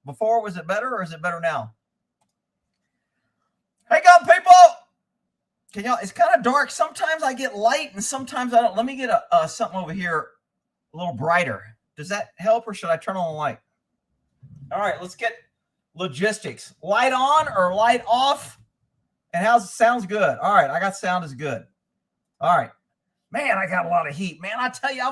before? Was it better or is it better now? Hey, God, people. Can y'all? It's kind of dark. Sometimes I get light and sometimes I don't. Let me get something over here a little brighter. Does that help or should I turn on the light? All right, let's get logistics. Light on or light off? And how's it? Sounds good. All right, I got sound is good. All right. Man, I got a lot of heat. Man, I tell you,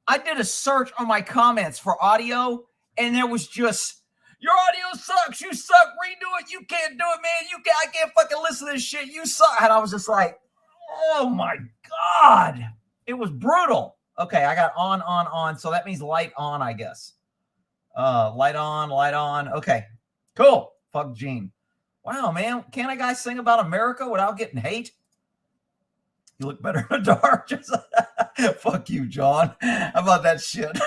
I did a search on my comments for audio, and there was just, your audio sucks. You suck. Redo it. You can't do it, man. I can't fucking listen to this shit. You suck. And I was just like, oh my God. It was brutal. Okay, I got on. So that means light on, I guess. Light on. Okay, cool. Fuck Gene. Wow, man. Can't a guy sing about America without getting hate? You look better in the dark. Just fuck you, John. How about that shit?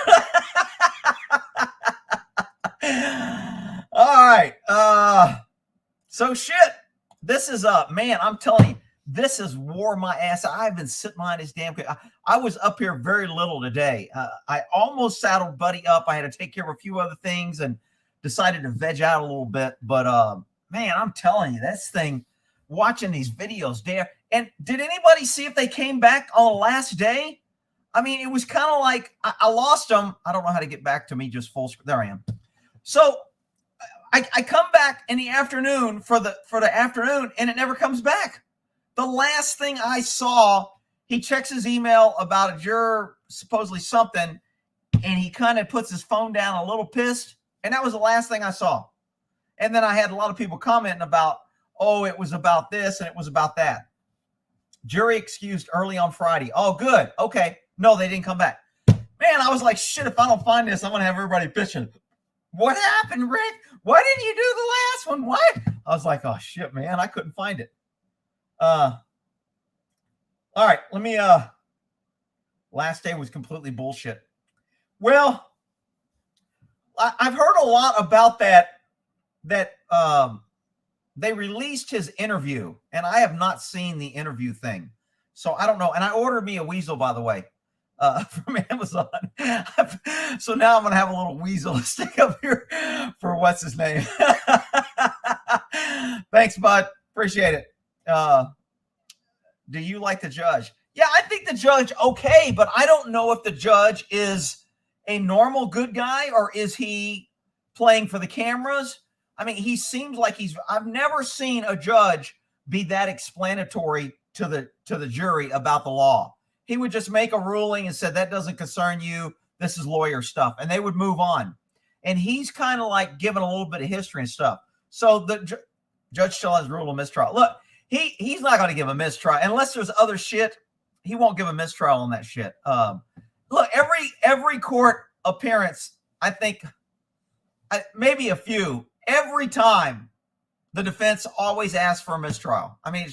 All right. So shit. This is man, I'm telling you, this has wore my ass. I've been sitting behind this damn. I was up here very little today. I almost saddled Buddy up. I had to take care of a few other things and decided to veg out a little bit. But man, I'm telling you, this thing, watching these videos there. And did anybody see if they came back on the last day? I mean, it was kind of like I lost them. I don't know how to get back to me just full screen. There I am. So I come back in the afternoon for the afternoon, and it never comes back. The last thing I saw, he checks his email about a juror, supposedly something, and he kind of puts his phone down a little pissed. And that was the last thing I saw. And then I had a lot of people commenting about, oh, it was about this and it was about that. Jury excused early on Friday. Oh, good. Okay. No, they didn't come back. Man, I was like, shit, if I don't find this, I'm going to have everybody bitching. What happened, Rick? Why didn't you do the last one? What? I was like, oh, shit, man. I couldn't find it. All right. Let me, last day was completely bullshit. Well, I've heard a lot about that they released his interview, and I have not seen the interview thing. So I don't know. And I ordered me a weasel, by the way, from Amazon. So now I'm going to have a little weasel to stick up here for what's his name. Thanks, bud. Appreciate it. Do you like the judge? Yeah, I think the judge, okay, but I don't know if the judge is a normal good guy or is he playing for the cameras? I mean, he seems like I've never seen a judge be that explanatory to the jury about the law. He would just make a ruling and said, that doesn't concern you. This is lawyer stuff. And they would move on. And he's kind of like giving a little bit of history and stuff. So the judge still has rule of mistrial. Look, he's not going to give a mistrial unless there's other shit. He won't give a mistrial on that shit. Look, every court appearance, I think maybe a few, every time the defense always asks for a mistrial. I mean,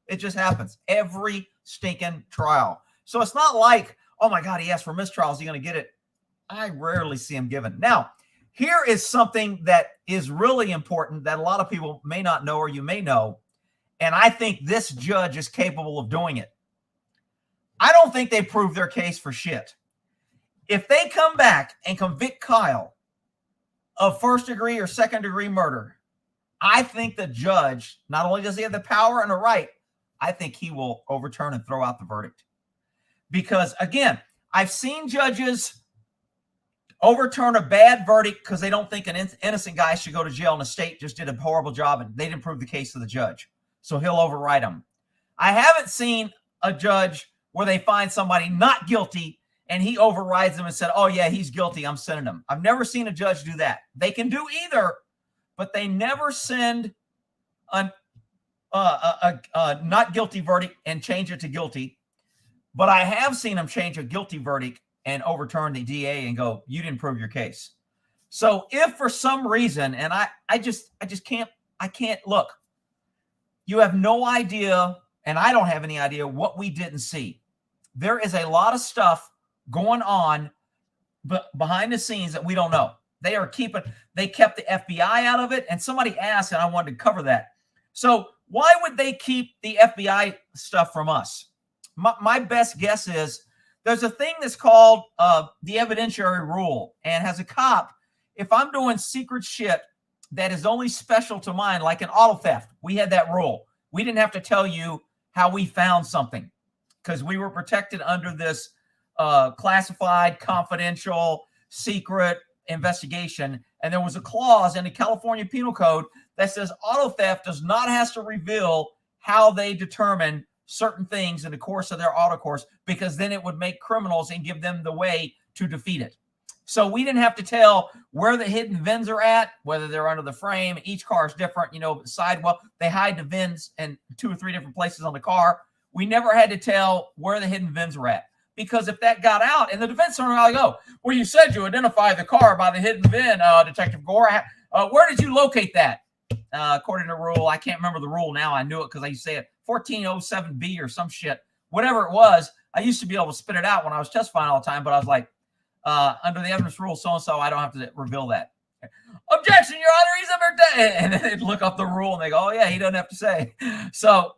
it just happens every stinking trial. So it's not like, oh my God, he asked for mistrial. Is he going to get it? I rarely see him given. Now, here is something that is really important that a lot of people may not know or you may know. And I think this judge is capable of doing it. I don't think they proved their case for shit. If they come back and convict Kyle of first degree or second degree murder, I think the judge, not only does he have the power and the right, I think he will overturn and throw out the verdict. Because again, I've seen judges overturn a bad verdict because they don't think an innocent guy should go to jail and the state just did a horrible job and they didn't prove the case to the judge. So he'll override them. I haven't seen a judge where they find somebody not guilty and he overrides them and said, oh yeah, he's guilty, I'm sending him. I've never seen a judge do that. They can do either, but they never send a not guilty verdict and change it to guilty. But I have seen them change a guilty verdict and overturn the DA and go, you didn't prove your case. So if for some reason, and I just can't look, you have no idea, and I don't have any idea what we didn't see. There is a lot of stuff going on behind the scenes that we don't know. They kept the FBI out of it. And somebody asked, and I wanted to cover that. So why would they keep the FBI stuff from us? My best guess is there's a thing that's called the evidentiary rule, and as a cop, if I'm doing secret shit that is only special to mine, like an auto theft, we had that rule. We didn't have to tell you how we found something because we were protected under this classified, confidential, secret investigation. And there was a clause in the California Penal Code that says auto theft does not have to reveal how they determine certain things in the course of their auto course, because then it would make criminals and give them the way to defeat it. So we didn't have to tell where the hidden VINs are at, whether they're under the frame. Each car is different, sidewell. They hide the VINs in 2 or 3 different places on the car. We never had to tell where the hidden VINs were at, because if that got out, and the defense attorney will go, well, you said you identified the car by the hidden VIN, Detective Gore. Where did you locate that? According to rule, I can't remember the rule now. I knew it because I used to say it, 1407B or some shit. Whatever it was, I used to be able to spit it out when I was testifying all the time, but I was like, under the evidence rule, so-and-so, I don't have to reveal that. Objection, Your Honor, he's under and then they'd look up the rule and they go, oh, yeah, he doesn't have to say. So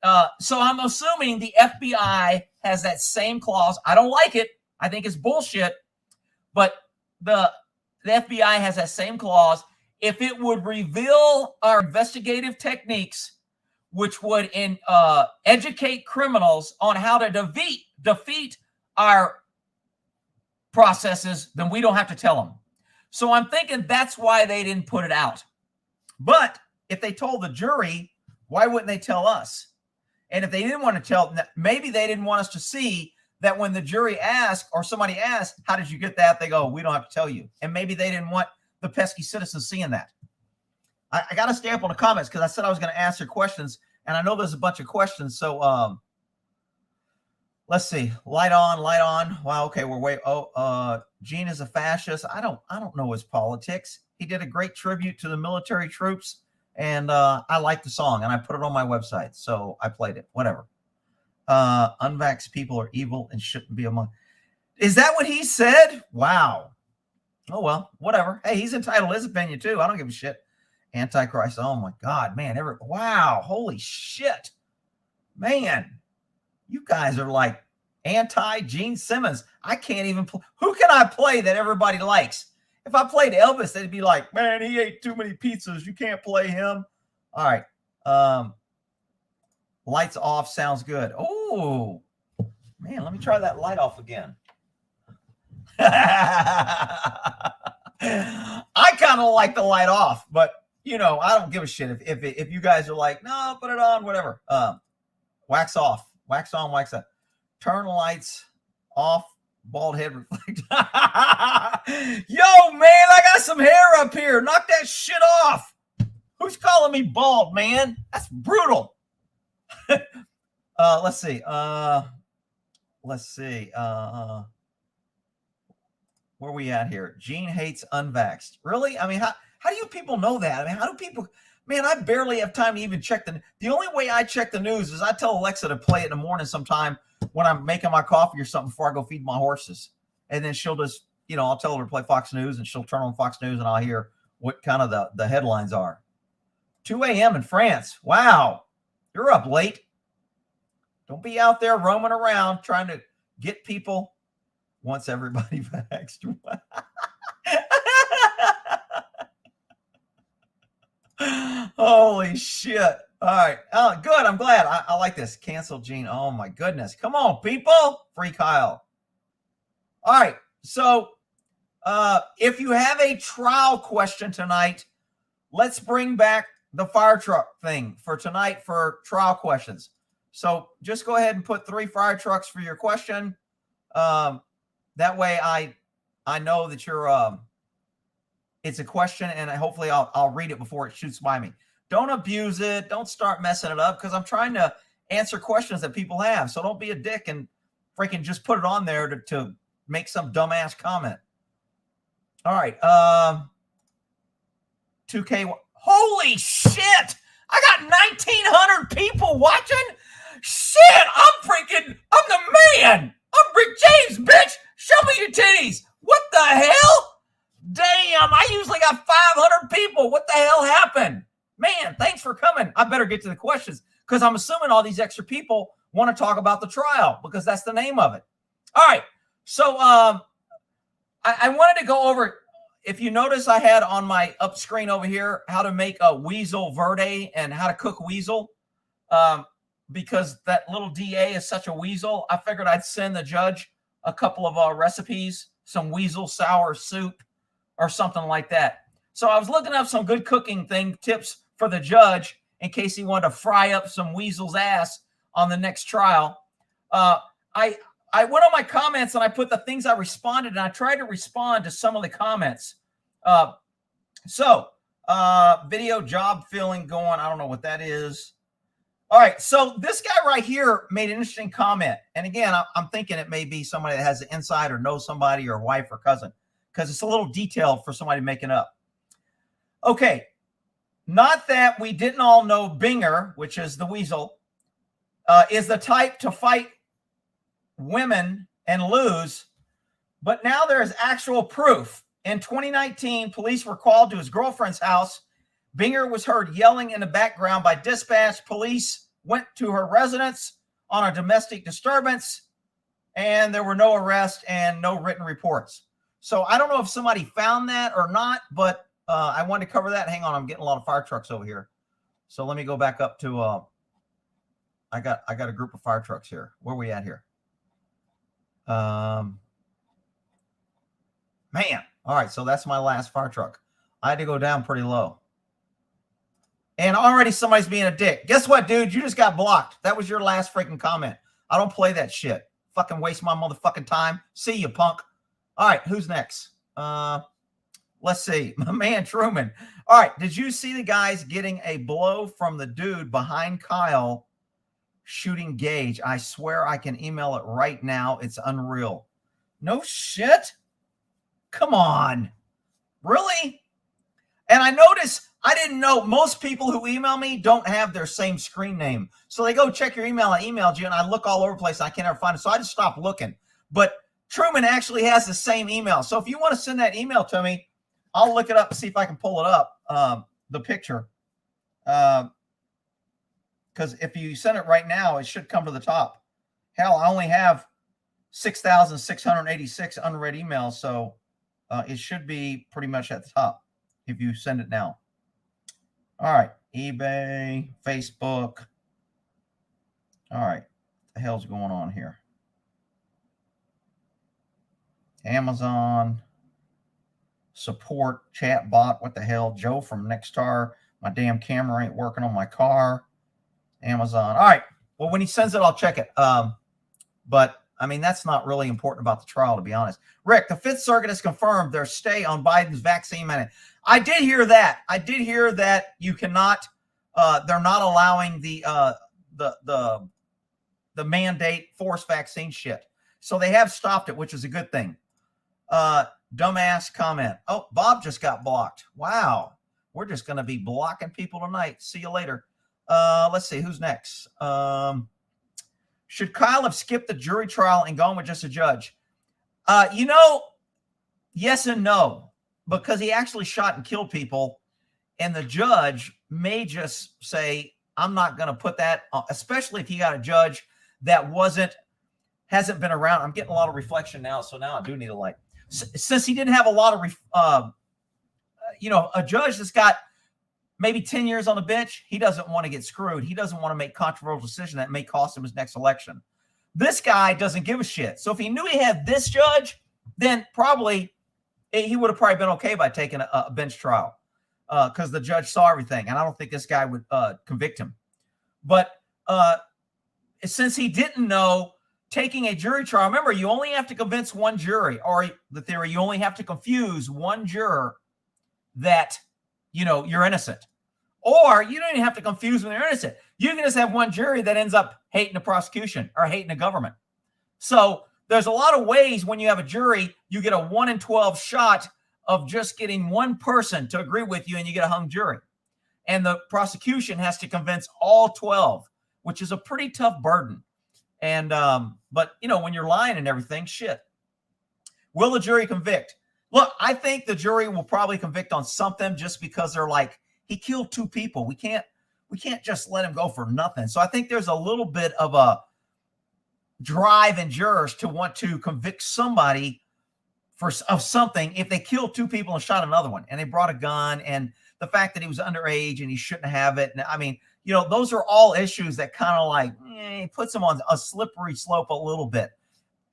I'm assuming the FBI has that same clause. I don't like it. I think it's bullshit. But the FBI has that same clause. If it would reveal our investigative techniques, which would educate criminals on how to defeat our processes, then we don't have to tell them. So I'm thinking that's why they didn't put it out. But if they told the jury, why wouldn't they tell us? And if they didn't want to tell, maybe they didn't want us to see that when the jury asked or somebody asked, how did you get that? They go, we don't have to tell you. And maybe they didn't want the pesky citizens seeing that. I got to stay up on the comments because I said I was going to answer questions, and I know there's a bunch of questions. So let's see. Light on. Wow. Okay, we're way. Gene is a fascist. I don't know his politics. He did a great tribute to the military troops, and I like the song, and I put it on my website, so I played it. Whatever. Unvaxxed people are evil and shouldn't be among. Is that what he said? Wow. Oh well, whatever. Hey, he's entitled to his opinion too. I don't give a shit. Antichrist. Oh my God, man. Wow. Holy shit, man. You guys are like anti-Gene Simmons. I can't even play. Who can I play that everybody likes? If I played Elvis, they'd be like, man, he ate too many pizzas. You can't play him. All right. Lights off sounds good. Oh, man, let me try that light off again. I kind of like the light off, but, I don't give a shit. If you guys are like, no, put it on, whatever. Wax off. Wax on, wax off. Turn lights off. Bald head reflect. Yo, man, I got some hair up here. Knock that shit off. Who's calling me bald, man? That's brutal. Let's see. Where are we at here? Gene hates unvaxxed. Really? I mean, how do you people know that? I mean, how do people... Man, I barely have time to even check the only way I check the news is I tell Alexa to play it in the morning sometime when I'm making my coffee or something before I go feed my horses. And then she'll just, I'll tell her to play Fox News and she'll turn on Fox News and I'll hear what kind of the headlines are. 2 a.m. in France. Wow. You're up late. Don't be out there roaming around trying to get people once everybody vaxxed. Holy shit. All right. Oh, good. I'm glad. I like this. Cancel Gene. Oh, my goodness. Come on, people. Free Kyle. All right. So if you have a trial question tonight, let's bring back the fire truck thing for tonight for trial questions. So just go ahead and put 3 fire trucks for your question. That way I know that you're it's a question, and hopefully I'll read it before it shoots by me. Don't abuse it. Don't start messing it up because I'm trying to answer questions that people have. So don't be a dick and freaking just put it on there to make some dumbass comment. All right. 2K. Holy shit. I got 1,900 people watching. Shit. I'm the man. I'm Rick James, bitch. Show me your titties. What the hell? Damn, I usually got 500 people. What the hell happened? Man, thanks for coming. I better get to the questions because I'm assuming all these extra people want to talk about the trial because that's the name of it. All right. So I wanted to go over, if you notice, I had on my up screen over here how to make a weasel verde and how to cook weasel. Because that little DA is such a weasel, I figured I'd send the judge a couple of recipes, some weasel sour soup or something like that. So I was looking up some good cooking tips for the judge in case he wanted to fry up some weasel's ass on the next trial. I went on my comments and I put the things I responded, and I tried to respond to some of the comments. Video job filling going. I don't know what that is. All right, so this guy right here made an interesting comment. And again, I'm thinking it may be somebody that has the inside or knows somebody or wife or cousin, because it's a little detailed for somebody making up. Okay, not that we didn't all know Binger, which is the weasel, is the type to fight women and lose, but now there's actual proof. In 2019, police were called to his girlfriend's house. Binger was heard yelling in the background by dispatch. Police went to her residence on a domestic disturbance, and there were no arrests and no written reports. So I don't know if somebody found that or not, but I wanted to cover that. Hang on, I'm getting a lot of fire trucks over here. So let me go back up to I got a group of fire trucks here. Where are we at here? Man. All right, so that's my last fire truck. I had to go down pretty low. And already somebody's being a dick. Guess what, dude? You just got blocked. That was your last freaking comment. I don't play that shit. Fucking waste my motherfucking time. See you, punk. All right, who's next? Let's see. My man, Truman. All right, did you see the guys getting a blow from the dude behind Kyle shooting Gage? I swear I can email it right now. It's unreal. No shit? Come on. Really? And I noticed, I didn't know, most people who email me don't have their same screen name. So they go check your email. I emailed you, and I look all over the place. I can't ever find it. So I just stopped looking. But Truman actually has the same email. So if you want to send that email to me, I'll look it up and see if I can pull it up, the picture. Because if you send it right now, it should come to the top. Hell, I only have 6,686 unread emails. So it should be pretty much at the top if you send it now. All right. eBay, Facebook. All right. What the hell's going on here? Amazon. Support, chat bot. What the hell? Joe from Nexstar. My damn camera ain't working on my car. Amazon. All right. Well, when he sends it, I'll check it. But I mean, that's not really important about the trial, to be honest. Rick, the Fifth Circuit has confirmed their stay on Biden's vaccine mandate. I did hear that. I did hear that you cannot. They're not allowing the mandate forced vaccine shit. So they have stopped it, which is a good thing. Dumbass comment. Oh, Bob just got blocked. Wow. We're just going to be blocking people tonight. See you later. Let's see. Who's next? Should Kyle have skipped the jury trial and gone with just a judge? Yes and no, because he actually shot and killed people, and the judge may just say, I'm not going to put that on, especially if you got a judge that hasn't been around. I'm getting a lot of reflection now, so now I do need a light. Since he didn't have a lot of, a judge that's got maybe 10 years on the bench, he doesn't want to get screwed. He doesn't want to make controversial decision that may cost him his next election. This guy doesn't give a shit. So if he knew he had this judge, then probably he would have probably been okay by taking a bench trial because the judge saw everything. And I don't think this guy would convict him. But since he didn't know, taking a jury trial, remember, you only have to convince one jury, or the theory, you only have to confuse one juror that, you're innocent. Or you don't even have to confuse when they're innocent. You can just have one jury that ends up hating the prosecution or hating the government. So there's a lot of ways when you have a jury, you get a 1 in 12 shot of just getting one person to agree with you, and you get a hung jury. And the prosecution has to convince all 12, which is a pretty tough burden. And, but when you're lying and everything, shit. Will the jury convict? Look, I think the jury will probably convict on something just because they're like, he killed 2 people. We can't just let him go for nothing. So I think there's a little bit of a drive in jurors to want to convict somebody of something if they killed 2 people and shot another one, and they brought a gun, and the fact that he was underage and he shouldn't have it. And I mean, those are all issues that kind of like puts him on a slippery slope a little bit.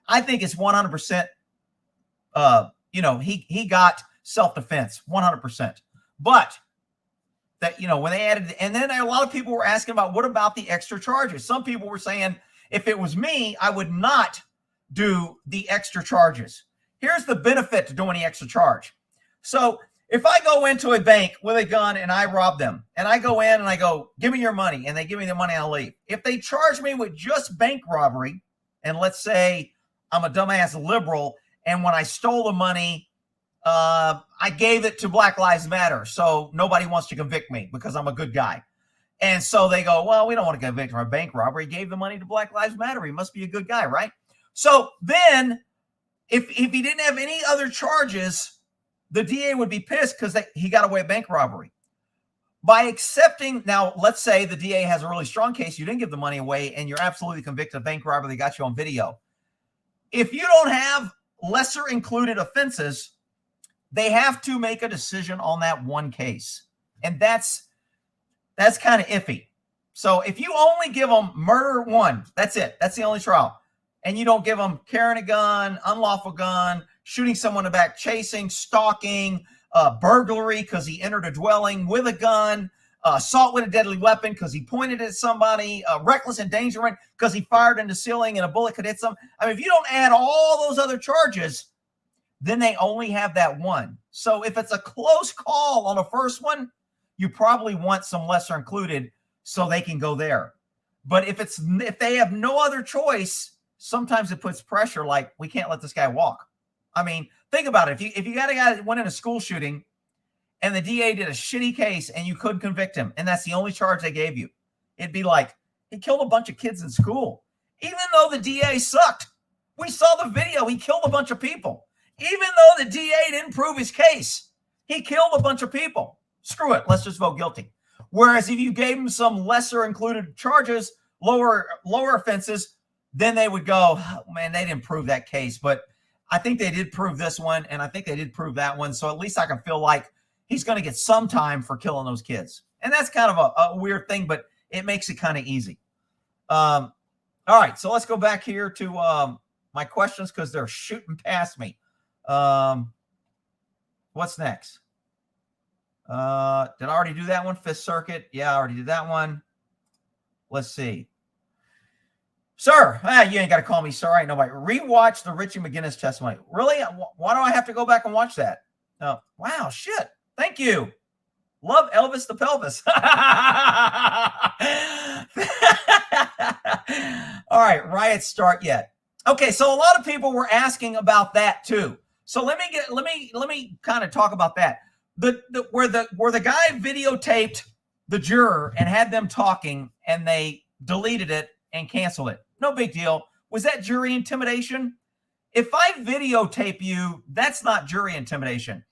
I think it's 100%. He got self-defense 100%. But that, when they added, and then a lot of people were asking about what about the extra charges? Some people were saying, if it was me, I would not do the extra charges. Here's the benefit to doing the extra charge. So if I go into a bank with a gun and I rob them, and I go in and I go, give me your money, and they give me the money, I'll leave. If they charge me with just bank robbery, and let's say I'm a dumbass liberal, and when I stole the money, I gave it to Black Lives Matter, so nobody wants to convict me because I'm a good guy. And so they go, well, we don't want to convict him of bank robbery. He gave the money to Black Lives Matter. He must be a good guy, right? So then if he didn't have any other charges, the DA would be pissed because he got away with bank robbery. By accepting, now let's say the DA has a really strong case, you didn't give the money away, and you're absolutely convicted of bank robbery, they got you on video. If you don't have lesser included offenses, they have to make a decision on that one case. And that's kind of iffy. So if you only give them murder 1, that's it. That's the only trial. And you don't give them carrying a gun, unlawful gun, shooting someone in the back, chasing, stalking, burglary because he entered a dwelling with a gun, assault with a deadly weapon because he pointed at somebody, reckless endangerment because he fired in the ceiling and a bullet could hit some. I mean, if you don't add all those other charges, then they only have that one. So if it's a close call on the first one, you probably want some lesser included so they can go there. But if they have no other choice, sometimes it puts pressure like, we can't let this guy walk. I mean, think about it. If you got a guy that went in a school shooting and the DA did a shitty case and you couldn't convict him, and that's the only charge they gave you, it'd be like, he killed a bunch of kids in school. Even though the DA sucked. We saw the video. He killed a bunch of people. Even though the DA didn't prove his case, he killed a bunch of people. Screw it. Let's just vote guilty. Whereas if you gave him some lesser included charges, lower offenses, then they would go, oh, man, they didn't prove that case. But I think they did prove this one, and I think they did prove that one. So at least I can feel like he's going to get some time for killing those kids. And that's kind of a weird thing, but it makes it kind of easy. All right, so let's go back here to my questions because they're shooting past me. What's next? Did I already do that one? Fifth Circuit. Yeah, I already did that one. Let's see. Sir, you ain't got to call me sir. I ain't nobody. Rewatch the Richie McGinnis testimony. Really? Why do I have to go back and watch that? Oh, wow, shit. Thank you. Love Elvis the pelvis. All right, riots start yet. Okay, so a lot of people were asking about that too. So let me kind of talk about that. Where the guy videotaped the juror and had them talking and they deleted it and canceled it. No big deal. Was that jury intimidation? If I videotape you, that's not jury intimidation.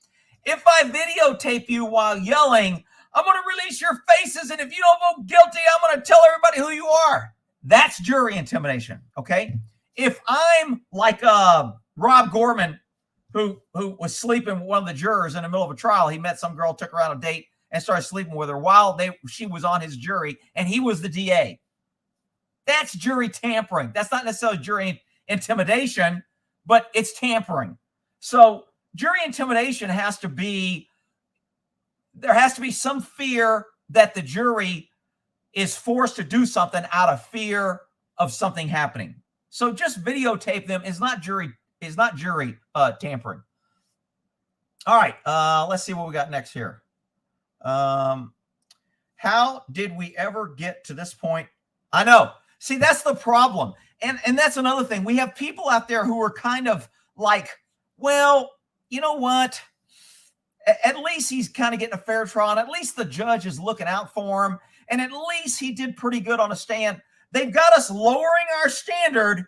If I videotape you while yelling, I'm going to release your faces, and if you don't vote guilty, I'm going to tell everybody who you are. That's jury intimidation, okay? If I'm like Rob Gorman, who was sleeping with one of the jurors in the middle of a trial, he met some girl, took her on a date, and started sleeping with her while she was on his jury, and he was the DA. That's jury tampering. That's not necessarily jury intimidation, but it's tampering. So jury intimidation there has to be some fear that the jury is forced to do something out of fear of something happening. So just videotape them is not jury tampering. All right, let's see what we got next here. How did we ever get to this point? I know. See, that's the problem. And that's another thing. We have people out there who are kind of like, well, you know what? At least he's kind of getting a fair trial. And at least the judge is looking out for him. And at least he did pretty good on a stand. They've got us lowering our standard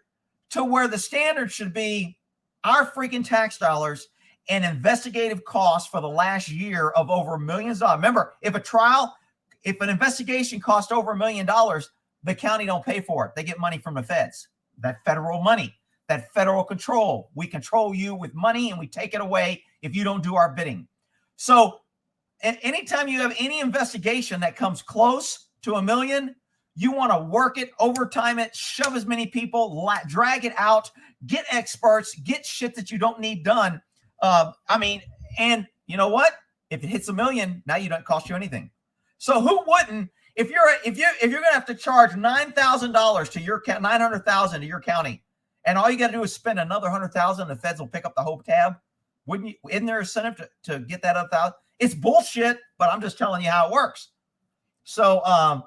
to where the standard should be our freaking tax dollars and investigative costs for the last year of over millions of dollars. Remember, if an investigation cost over $1 million, the county don't pay for it. They get money from the feds, that federal money. that federal control. We control you with money and we take it away if you don't do our bidding. So anytime you have any investigation that comes close to $1 million, you want to work it, overtime it, shove as many people, drag it out, get experts, get shit that you don't need done. And you know what? If it hits $1 million, now you don't cost you anything. So who wouldn't? If you're gonna have to charge $9,000 to your $900,000 to your county, and all you got to do is spend another $100,000, the feds will pick up the whole tab. Wouldn't you? Isn't there incentive to get that up out? It's bullshit, but I'm just telling you how it works. So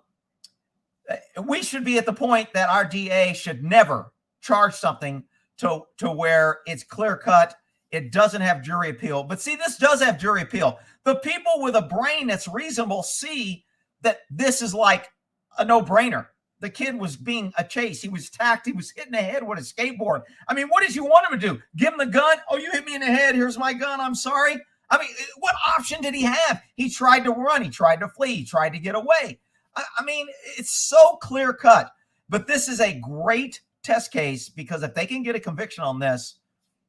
we should be at the point that our DA should never charge something to where it's clear cut. It doesn't have jury appeal. But see, this does have jury appeal. The people with a brain that's reasonable see that this is like a no-brainer. The kid was being a chase. He was attacked. He was hit in the head with a skateboard. I mean, what did you want him to do? Give him the gun? Oh, you hit me in the head. Here's my gun. I'm sorry. I mean, what option did he have? He tried to run. He tried to flee. He tried to get away. I mean, it's so clear cut. But this is a great test case because if they can get a conviction on this,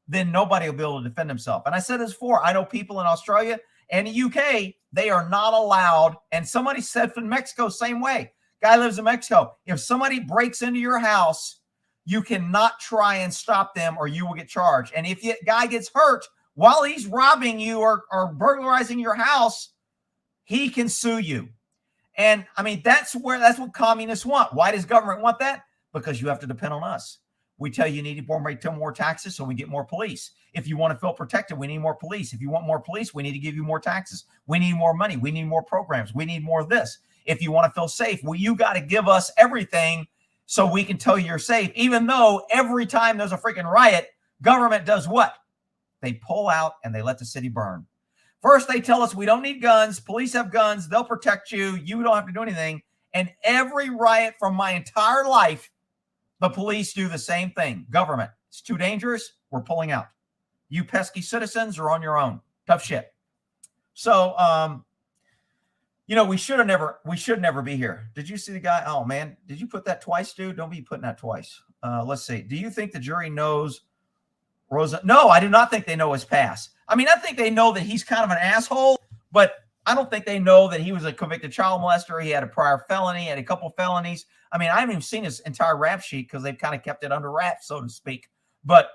then nobody will be able to defend himself. And I said this before. I know people in Australia and the UK, they are not allowed. And somebody said from Mexico, same way. Guy lives in Mexico. If somebody breaks into your house, you cannot try and stop them or you will get charged. And if the guy gets hurt while he's robbing you or burglarizing your house, he can sue you. And I mean, that's what communists want. Why does government want that? Because you have to depend on us. We tell you need more taxes so we get more police. If you want to feel protected, we need more police. If you want more police, we need to give you more taxes. We need more money. We need more programs. We need more of this. If you want to feel safe, well, you got to give us everything so we can tell you you're safe. Even though every time there's a freaking riot, government does what? They pull out and they let the city burn. First, they tell us we don't need guns. Police have guns. They'll protect you. You don't have to do anything. And every riot from my entire life, the police do the same thing. Government, it's too dangerous. We're pulling out. You pesky citizens are on your own. Tough shit. So, we should never be here. Did you see the guy? Oh man, did you put that twice, dude? Don't be putting that twice. Let's see. Do you think the jury knows Rosa? No, I do not think they know his past. I mean, I think they know that he's kind of an asshole, but I don't think they know that he was a convicted child molester. He had a prior felony, had a couple felonies. I mean, I haven't even seen his entire rap sheet because they've kind of kept it under wraps, so to speak. But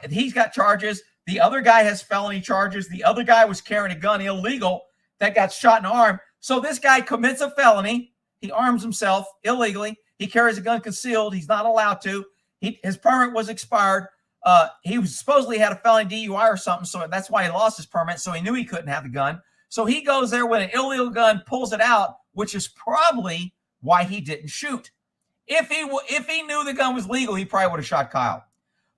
he's got charges. The other guy has felony charges. The other guy was carrying a gun illegal that got shot in the arm. So this guy commits a felony. He arms himself illegally. He carries a gun concealed. He's not allowed to. His permit was expired. He was supposedly had a felony DUI or something, so that's why he lost his permit. So he knew he couldn't have the gun. So he goes there with an illegal gun, pulls it out, which is probably why he didn't shoot. If he knew the gun was legal, he probably would have shot Kyle.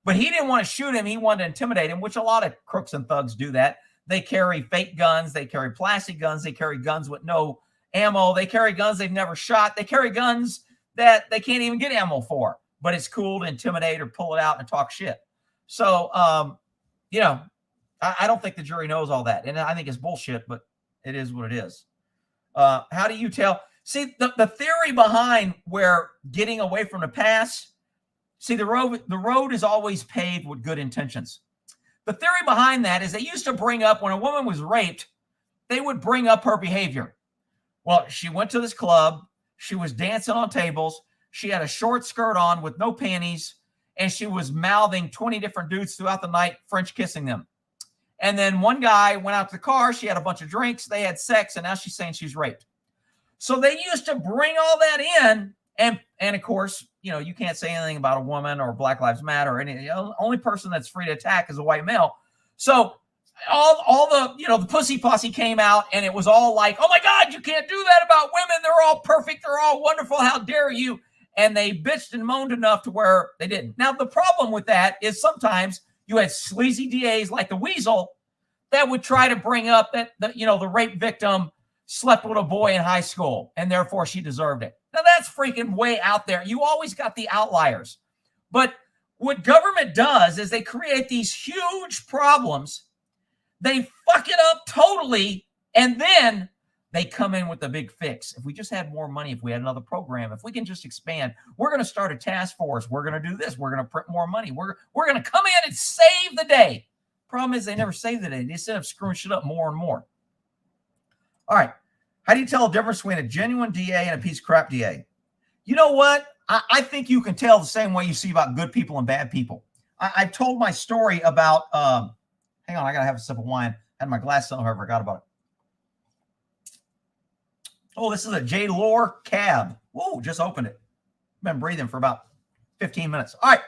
But he didn't want to shoot him. He wanted to intimidate him, which a lot of crooks and thugs do that. They carry fake guns. They carry plastic guns. They carry guns with no ammo. They carry guns they've never shot. They carry guns that they can't even get ammo for. But it's cool to intimidate or pull it out and talk shit. So, I don't think the jury knows all that. And I think it's bullshit, but it is what it is. How do you tell? See, the theory behind where getting away from the past, see, the road is always paved with good intentions. The theory behind that is they used to bring up when a woman was raped, they would bring up her behavior. Well, she went to this club. She was dancing on tables. She had a short skirt on with no panties, and she was mouthing 20 different dudes throughout the night, French kissing them. And then one guy went out to the car. She had a bunch of drinks. They had sex, and now she's saying she's raped. So they used to bring all that in. And of course, you can't say anything about a woman or Black Lives Matter or anything. The only person that's free to attack is a white male. So all the pussy posse came out, and it was all like, oh my God, you can't do that about women. They're all perfect. They're all wonderful. How dare you? And they bitched and moaned enough to where they didn't. Now, the problem with that is sometimes you had sleazy DAs like the Weasel that would try to bring up that the rape victim slept with a boy in high school, and therefore she deserved it. Now, that's freaking way out there. You always got the outliers. But what government does is they create these huge problems. They fuck it up totally, and then they come in with a big fix. If we just had more money, if we had another program, if we can just expand, we're going to start a task force. We're going to do this. We're going to print more money. We're going to come in and save the day. Problem is they never save the day. They just end up screwing shit up more and more. All right. How do you tell the difference between a genuine DA and a piece of crap DA? You know what? I think you can tell the same way you see about good people and bad people. I've told my story about, hang on, I got to have a sip of wine. I had my glass on, I forgot about it. Oh, this is a J. Lore cab. Whoa, just opened it. Been breathing for about 15 minutes. All right.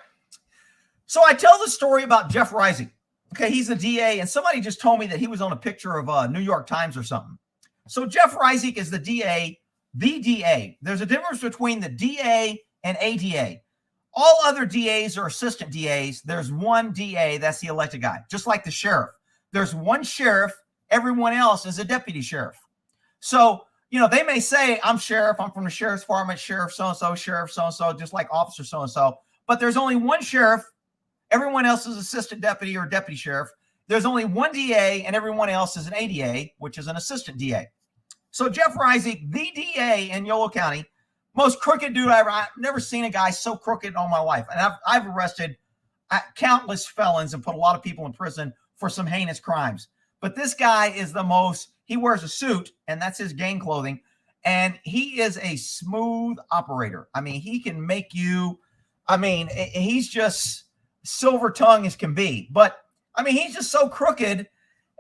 So I tell the story about Jeff Rising. Okay, he's the DA, and somebody just told me that he was on a picture of New York Times or something. So Jeff Rising is the DA, the DA. There's a difference between the DA and ADA. All other DAs are assistant DAs. There's one DA, that's the elected guy, just like the sheriff. There's one sheriff. Everyone else is a deputy sheriff. So, you know, they may say, I'm sheriff, I'm from the sheriff's department, sheriff so-and-so, just like officer so-and-so. But there's only one sheriff. Everyone else is assistant deputy or deputy sheriff. There's only one DA, and everyone else is an ADA, which is an assistant DA. So Jeff Rising, the DA in Yolo County, most crooked dude I've never seen a guy so crooked in all my life. And I've arrested countless felons and put a lot of people in prison for some heinous crimes. But this guy is the most, he wears a suit, and that's his gang clothing, and he is a smooth operator. I mean, he can make you, I mean, he's just silver tongue as can be. But, I mean, he's just so crooked.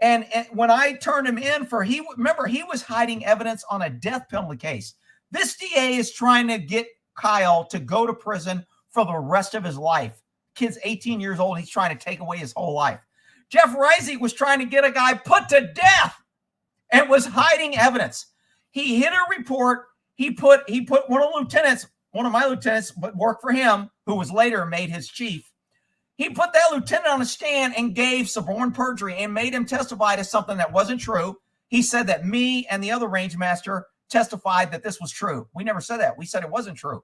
And when I turned him in for, remember, he was hiding evidence on a death penalty case. This DA is trying to get Kyle to go to prison for the rest of his life. Kid's 18 years old. He's trying to take away his whole life. Jeff Rising was trying to get a guy put to death and was hiding evidence. He hid a report. He put one of my lieutenants, but worked for him, who was later made his chief. He put that lieutenant on a stand and gave suborn perjury and made him testify to something that wasn't true. He said that me and the other range master testified that this was true. We never said that. We said it wasn't true.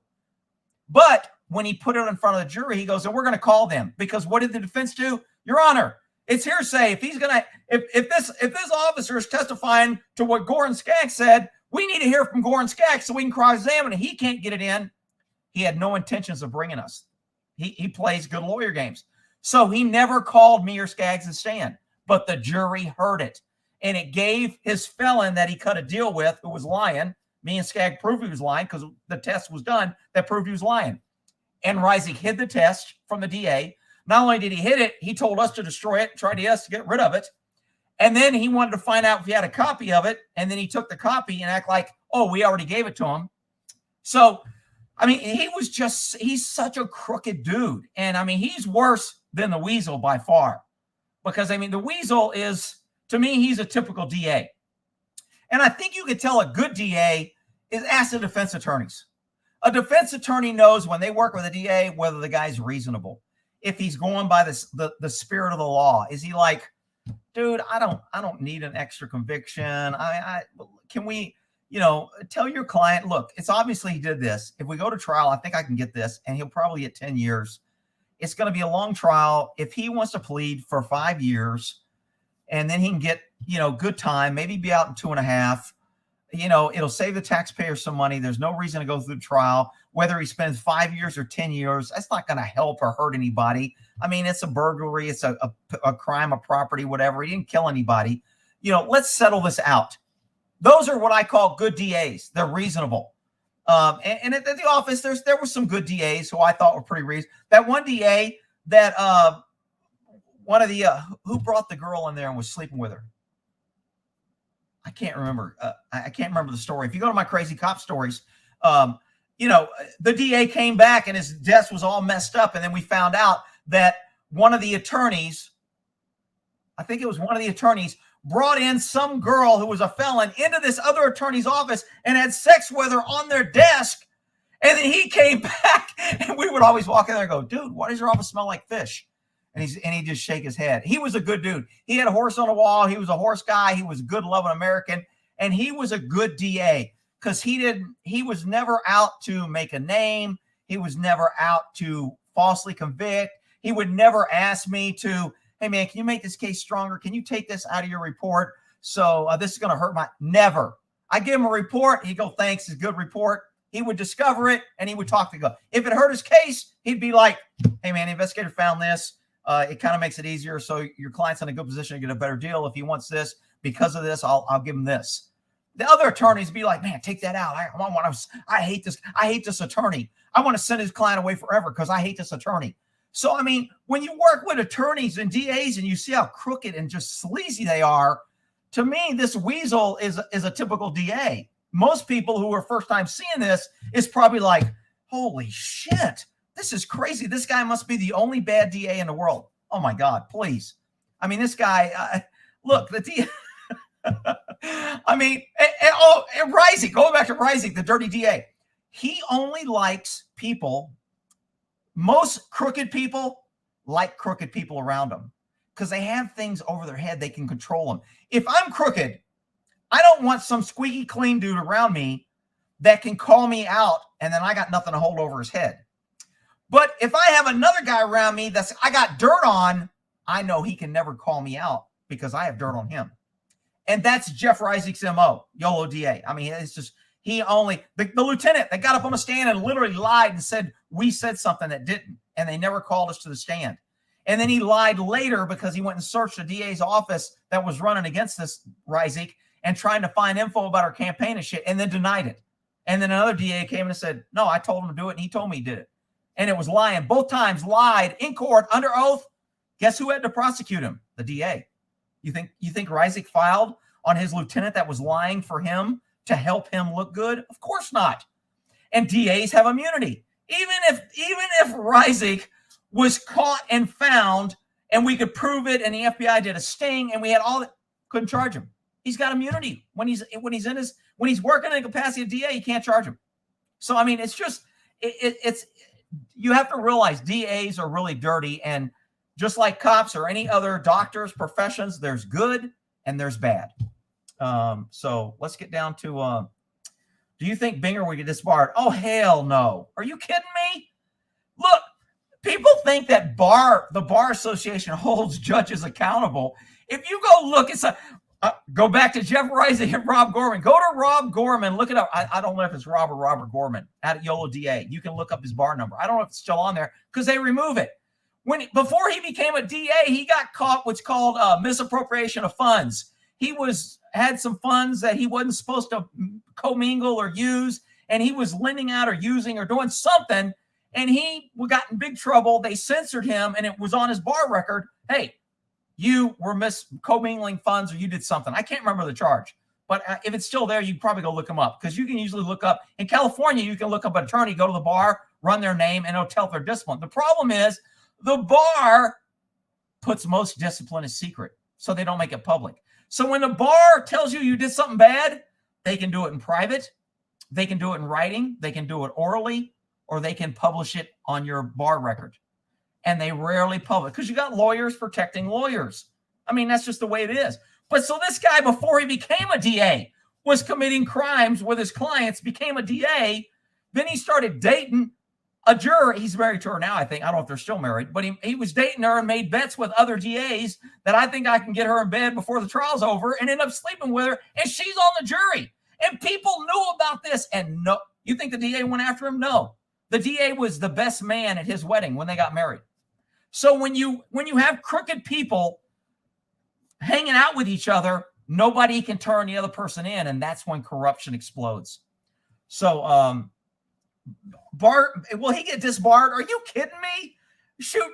But when he put it in front of the jury, he goes, and we're going to call them, because what did the defense do? Your Honor, it's hearsay. If he's going to, if this officer is testifying to what Goran Skaggs said, we need to hear from Goran Skaggs so we can cross-examine it. He can't get it in. He had no intentions of bringing us. He plays good lawyer games. So he never called me or Skaggs to stand, but the jury heard it. And it gave his felon that he cut a deal with, who was lying. Me and Skaggs proved he was lying because the test was done that proved he was lying. And Rising hid the test from the DA. Not only did he hid it, he told us to destroy it, tried to get us to get rid of it. And then he wanted to find out if he had a copy of it. And then he took the copy and act like, oh, we already gave it to him. So, I mean, he's such a crooked dude. And I mean, he's worse than the Weasel by far. Because I mean, the Weasel is, to me, he's a typical DA. And I think you could tell a good DA is ask the defense attorneys. A defense attorney knows when they work with a DA whether the guy's reasonable. If he's going by the spirit of the law. Is he like, dude, I don't need an extra conviction. Can we, you know, tell your client, look, it's obviously he did this. If we go to trial, I think I can get this, and he'll probably get 10 years. It's going to be a long trial. If he wants to plead for 5 years, and then he can get, you know, good time, maybe be out in 2.5, you know, it'll save the taxpayer some money. There's no reason to go through the trial. Whether he spends 5 years or 10 years, that's not going to help or hurt anybody. I mean, it's a burglary. It's a crime of property, whatever. He didn't kill anybody. You know, let's settle this out. Those are what I call good DAs. They're reasonable. And at the office, there were some good DAs who I thought were pretty reasonable. That one DA that one of the who brought the girl in there and was sleeping with her. I can't remember. I can't remember the story. If you go to my crazy cop stories, you know, the DA came back and his desk was all messed up, and then we found out that one of the attorneys, I think it was one of the attorneys, brought in some girl who was a felon into this other attorney's office and had sex with her on their desk. And then he came back, and we would always walk in there and go, dude, why does your office smell like fish? And he'd just shake his head. He was a good dude. He had a horse on the wall. He was a horse guy. He was a good, loving American. And he was a good DA because he was never out to make a name. He was never out to falsely convict. He would never ask me to, hey, man, can you make this case stronger? Can you take this out of your report? So this is going to hurt never. I give him a report. He'd go, thanks, it's a good report. He would discover it, and he would talk to go. If it hurt his case, he'd be like, hey, man, the investigator found this. It kind of makes it easier, so your client's in a good position to get a better deal. If he wants this, because of this, I'll give him this. The other attorneys be like, man, take that out. I hate this. I hate this attorney. I want to send his client away forever because I hate this attorney. So, I mean, when you work with attorneys and DAs and you see how crooked and just sleazy they are, to me, this weasel is a typical DA. Most people who are first time seeing this is probably like, holy shit, this is crazy. This guy must be the only bad DA in the world. Oh, my God, please. I mean, this guy, look, the DA. I mean, and Rising, going back to Rising, the dirty DA, he only likes people. Most crooked people like crooked people around them because they have things over their head. They can control them. If I'm crooked, I don't want some squeaky clean dude around me that can call me out and then I got nothing to hold over his head. But if I have another guy around me that's I got dirt on, I know he can never call me out because I have dirt on him. And that's Jeff Reisig's MO, YOLO DA. I mean, it's just, he only, the lieutenant that got up on the stand and literally lied and said, we said something that didn't, and they never called us to the stand. And then he lied later because he went and searched the DA's office that was running against this Reisig and trying to find info about our campaign and shit, and then denied it. And then another DA came in and said, no, I told him to do it, and he told me he did it. And it was lying. Both times lied in court under oath. Guess who had to prosecute him? The DA. You think Reisig filed on his lieutenant that was lying for him to help him look good? Of course not. And DAs have immunity. Even if Reisig was caught and found and we could prove it and the FBI did a sting and we had all that, couldn't charge him. He's got immunity. When he's working in the capacity of DA, you can't charge him. So I mean, it's just it's you have to realize DAs are really dirty, and just like cops or any other doctors, professions, there's good and there's bad. So let's get down to, do you think Binger will get disbarred? Oh, hell no. Are you kidding me? Look, people think that the Bar Association holds judges accountable. If you go look, go back to Jeff Reisig and Rob Gorman. Go to Rob Gorman. Look it up. I don't know if it's Rob or Robert Gorman at YOLO DA. You can look up his bar number. I don't know if it's still on there because they remove it. Before he became a DA, he got caught what's called misappropriation of funds. He had some funds that he wasn't supposed to commingle or use, and he was lending out or using or doing something, and he got in big trouble. They censored him, and it was on his bar record. Hey, you were commingling funds or you did something. I can't remember the charge, but if it's still there, you probably go look him up because you can usually look up. In California, you can look up an attorney, go to the bar, run their name, and it'll tell their discipline. The problem is the bar puts most discipline as secret, so they don't make it public. So when the bar tells you did something bad, they can do it in private, they can do it in writing, they can do it orally, or they can publish it on your bar record. And they rarely publish because you got lawyers protecting lawyers. I mean, that's just the way it is. But so this guy, before he became a DA, was committing crimes with his clients, became a DA. Then he started dating a juror. He's married to her now, I think. I don't know if they're still married, but he was dating her and made bets with other DAs that I think I can get her in bed before the trial's over, and end up sleeping with her, and she's on the jury. And people knew about this, and no, you think the DA went after him? No. The DA was the best man at his wedding when they got married. So when you have crooked people hanging out with each other, nobody can turn the other person in, and that's when corruption explodes. So will he get disbarred? Are you kidding me? Shoot,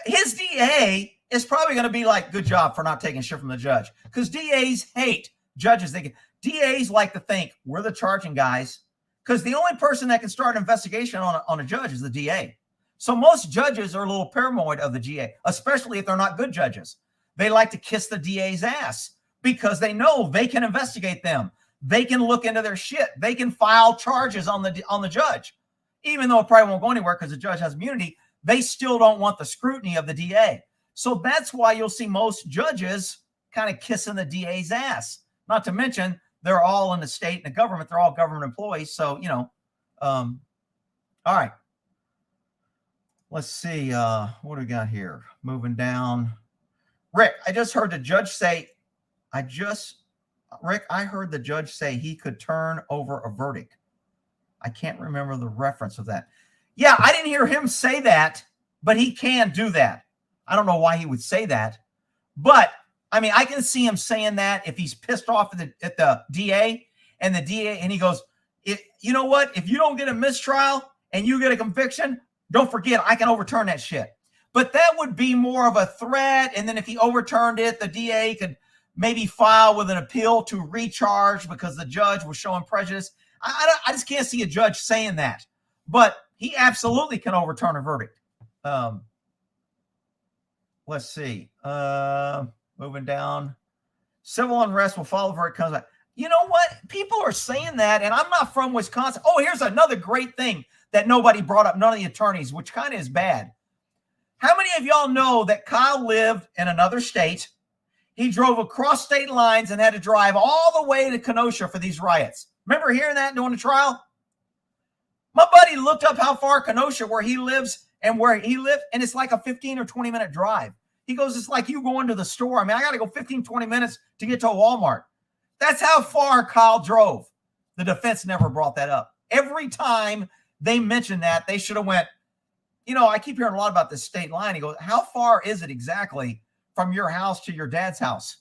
his DA is probably going to be like, good job for not taking shit from the judge, because DAs hate judges. DAs like to think we're the charging guys, because the only person that can start an investigation on a judge is the DA. So most judges are a little paranoid of the DA, especially if they're not good judges. They like to kiss the DA's ass because they know they can investigate them. They can look into their shit. They can file charges on the judge. Even though it probably won't go anywhere because the judge has immunity, they still don't want the scrutiny of the DA. So that's why you'll see most judges kind of kissing the DA's ass. Not to mention, they're all in the state and the government. They're all government employees. So, all right. Let's see. What do we got here? Moving down. Rick, I just heard the judge say, Rick, I heard the judge say he could turn over a verdict. I can't remember the reference of that. Yeah, I didn't hear him say that, but he can do that. I don't know why he would say that, but I mean, I can see him saying that if he's pissed off at the DA and he goes, you know what? If you don't get a mistrial and you get a conviction, don't forget, I can overturn that shit. But that would be more of a threat. And then if he overturned it, the DA could maybe file with an appeal to recharge because the judge was showing prejudice. I just can't see a judge saying that. But he absolutely can overturn a verdict. Let's see. Moving down. Civil unrest will follow before it comes back. You know what? People are saying that, and I'm not from Wisconsin. Oh, here's another great thing that nobody brought up, none of the attorneys, which kind of is bad. How many of y'all know that Kyle lived in another state? He drove across state lines and had to drive all the way to Kenosha for these riots. Remember hearing that during the trial? My buddy looked up how far Kenosha, where he lives, and where he lived, and it's like a 15 or 20-minute drive. He goes, it's like you going to the store. I mean, I got to go 15, 20 minutes to get to a Walmart. That's how far Kyle drove. The defense never brought that up. Every time they mentioned that, they should have went, you know, I keep hearing a lot about this state line. He goes, how far is it exactly from your house to your dad's house?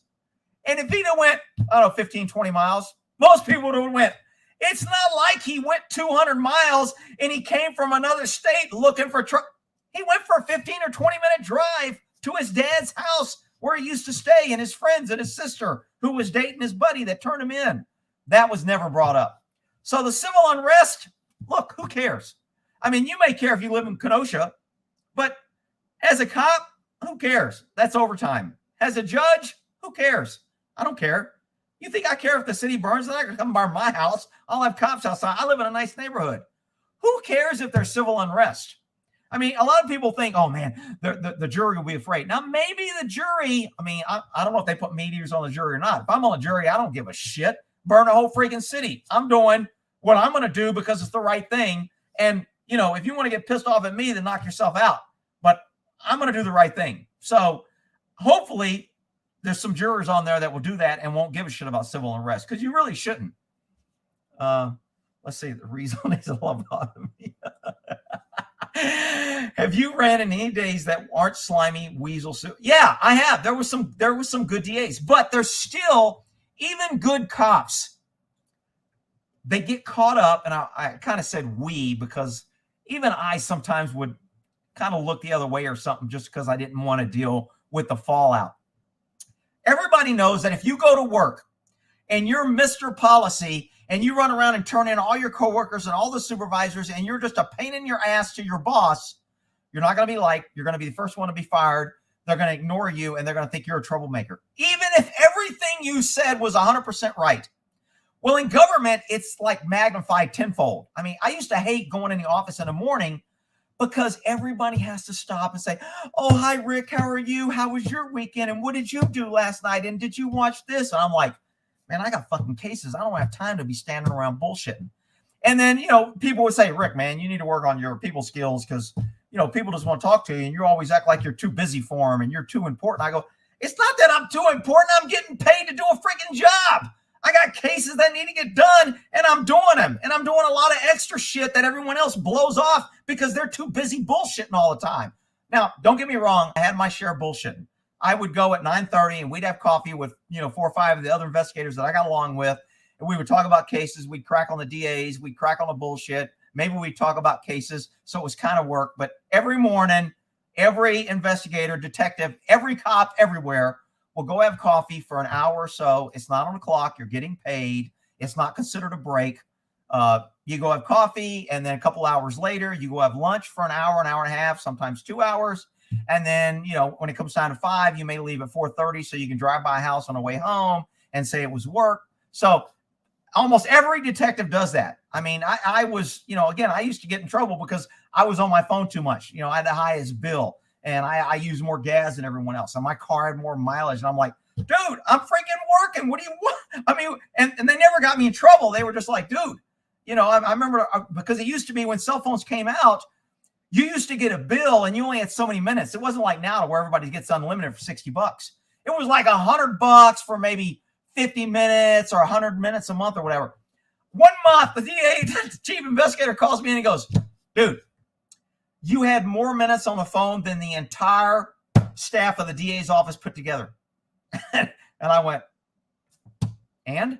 And if he'd have went, I don't know, 15, 20 miles, most people would have went, it's not like he went 200 miles and he came from another state looking for truck. He went for a 15 or 20-minute drive to his dad's house where he used to stay, and his friends and his sister who was dating his buddy that turned him in. That was never brought up. So the civil unrest, look, who cares? I mean, you may care if you live in Kenosha, but as a cop, who cares? That's overtime. As a judge, who cares? I don't care. You think I care if the city burns? They're not going to come by my house. I'll have cops outside. I live in a nice neighborhood. Who cares if there's civil unrest? I mean, a lot of people think, oh, man, the jury will be afraid. Now, maybe the jury, I mean, I don't know if they put meat eaters on the jury or not. If I'm on the jury, I don't give a shit. Burn a whole freaking city. I'm doing what I'm going to do because it's the right thing. And, you know, if you want to get pissed off at me, then knock yourself out. But I'm going to do the right thing. So hopefully there's some jurors on there that will do that and won't give a shit about civil unrest, because you really shouldn't. Let's see. The reason is a love out of me. Have you ran in any days that aren't slimy weasel suit? Yeah, I have. There was some good DAs, but there's still even good cops. They get caught up, and I kind of said we because even I sometimes would kind of look the other way or something just because I didn't want to deal with the fallout. Everybody knows that if you go to work and you're Mr. Policy and you run around and turn in all your coworkers and all the supervisors and you're just a pain in your ass to your boss, you're not going to be liked. You're going to be the first one to be fired. They're going to ignore you, and they're going to think you're a troublemaker, even if everything you said was 100% right. Well, in government, it's like magnified tenfold. I mean, I used to hate going in the office in the morning because everybody has to stop and say, oh, hi, Rick, how are you? How was your weekend? And what did you do last night? And did you watch this? And I'm like, man, I got fucking cases. I don't have time to be standing around bullshitting. And then, you know, people would say, Rick, man, you need to work on your people skills because, you know, people just want to talk to you and you always act like you're too busy for them and you're too important. I go, it's not that I'm too important. I'm getting paid to do a freaking job. I got cases that need to get done and I'm doing them. And I'm doing a lot of extra shit that everyone else blows off because they're too busy bullshitting all the time. Now, don't get me wrong. I had my share of bullshitting. I would go at 9:30 and we'd have coffee with, you know, 4 or 5 of the other investigators that I got along with. And we would talk about cases. We'd crack on the DAs. We'd crack on the bullshit. Maybe we'd talk about cases. So it was kind of work. But every morning, every investigator, detective, every cop everywhere will go have coffee for an hour or so. It's not on the clock. You're getting paid. It's not considered a break. You go have coffee, and then a couple hours later, you go have lunch for an hour and a half, sometimes 2 hours. And then, you know, when it comes down to 5, you may leave at 4:30 so you can drive by a house on the way home and say it was work. So almost every detective does that. I mean, I was, you know, again, I used to get in trouble because I was on my phone too much. You know, I had the highest bill and I used more gas than everyone else. And my car had more mileage. And I'm like, dude, I'm freaking working. What do you want? I mean, and they never got me in trouble. They were just like, dude, you know, I remember because it used to be when cell phones came out, you used to get a bill and you only had so many minutes. It wasn't like now where everybody gets unlimited for $60. It was like $100 for maybe 50 minutes or 100 minutes a month or whatever. 1 month, the DA, the chief investigator, calls me and he goes, dude, you had more minutes on the phone than the entire staff of the DA's office put together. And I went, and?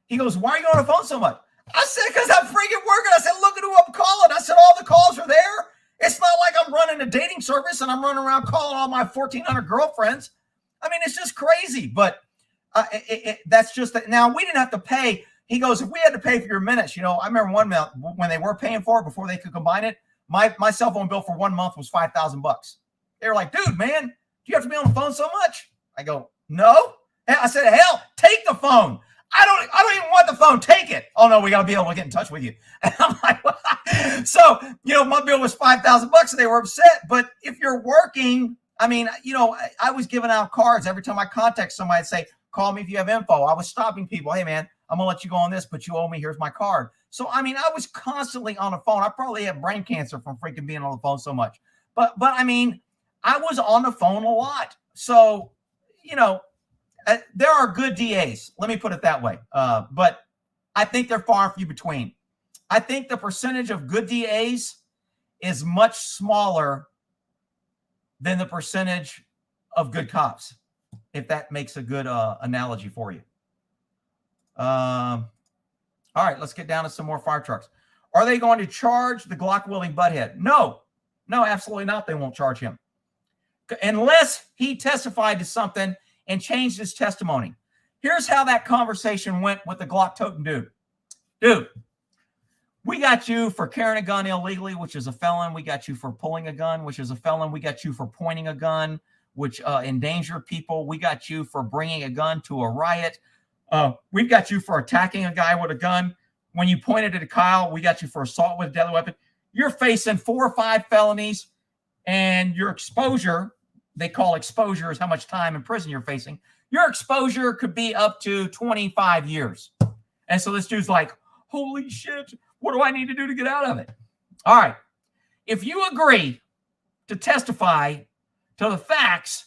He goes, why are you on the phone so much? I said, because I'm freaking working. I said, look at who I'm calling. I said, all the calls are there. It's not like I'm running a dating service and I'm running around calling all my 1,400 girlfriends. I mean, it's just crazy. But that's just that. Now, we didn't have to pay. He goes, if we had to pay for your minutes, I remember one month when they were paying for it before they could combine it, my cell phone bill for 1 month was $5,000. They were like, dude, man, do you have to be on the phone so much? I go, no. I said, hell, take the phone. I don't even want the phone. Take it. Oh no, we got to be able to get in touch with you. And I'm like, what? So, my bill was $5,000 and they were upset. But if you're working, I mean, I was giving out cards every time I contact somebody. I'd say, call me if you have info. I was stopping people. Hey man, I'm gonna let you go on this, but you owe me. Here's my card. So, I mean, I was constantly on the phone. I probably had brain cancer from freaking being on the phone so much. But I mean, I was on the phone a lot. So, there are good DAs. Let me put it that way. But I think they're far and few between. I think the percentage of good DAs is much smaller than the percentage of good cops, if that makes a good analogy for you. All right, let's get down to some more fire trucks. Are they going to charge the Glock-wielding butthead? No, absolutely not. They won't charge him. Unless he testified to something and changed his testimony. Here's how that conversation went with the Glock-toting dude. Dude, we got you for carrying a gun illegally, which is a felon. We got you for pulling a gun, which is a felon. We got you for pointing a gun, which endangered people. We got you for bringing a gun to a riot. We've got you for attacking a guy with a gun. When you pointed it at Kyle, we got you for assault with a deadly weapon. You're facing 4 or 5 felonies, and your exposure, they call exposure is how much time in prison you're facing. Your exposure could be up to 25 years. And so this dude's like, holy shit, what do I need to do to get out of it? All right. If you agree to testify to the facts,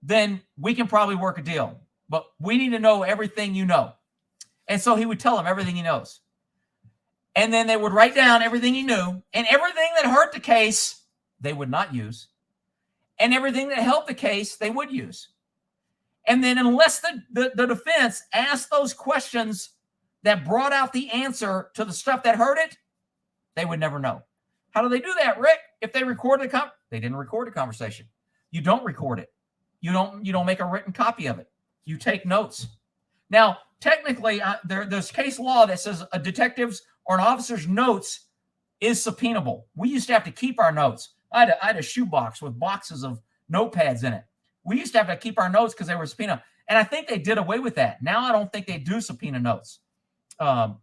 then we can probably work a deal. But we need to know everything you know. And so he would tell them everything he knows. And then they would write down everything he knew, and everything that hurt the case, they would not use. And everything that helped the case, they would use. And then unless the defense asked those questions that brought out the answer to the stuff that hurt it, they would never know. How do they do that, Rick? If they recorded they didn't record the conversation. You don't record it. You don't make a written copy of it. You take notes. Now, technically, there's case law that says a detective's or an officer's notes is subpoenable. We used to have to keep our notes. I had a shoebox with boxes of notepads in it. We used to have to keep our notes because they were subpoena. And I think they did away with that. Now I don't think they do subpoena notes.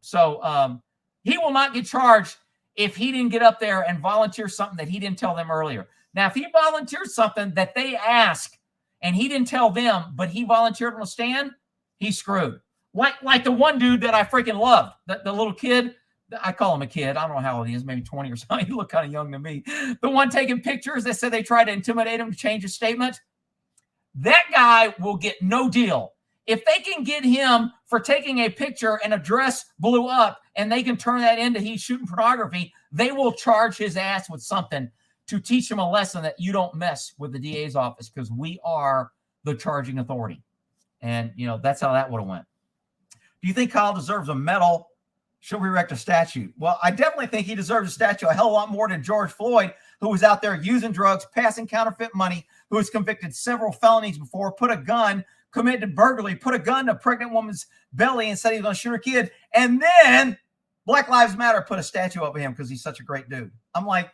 So he will not get charged if he didn't get up there and volunteer something that he didn't tell them earlier. Now, if he volunteered something that they asked and he didn't tell them, but he volunteered on the stand, he's screwed. Like the one dude that I freaking loved, the little kid. I call him a kid. I don't know how old he is, maybe 20 or something. He looked kind of young to me. The one taking pictures that said they tried to intimidate him to change his statement. That guy will get no deal. If they can get him for taking a picture and a dress blew up and they can turn that into he's shooting pornography, they will charge his ass with something to teach him a lesson that you don't mess with the DA's office because we are the charging authority. And, that's how that would have went. Do you think Kyle deserves a medal? Should we erect a statue? Well, I definitely think he deserves a statue a hell of a lot more than George Floyd, who was out there using drugs, passing counterfeit money, who was convicted several felonies before, committed burglary, put a gun to a pregnant woman's belly and said he was going to shoot her kid. And then Black Lives Matter put a statue up of him because he's such a great dude. I'm like,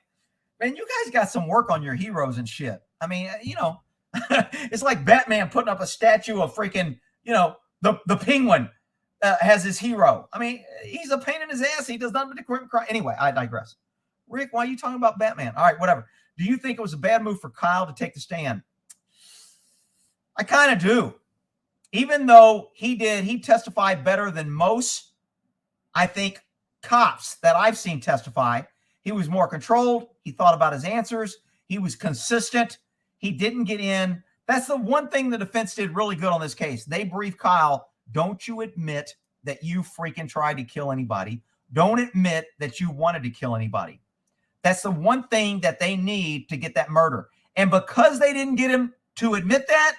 man, you guys got some work on your heroes and shit. I mean, it's like Batman putting up a statue of freaking, the penguin. Has his hero. I mean, he's a pain in his ass. He does nothing but commit crime. Anyway, I digress. Rick, why are you talking about Batman? All right, whatever. Do you think it was a bad move for Kyle to take the stand? I kind of do. Even though he testified better than most, I think, cops that I've seen testify, he was more controlled. He thought about his answers. He was consistent. He didn't get in. That's the one thing the defense did really good on this case. They briefed Kyle, don't you admit that you freaking tried to kill anybody. Don't admit that you wanted to kill anybody. That's the one thing that they need to get that murder. And because they didn't get him to admit that,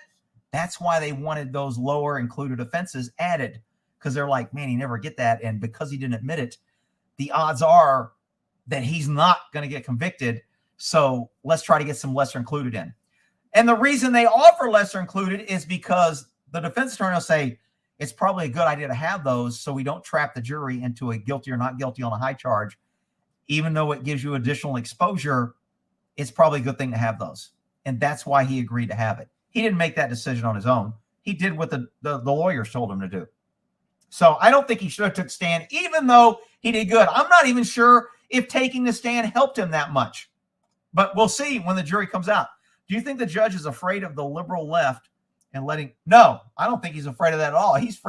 that's why they wanted those lower included offenses added. Because they're like, man, he never get that. And because he didn't admit it, the odds are that he's not going to get convicted. So let's try to get some lesser included in. And the reason they offer lesser included is because the defense attorney will say, it's probably a good idea to have those so we don't trap the jury into a guilty or not guilty on a high charge. Even though it gives you additional exposure, it's probably a good thing to have those. And that's why he agreed to have it. He didn't make that decision on his own. He did what the lawyers told him to do. So I don't think he should have took stand, even though he did good. I'm not even sure if taking the stand helped him that much. But we'll see when the jury comes out. Do you think the judge is afraid of the liberal left and letting? No, I don't think he's afraid of that at all. He's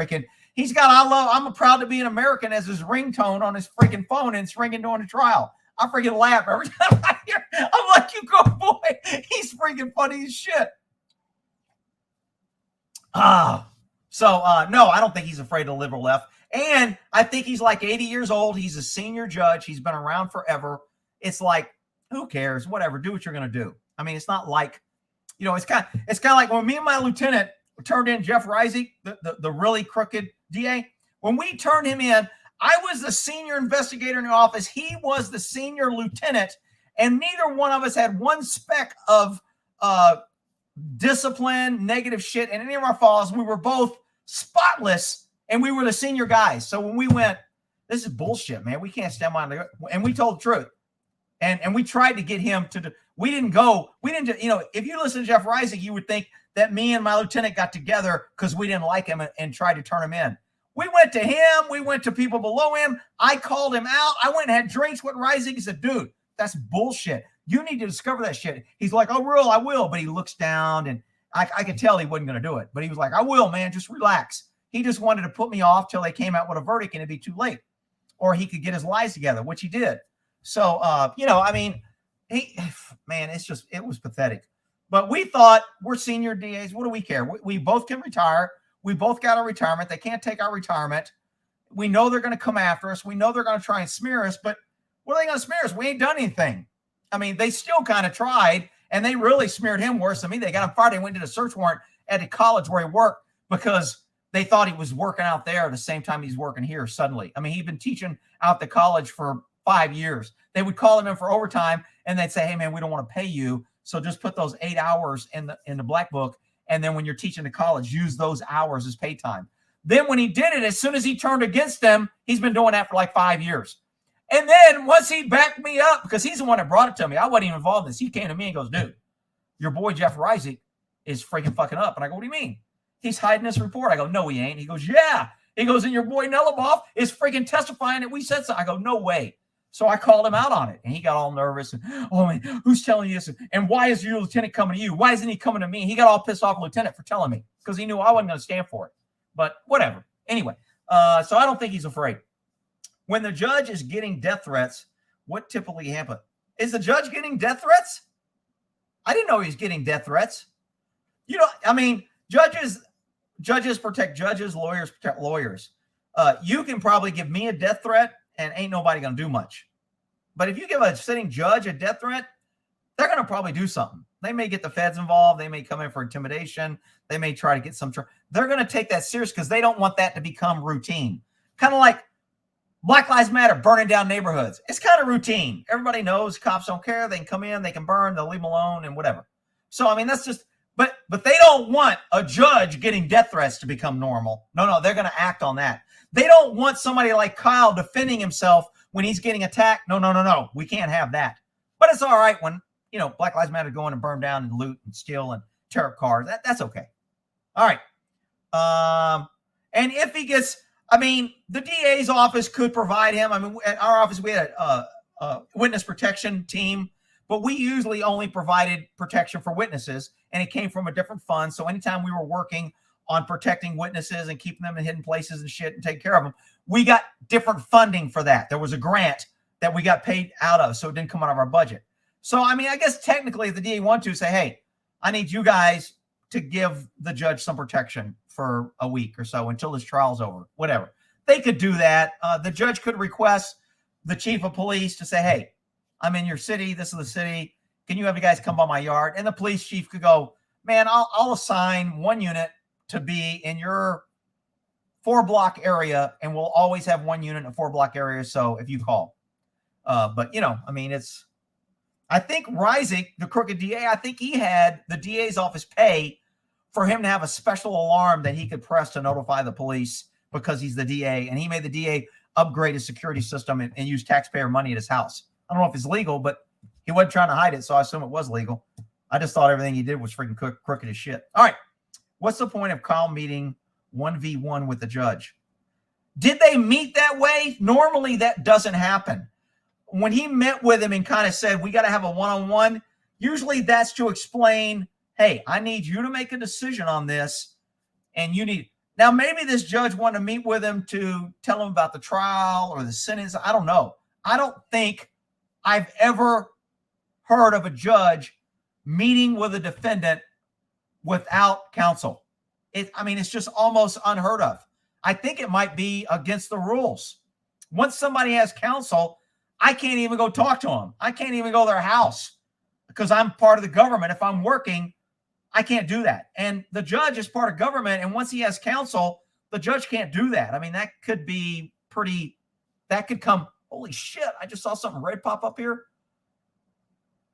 got I'm proud to be an American as his ringtone on his freaking phone, and it's ringing during the trial. I freaking laugh every time I hear. I'm like, you go, boy. He's freaking funny as shit. No, I don't think he's afraid of the liberal left. And I think he's like 80 years old. He's a senior judge. He's been around forever. It's like, who cares? Whatever. Do what you're going to do. I mean, it's not like, it's kind of like when me and my lieutenant turned in Jeff Reisig, the really crooked DA. When we turned him in, I was the senior investigator in the office. He was the senior lieutenant, and neither one of us had one speck of discipline, negative shit in any of our files. We were both spotless, and we were the senior guys. So when we went, this is bullshit, man. We can't stand on it. And we told the truth. And we tried to get him to we didn't, if you listen to Jeff Reisig, you would think that me and my lieutenant got together because we didn't like him and tried to turn him in. We went to him. We went to people below him. I called him out. I went and had drinks with Reisig. He said, dude, that's bullshit. You need to discover that shit. He's like, oh, real, I will. But he looks down, and I could tell he wasn't going to do it. But he was like, I will, man. Just relax. He just wanted to put me off till they came out with a verdict and it'd be too late. Or he could get his lies together, which he did. So, it was pathetic. But we thought, we're senior DAs. What do we care? We both can retire. We both got our retirement. They can't take our retirement. We know they're going to come after us. We know they're going to try and smear us. But what are they going to smear us? We ain't done anything. I mean, they still kind of tried, and they really smeared him worse than me. They got him fired. They went to the search warrant at the college where he worked because they thought he was working out there at the same time he's working here suddenly. I mean, he'd been teaching out the college for 5 years. They would call him in for overtime, and they'd say, hey, man, we don't want to pay you, so just put those 8 hours in the black book, and then when you're teaching the college, use those hours as pay time. Then when he did it, as soon as he turned against them, he's been doing that for like 5 years. And then once he backed me up, because he's the one that brought it to me, I wasn't even involved in this. He came to me and goes, dude, your boy Jeff Reisig is freaking fucking up. And I go, what do you mean? He's hiding this report. I go, no, he ain't. He goes, yeah. He goes, and your boy Nelliboff is freaking testifying that we said so. I go, no way. So I called him out on it, and he got all nervous. And, oh, man, who's telling you this? And why is your lieutenant coming to you? Why isn't he coming to me? He got all pissed off lieutenant for telling me because he knew I wasn't going to stand for it. But whatever. Anyway, so I don't think he's afraid. When the judge is getting death threats, what typically happens? Is the judge getting death threats? I didn't know he was getting death threats. Judges protect judges, lawyers protect lawyers. You can probably give me a death threat and ain't nobody going to do much. But if you give a sitting judge a death threat, they're going to probably do something. They may get the feds involved. They may come in for intimidation. They may try to get some. They're going to take that serious because they don't want that to become routine. Kind of like Black Lives Matter burning down neighborhoods. It's kind of routine. Everybody knows cops don't care. They can come in, they can burn, they'll leave them alone and whatever. So, I mean, that's just, but they don't want a judge getting death threats to become normal. No, they're going to act on that. They don't want somebody like Kyle defending himself when he's getting attacked. No. We can't have that. But it's all right when, Black Lives Matter go in and burn down and loot and steal and tear up cars. That's okay. All right. And if he gets, the DA's office could provide him. At our office, we had a witness protection team, but we usually only provided protection for witnesses, and it came from a different fund. So anytime we were working on protecting witnesses and keeping them in hidden places and shit and taking care of them, we got different funding for that. There was a grant that we got paid out of, so it didn't come out of our budget. So, I guess technically if the DA wanted to say, hey, I need you guys to give the judge some protection for a week or so until his trial's over, whatever. They could do that. The judge could request the chief of police to say, hey, I'm in your city. This is the city. Can you have you guys come by my yard? And the police chief could go, man, I'll assign one unit to be in your 4-block area, and we'll always have one unit in a 4-block area. So if you call, but I mean, I think Reisig, the crooked DA, I think he had the DA's office pay for him to have a special alarm that he could press to notify the police because he's the DA, and he made the DA upgrade his security system and use taxpayer money at his house. I don't know if it's legal, but he wasn't trying to hide it, so I assume it was legal. I just thought everything he did was freaking crooked as shit. All right. What's the point of Kyle meeting 1v1 with the judge? Did they meet that way? Normally that doesn't happen. When he met with him and kind of said, we got to have a one-on-one, usually that's to explain, hey, I need you to make a decision on this. And you need, now maybe this judge wanted to meet with him to tell him about the trial or the sentence. I don't know. I don't think I've ever heard of a judge meeting with a defendant without counsel. It's just almost unheard of. I think it might be against the rules. Once somebody has counsel, I can't even go talk to them. I can't even go to their house because I'm part of the government. If I'm working, I can't do that. And the judge is part of government. And once he has counsel, the judge can't do that. I mean, that could be that could come, holy shit, I just saw something red pop up here.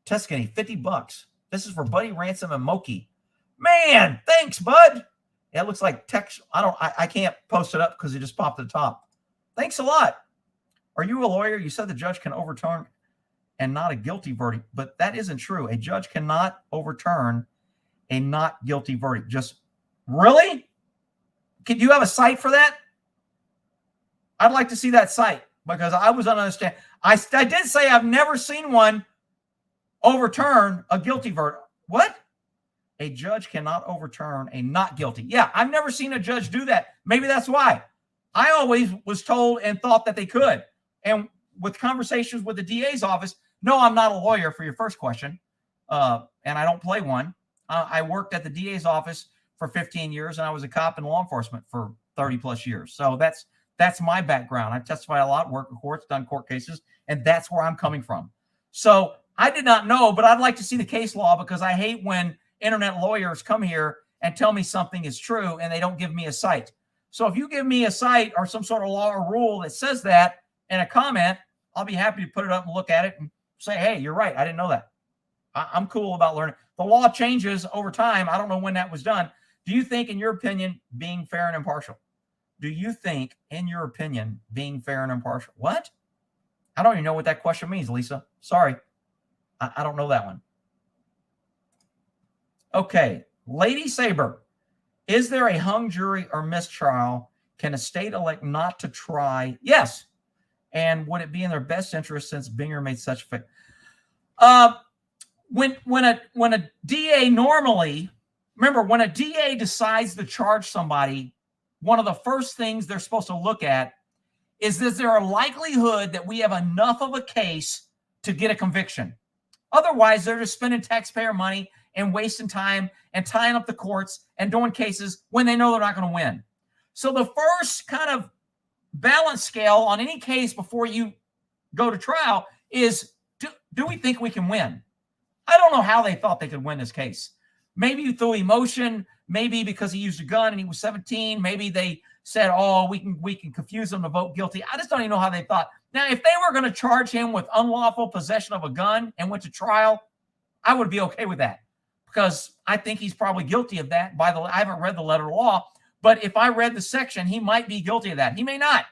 Tuscany, $50. This is for Buddy Ransom and Moki. Man, thanks, bud. Yeah, it looks like text. I can't post it up because it just popped at the top. Thanks a lot. Are you a lawyer? You said the judge can overturn and not a guilty verdict, but that isn't true. A judge cannot overturn a not guilty verdict. Just really? Do you have a site for that? I'd like to see that site because I was understand. I did say I've never seen one overturn a guilty verdict. What? A judge cannot overturn a not guilty. Yeah, I've never seen a judge do that. Maybe that's why. I always was told and thought that they could. And with conversations with the DA's office, no, I'm not a lawyer for your first question. And I don't play one. I worked at the DA's office for 15 years, and I was a cop in law enforcement for 30 plus years. So that's my background. I testify a lot, work in courts, done court cases, and that's where I'm coming from. So I did not know, but I'd like to see the case law because I hate when internet lawyers come here and tell me something is true and they don't give me a cite. So if you give me a cite or some sort of law or rule that says that and a comment, I'll be happy to put it up and look at it and say, hey, you're right. I didn't know that. I'm cool about learning. The law changes over time. I don't know when that was done. Do you think, in your opinion, being fair and impartial? Do you think, in your opinion, being fair and impartial? What? I don't even know what that question means, Lisa. Sorry. I don't know that one. Okay. Lady Saber. Is there a hung jury or mistrial? Can a state elect not to try? Yes. And would it be in their best interest since Binger made such a when a DA normally, remember, when a DA decides to charge somebody, one of the first things they're supposed to look at is there a likelihood that we have enough of a case to get a conviction? Otherwise, they're just spending taxpayer money and wasting time and tying up the courts and doing cases when they know they're not going to win. So the first kind of balance scale on any case before you go to trial is, do we think we can win? I don't know how they thought they could win this case. Maybe through emotion, maybe because he used a gun and he was 17. Maybe they said, oh, we can confuse them to vote guilty. I just don't even know how they thought. Now, if they were going to charge him with unlawful possession of a gun and went to trial, I would be okay with that because I think he's probably guilty of that. I haven't read the letter of law, but if I read the section, he might be guilty of that. He may not,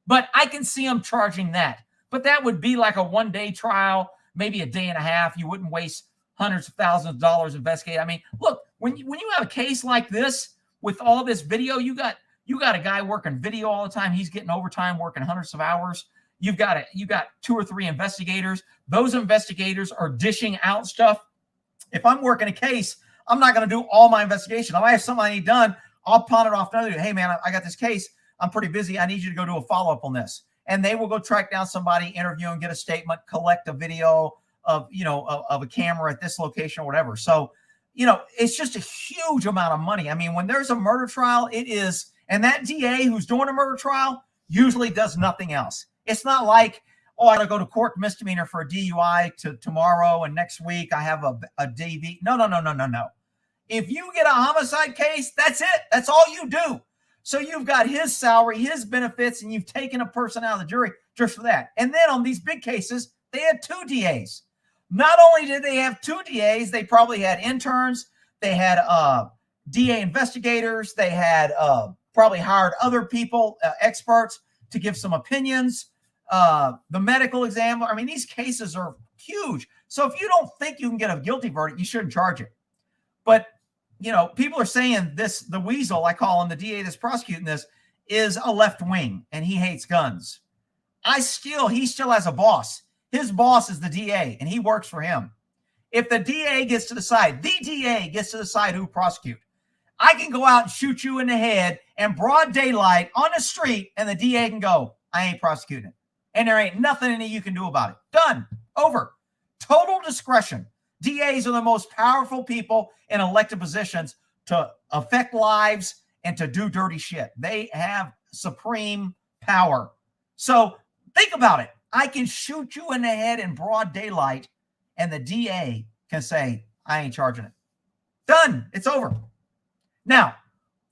but I can see him charging that. But that would be like a one-day trial, maybe a day and a half. You wouldn't waste hundreds of thousands of dollars investigating. I mean, look, when you have a case like this with all this video, you got a guy working video all the time. He's getting overtime, working hundreds of hours. You got 2 or 3 investigators. Those investigators are dishing out stuff. If I'm working a case, I'm not going to do all my investigation. If I have something I need done, I'll pawn it off to another. Hey, man, I got this case. I'm pretty busy. I need you to go do a follow-up on this. And they will go track down somebody, interview and get a statement, collect a video of a camera at this location or whatever. So it's just a huge amount of money. I mean, when there's a murder trial, it is, and that DA who's doing a murder trial usually does nothing else. It's not like, oh, I got to go to court misdemeanor for a DUI tomorrow, and next week I have a DV. No. If you get a homicide case, that's it. That's all you do. So you've got his salary, his benefits, and you've taken a person out of the jury just for that. And then on these big cases, they had 2 DAs. Not only did they have 2 DAs, they probably had interns. They had DA investigators. They had probably hired other people, experts, to give some opinions. The medical examiner. I mean, these cases are huge. So if you don't think you can get a guilty verdict, you shouldn't charge it. But people are saying this, the weasel, I call him, the DA that's prosecuting this, is a left wing and he hates guns. He still has a boss. His boss is the DA and he works for him. If the DA gets to decide, who prosecute, I can go out and shoot you in the head in broad daylight on the street and the DA can go, I ain't prosecuting. And there ain't nothing you can do about it. Done. Over. Total discretion. DAs are the most powerful people in elected positions to affect lives and to do dirty shit. They have supreme power. So think about it. I can shoot you in the head in broad daylight and the DA can say, I ain't charging it. Done. It's over. Now,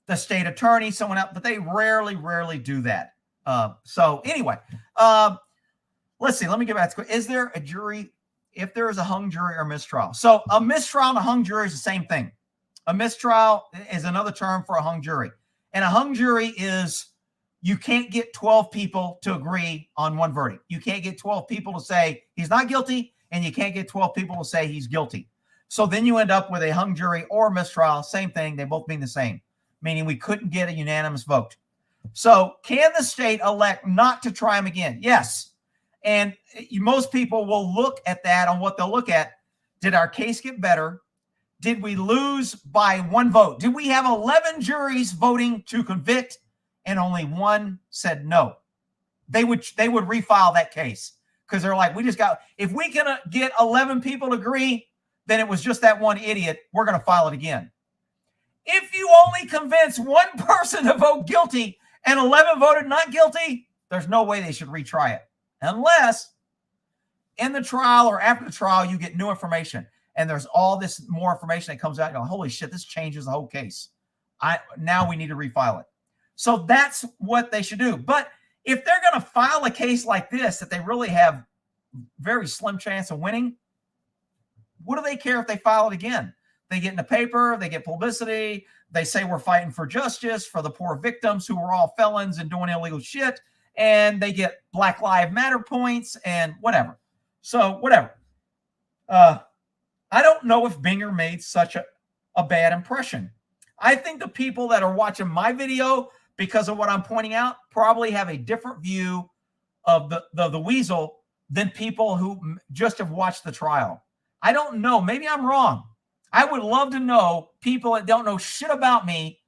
the state attorney, someone else, but they rarely do that. So anyway, let's see. Let me get back to, is there a jury? If there is a hung jury or mistrial. So a mistrial and a hung jury is the same thing. A mistrial is another term for a hung jury. And a hung jury is, you can't get 12 people to agree on one verdict. You can't get 12 people to say he's not guilty, and you can't get 12 people to say he's guilty. So then you end up with a hung jury or mistrial. Same thing. They both mean the same, meaning we couldn't get a unanimous vote. So can the state elect not to try him again? Yes. And most people will look at that on what they'll look at. Did our case get better? Did we lose by 1 vote? Did we have 11 juries voting to convict and only 1 said no? They would refile that case because they're like, if we can get 11 people to agree, then it was just that 1 idiot. We're going to file it again. If you only convince 1 person to vote guilty and 11 voted not guilty, there's no way they should retry it. Unless in the trial or after the trial, you get new information and there's all this more information that comes out. You go, holy shit, this changes the whole case. Now we need to refile it. So that's what they should do. But if they're going to file a case like this, that they really have very slim chance of winning, what do they care if they file it again? They get in the paper, they get publicity. They say we're fighting for justice for the poor victims who were all felons and doing illegal shit. And they get Black Lives Matter points and whatever. So whatever. I don't know if Binger made such a bad impression. I think the people that are watching my video, because of what I'm pointing out, probably have a different view of the weasel than people who just have watched the trial. I don't know. Maybe I'm wrong. I would love to know people that don't know shit about me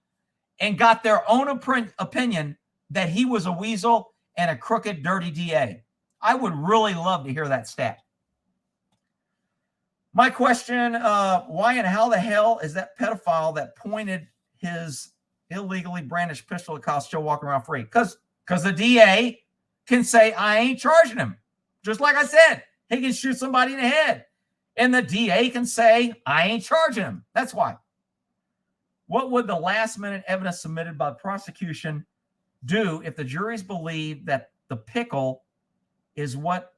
and got their own opinion that he was a weasel and a crooked, dirty DA. I would really love to hear that stat. My question, why and how the hell is that pedophile that pointed his illegally brandished pistol at Kyle still walking around free? Because the DA can say, I ain't charging him. Just like I said, he can shoot somebody in the head. And the DA can say, I ain't charging him. That's why. What would the last-minute evidence submitted by the prosecution do if the juries believe that the pickle is what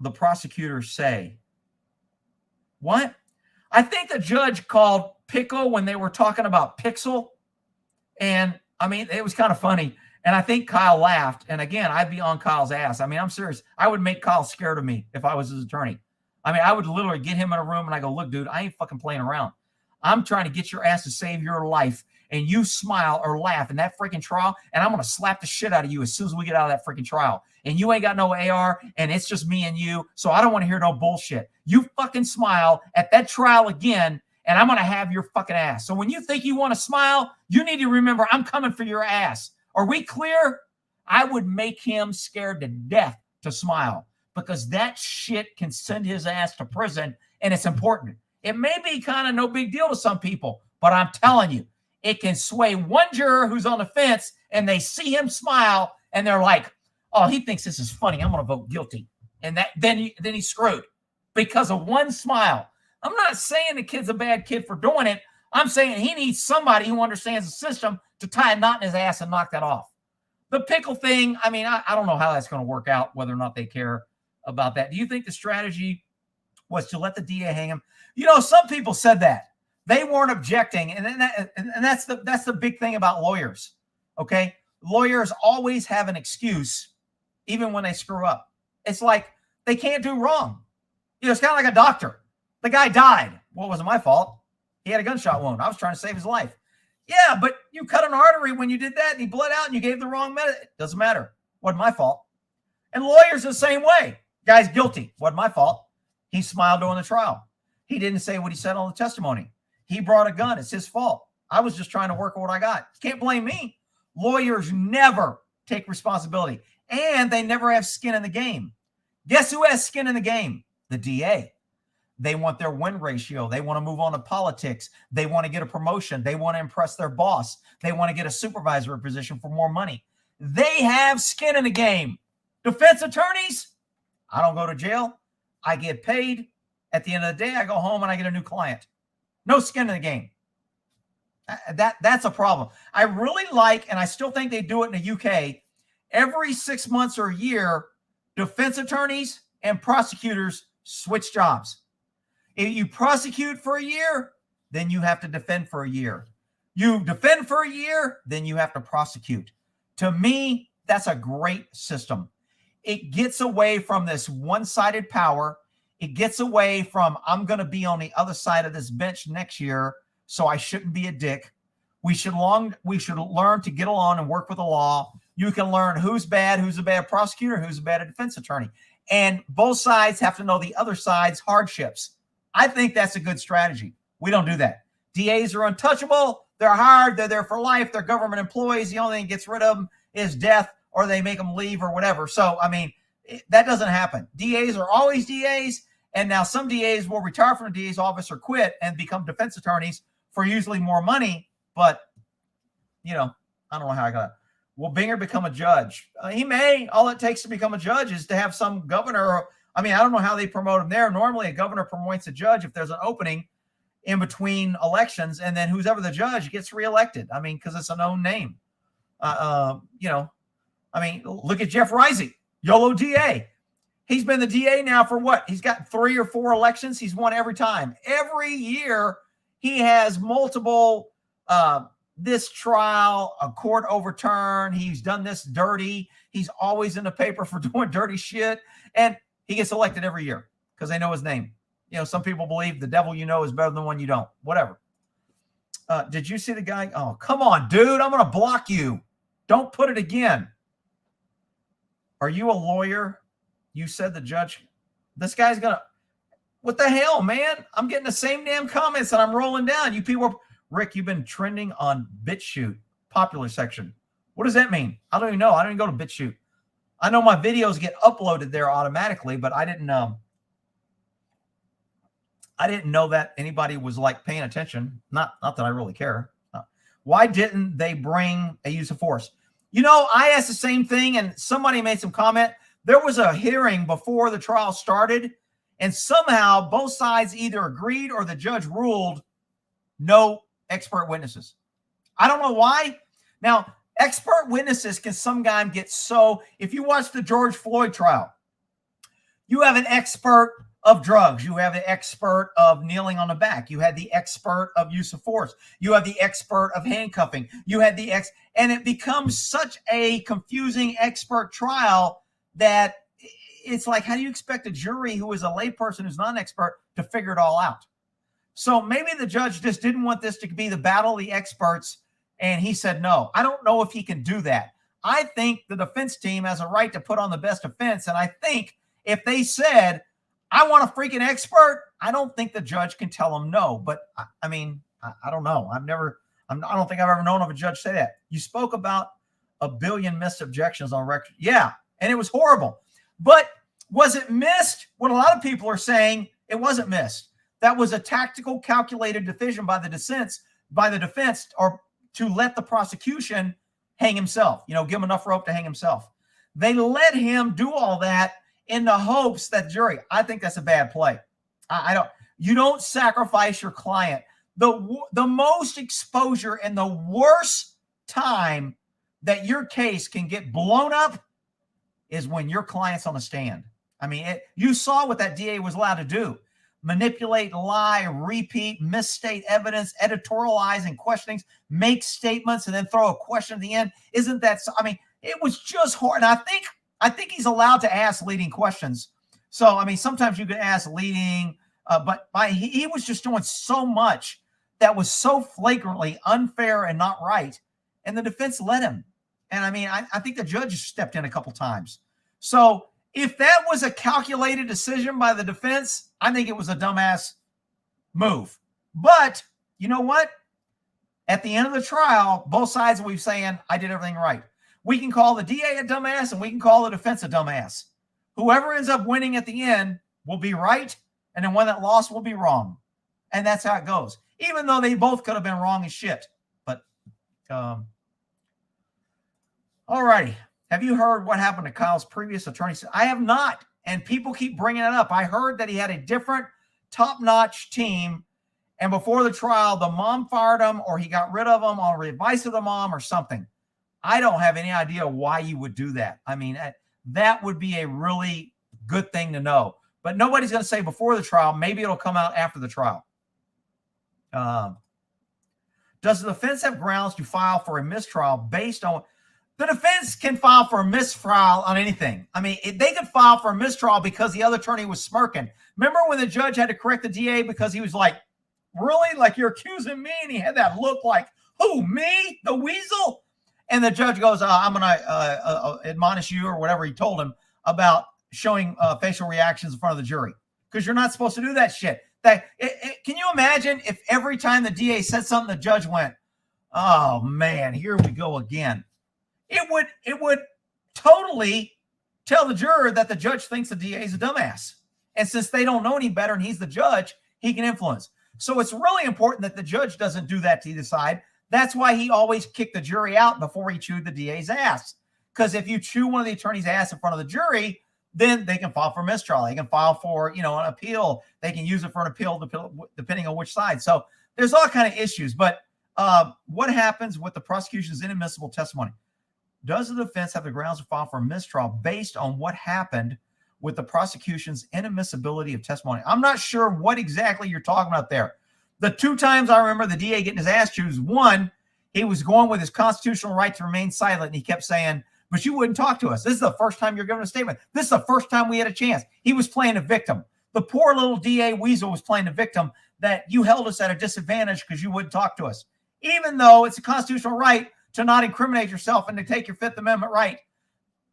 the prosecutors say? What? I think the judge called pickle when they were talking about pixel. And I mean, it was kind of funny. And I think Kyle laughed. And again, I'd be on Kyle's ass. I mean, I'm serious. I would make Kyle scared of me if I was his attorney. I mean, I would literally get him in a room and I go, look, dude, I ain't fucking playing around. I'm trying to get your ass to save your life. And you smile or laugh in that freaking trial, and I'm going to slap the shit out of you as soon as we get out of that freaking trial. And you ain't got no AR, and it's just me and you, so I don't want to hear no bullshit. You fucking smile at that trial again, and I'm going to have your fucking ass. So when you think you want to smile, you need to remember I'm coming for your ass. Are we clear? I would make him scared to death to smile because that shit can send his ass to prison, and it's important. It may be kind of no big deal to some people, but I'm telling you, it can sway one juror who's on the fence and they see him smile and they're like, oh, he thinks this is funny. I'm going to vote guilty. And then he's screwed because of one smile. I'm not saying the kid's a bad kid for doing it. I'm saying he needs somebody who understands the system to tie a knot in his ass and knock that off. The pickle thing, I mean, I don't know how that's going to work out, whether or not they care about that. Do you think the strategy was to let the DA hang him? You know, some people said that. They weren't objecting, and that's the big thing about lawyers, okay? Lawyers always have an excuse, even when they screw up. It's like they can't do wrong. You know, it's kind of like a doctor. The guy died. Well, it wasn't my fault. He had a gunshot wound. I was trying to save his life. Yeah, but you cut an artery when you did that, and he bled out, and you gave the wrong medicine. It doesn't matter. Wasn't my fault. And lawyers the same way. Guy's guilty. Wasn't my fault. He smiled during the trial. He didn't say what he said on the testimony. He brought a gun. It's his fault. I was just trying to work with what I got. You can't blame me. Lawyers never take responsibility, and they never have skin in the game. Guess who has skin in the game? The DA. They want their win ratio. They want to move on to politics. They want to get a promotion. They want to impress their boss. They want to get a supervisory position for more money. They have skin in the game. Defense attorneys, I don't go to jail. I get paid. At the end of the day, I go home and I get a new client. No skin in the game. That's a problem. I really like, and I still think they do it in the UK, every 6 months or a year, defense attorneys and prosecutors switch jobs. If you prosecute for a year, then you have to defend for a year. You defend for a year, then you have to prosecute. To me, that's a great system. It gets away from this one-sided power. It gets away from, I'm going to be on the other side of this bench next year, so I shouldn't be a dick. We should learn to get along and work with the law. You can learn who's bad, who's a bad prosecutor, who's a bad defense attorney. And both sides have to know the other side's hardships. I think that's a good strategy. We don't do that. DAs are untouchable. They're hired. They're there for life. They're government employees. The only thing that gets rid of them is death, or they make them leave or whatever. So, I mean, that doesn't happen. DAs are always DAs. And now some DAs will retire from the DA's office or quit and become defense attorneys for usually more money. But, you know, I don't know how I got it. Will Binger become a judge? He may. All it takes to become a judge is to have some governor. I mean, I don't know how they promote him there. Normally, a governor promotes a judge if there's an opening in between elections, and then who's ever the judge gets reelected. I mean, because it's a known name. You know, I mean, look at Jeff Risey, YOLO DA. He's been the DA now for what? He's got 3 or 4 elections. He's won every time. Every year, he has multiple this trial, a court overturn. He's done this dirty. He's always in the paper for doing dirty shit. And he gets elected every year because they know his name. You know, some people believe the devil you know is better than the one you don't. Whatever. Did you see the guy? Oh, come on, dude. I'm going to block you. Don't put it again. Are you a lawyer? You said the judge. This guy's going to. What the hell, man? I'm getting the same damn comments and I'm rolling down. You people. Rick, you've been trending on Bitchute, popular section. What does that mean? I don't even know. I don't even go to Bitchute. I know my videos get uploaded there automatically, but I didn't know that anybody was like paying attention. Not that I really care. Why didn't they bring a use of force? You know, I asked the same thing and somebody made some comment. There was a hearing before the trial started and somehow both sides either agreed or the judge ruled no expert witnesses. I don't know why. Now, expert witnesses can sometimes get so, if you watch the George Floyd trial, you have an expert of drugs. You have an expert of kneeling on the back. You had the expert of use of force. You have the expert of handcuffing. You had the and it becomes such a confusing expert trial that it's like, how do you expect a jury who is a layperson who's not an expert to figure it all out? So maybe the judge just didn't want this to be the battle of the experts, and he said no. I don't know if he can do that. I think the defense team has a right to put on the best defense, and I think if they said, I want a freaking expert, I don't think the judge can tell them no. But, I mean, I don't know. I don't think I've ever known of a judge say that. You spoke about 1 billion missed objections on record. Yeah, and it was horrible. But was it missed? What a lot of people are saying, it wasn't missed. that was a tactical, calculated decision by the defense, or to let the prosecution hang himself, give him enough rope to hang himself. They let him do all that in the hopes that jury. I think that's a bad play. You don't sacrifice your client. The most exposure and the worst time that your case can get blown up is when your client's on the stand. I mean, you saw what that DA was allowed to do. Manipulate, lie, repeat, misstate evidence, editorialize and questionings, make statements, and then throw a question at the end. Isn't that, I mean, it was just hard. And I think he's allowed to ask leading questions. So, I mean, sometimes you could ask leading, but he was just doing so much that was so flagrantly unfair and not right. And the defense let him. And I mean, I think the judge stepped in a couple times. So if that was a calculated decision by the defense, I think it was a dumbass move. But you know what? At the end of the trial, both sides will be saying, I did everything right. We can call the DA a dumbass and we can call the defense a dumbass. Whoever ends up winning at the end will be right, and then one that lost will be wrong. And that's how it goes. Even though they both could have been wrong as shit. But, all righty. Have you heard what happened to Kyle's previous attorney? I have not. And people keep bringing it up. I heard that he had a different top-notch team. And before the trial, the mom fired him, or he got rid of him on advice of the mom or something. I don't have any idea why you would do that. I mean, that would be a really good thing to know. But nobody's going to say before the trial. Maybe it'll come out after the trial. Does the defense have grounds to file for a mistrial based on... The defense can file for a mistrial on anything. I mean, they could file for a mistrial because the other attorney was smirking. Remember when the judge had to correct the DA because he was like, really? Like, you're accusing me? And he had that look like, who, me? The weasel? And the judge goes, I'm going to admonish you, or whatever he told him, about showing facial reactions in front of the jury. Because you're not supposed to do that shit. Can you imagine if every time the DA said something, the judge went, oh, man, here we go again. It would totally tell the juror that the judge thinks the DA is a dumbass. And since they don't know any better and he's the judge, he can influence. So it's really important that the judge doesn't do that to either side. That's why he always kicked the jury out before he chewed the DA's ass. Because if you chew one of the attorney's ass in front of the jury, then they can file for mistrial. They can file for, an appeal. They can use it for an appeal depending on which side. So there's all kind of issues. But what happens with the prosecution's inadmissible testimony? Does the defense have the grounds to file for a mistrial based on what happened with the prosecution's inadmissibility of testimony? I'm not sure what exactly you're talking about there. The two times I remember the DA getting his ass chewed, one, he was going with his constitutional right to remain silent, and he kept saying, but you wouldn't talk to us. This is the first time you're giving a statement. This is the first time we had a chance. He was playing a victim. The poor little DA weasel was playing a victim, that you held us at a disadvantage because you wouldn't talk to us. Even though it's a constitutional right to not incriminate yourself and to take your Fifth Amendment right.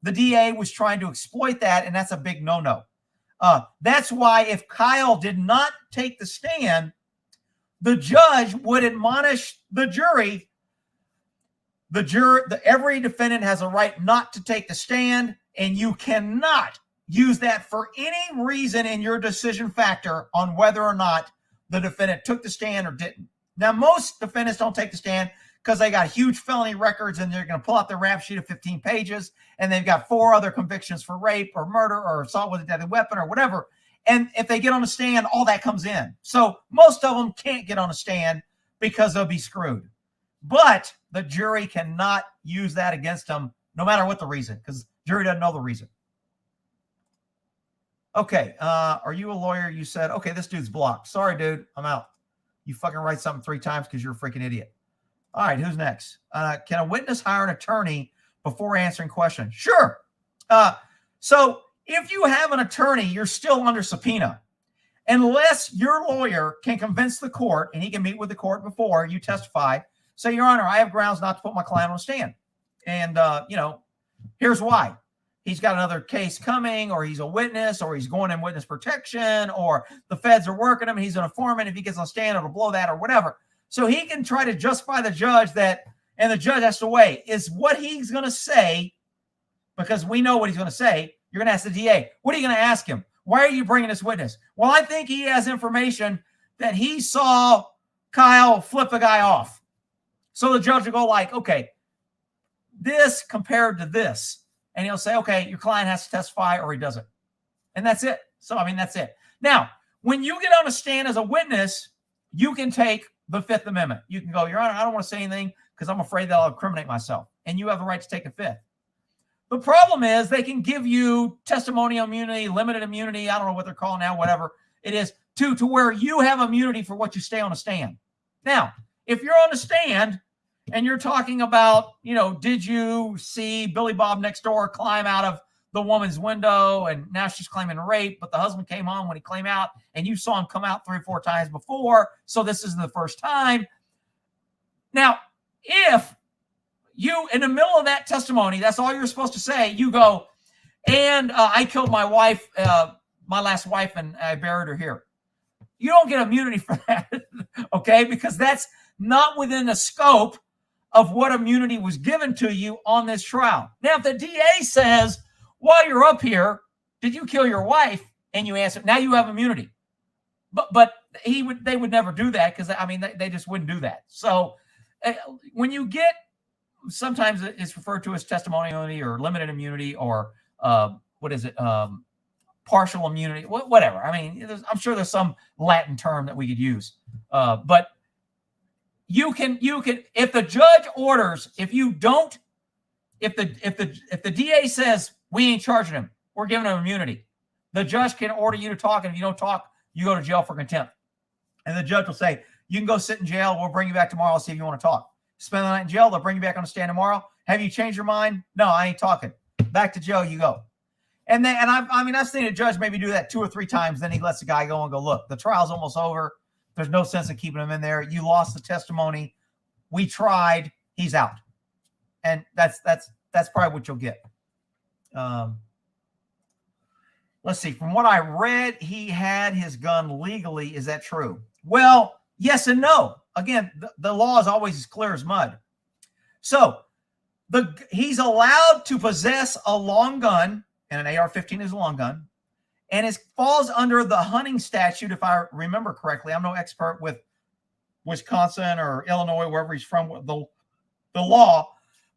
The DA was trying to exploit that, and that's a big no-no. That's why if Kyle did not take the stand, the judge would admonish the jury. Every defendant has a right not to take the stand, and you cannot use that for any reason in your decision factor on whether or not the defendant took the stand or didn't. Now, most defendants don't take the stand because they got huge felony records and they're going to pull out their rap sheet of 15 pages and they've got 4 other convictions for rape or murder or assault with a deadly weapon or whatever. And if they get on the stand, all that comes in. So most of them can't get on a stand because they'll be screwed. But the jury cannot use that against them no matter what the reason, because the jury doesn't know the reason. Okay, are you a lawyer? You said, okay, this dude's blocked. Sorry, dude, I'm out. You fucking write something 3 times because you're a freaking idiot. All right, who's next? Can a witness hire an attorney before answering questions? Sure. So if you have an attorney, you're still under subpoena. Unless your lawyer can convince the court, and he can meet with the court before you testify, say, Your Honor, I have grounds not to put my client on the stand. And, here's why. He's got another case coming, or he's a witness, or he's going in witness protection, or the feds are working him, and he's an informant. If he gets on the stand, it'll blow that or whatever. So he can try to justify the judge that, and the judge has to weigh, is what he's going to say, because we know what he's going to say. You're going to ask the DA, what are you going to ask him? Why are you bringing this witness? Well, I think he has information that he saw Kyle flip a guy off. So the judge will go like, okay, this compared to this. And he'll say, okay, your client has to testify or he doesn't. And that's it. So, I mean, that's it. Now, when you get on a stand as a witness, you can take the Fifth Amendment. You can go, Your Honor, I don't want to say anything because I'm afraid that I'll incriminate myself. And you have the right to take a fifth. The problem is they can give you testimonial immunity, limited immunity, I don't know what they're calling now, whatever it is, to where you have immunity for what you stay on a stand. Now, if you're on a stand and you're talking about, you know, did you see Billy Bob next door climb out of the woman's window and now she's claiming rape, but the husband came on when he came out and you saw him come out 3 or 4 times before, so this isn't the first time. Now, if you, in the middle of that testimony, that's all you're supposed to say, you go, and I killed my wife, my last wife, and I buried her here. You don't get immunity for that, okay? Because that's not within the scope of what immunity was given to you on this trial. Now, if the DA says, while you're up here, did you kill your wife? And you answer, now you have immunity. But they would never do that because, I mean, they just wouldn't do that. So when you get, sometimes it's referred to as testimonial immunity or limited immunity or partial immunity, whatever. I mean, I'm sure there's some Latin term that we could use. But you can, if the judge orders, if the DA says we ain't charging him, we're giving him immunity, the judge can order you to talk, and if you don't talk, you go to jail for contempt. And the judge will say, you can go sit in jail. We'll bring you back tomorrow. See if you want to talk. Spend the night in jail. They'll bring you back on the stand tomorrow. Have you changed your mind? No, I ain't talking. Back to jail you go. And then, I've seen a judge maybe do that 2 or 3 times. Then he lets the guy go and go, look, the trial's almost over. There's no sense in keeping him in there. You lost the testimony. We tried. He's out. And that's probably what you'll get. Let's see. From what I read, he had his gun legally. Is that true? Well, yes and no. Again, the law is always as clear as mud. So he's allowed to possess a long gun, and an AR-15 is a long gun, and it falls under the hunting statute, if I remember correctly. I'm no expert with Wisconsin or Illinois, wherever he's from, the law,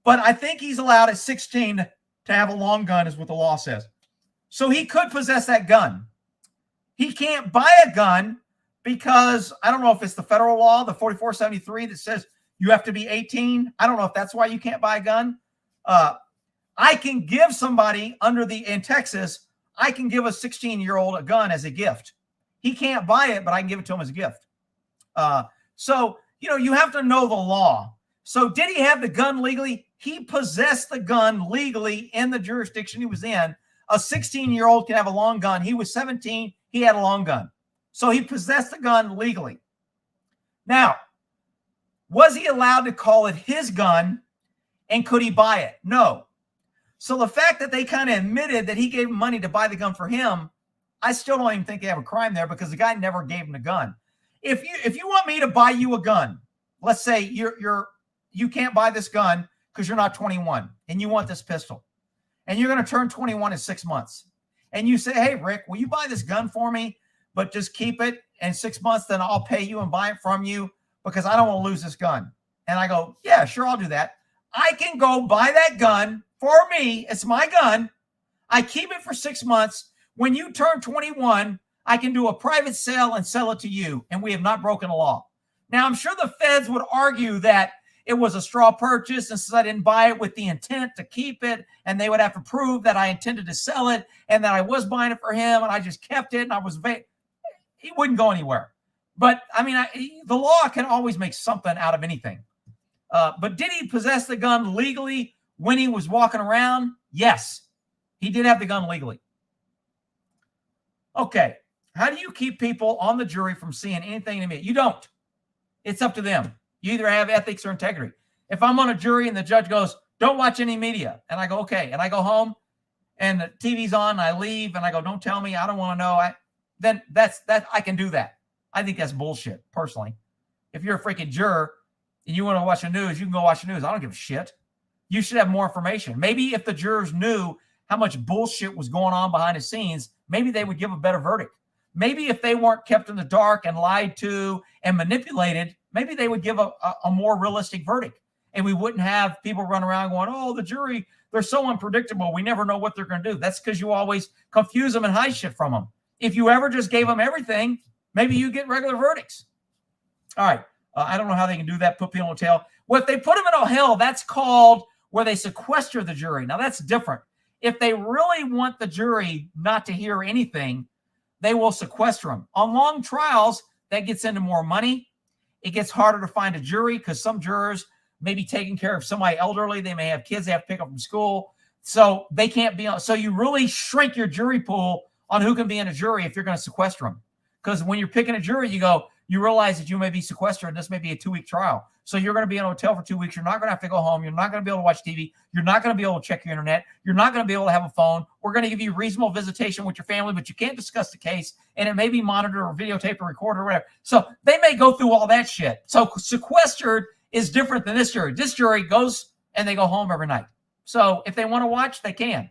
but I think he's allowed at 16 to have a long gun, is what the law says. So he could possess that gun. He can't buy a gun because I don't know if it's the federal law, the 4473, that says you have to be 18. I don't know if that's why you can't buy a gun. I can give somebody in Texas, I can give a 16-year-old a gun as a gift. He can't buy it, but I can give it to him as a gift. So, you have to know the law. So did he have the gun legally? He possessed the gun legally in the jurisdiction he was in. A 16-year-old can have a long gun. He was 17. He had a long gun. So he possessed the gun legally. Now, was he allowed to call it his gun, and could he buy it? No. So the fact that they kind of admitted that he gave him money to buy the gun for him, I still don't even think they have a crime there because the guy never gave him the gun. If you want me to buy you a gun, let's say you can't buy this gun because you're not 21 and you want this pistol, and you're going to turn 21 in 6 months, and you say, hey, Rick, will you buy this gun for me, but just keep it in 6 months, then I'll pay you and buy it from you because I don't want to lose this gun. And I go, yeah, sure, I'll do that. I can go buy that gun for me. It's my gun. I keep it for 6 months. When you turn 21, I can do a private sale and sell it to you, and we have not broken the law. Now, I'm sure the feds would argue that it was a straw purchase, and since I didn't buy it with the intent to keep it, and they would have to prove that I intended to sell it and that I was buying it for him and I just kept it and I was he wouldn't go anywhere. But the law can always make something out of anything. But did he possess the gun legally when he was walking around? Yes, he did have the gun legally. Okay, how do you keep people on the jury from seeing anything to me? You don't. It's up to them. You either have ethics or integrity. If I'm on a jury and the judge goes, don't watch any media, and I go, okay, and I go home and the TV's on, and I leave, and I go, don't tell me, I don't want to know, then I can do that. I think that's bullshit, personally. If you're a freaking juror and you want to watch the news, you can go watch the news. I don't give a shit. You should have more information. Maybe if the jurors knew how much bullshit was going on behind the scenes, maybe they would give a better verdict. maybe if they weren't kept in the dark and lied to and manipulated, maybe they would give a more realistic verdict. And we wouldn't have people run around going, oh, the jury, they're so unpredictable. We never know what they're going to do. That's because you always confuse them and hide shit from them. If you ever just gave them everything, maybe you get regular verdicts. All right. I don't know how they can do that, put people in a hotel. Well, if they put them in a hell, that's called where they sequester the jury. Now, that's different. If they really want the jury not to hear anything, they will sequester them. On long trials, that gets into more money. It gets harder to find a jury because some jurors may be taking care of somebody elderly. They may have kids they have to pick up from school. So they can't be on. So you really shrink your jury pool on who can be in a jury if you're going to sequester them. Because when you're picking a jury, you realize that you may be sequestered. This may be a 2-week trial. So you're going to be in a hotel for 2 weeks. You're not going to have to go home. You're not going to be able to watch TV. You're not going to be able to check your internet. You're not going to be able to have a phone. We're going to give you reasonable visitation with your family, but you can't discuss the case, and it may be monitored or videotaped or recorded or whatever. So they may go through all that shit. So sequestered is different than this jury. This jury goes and they go home every night. So if they want to watch, they can.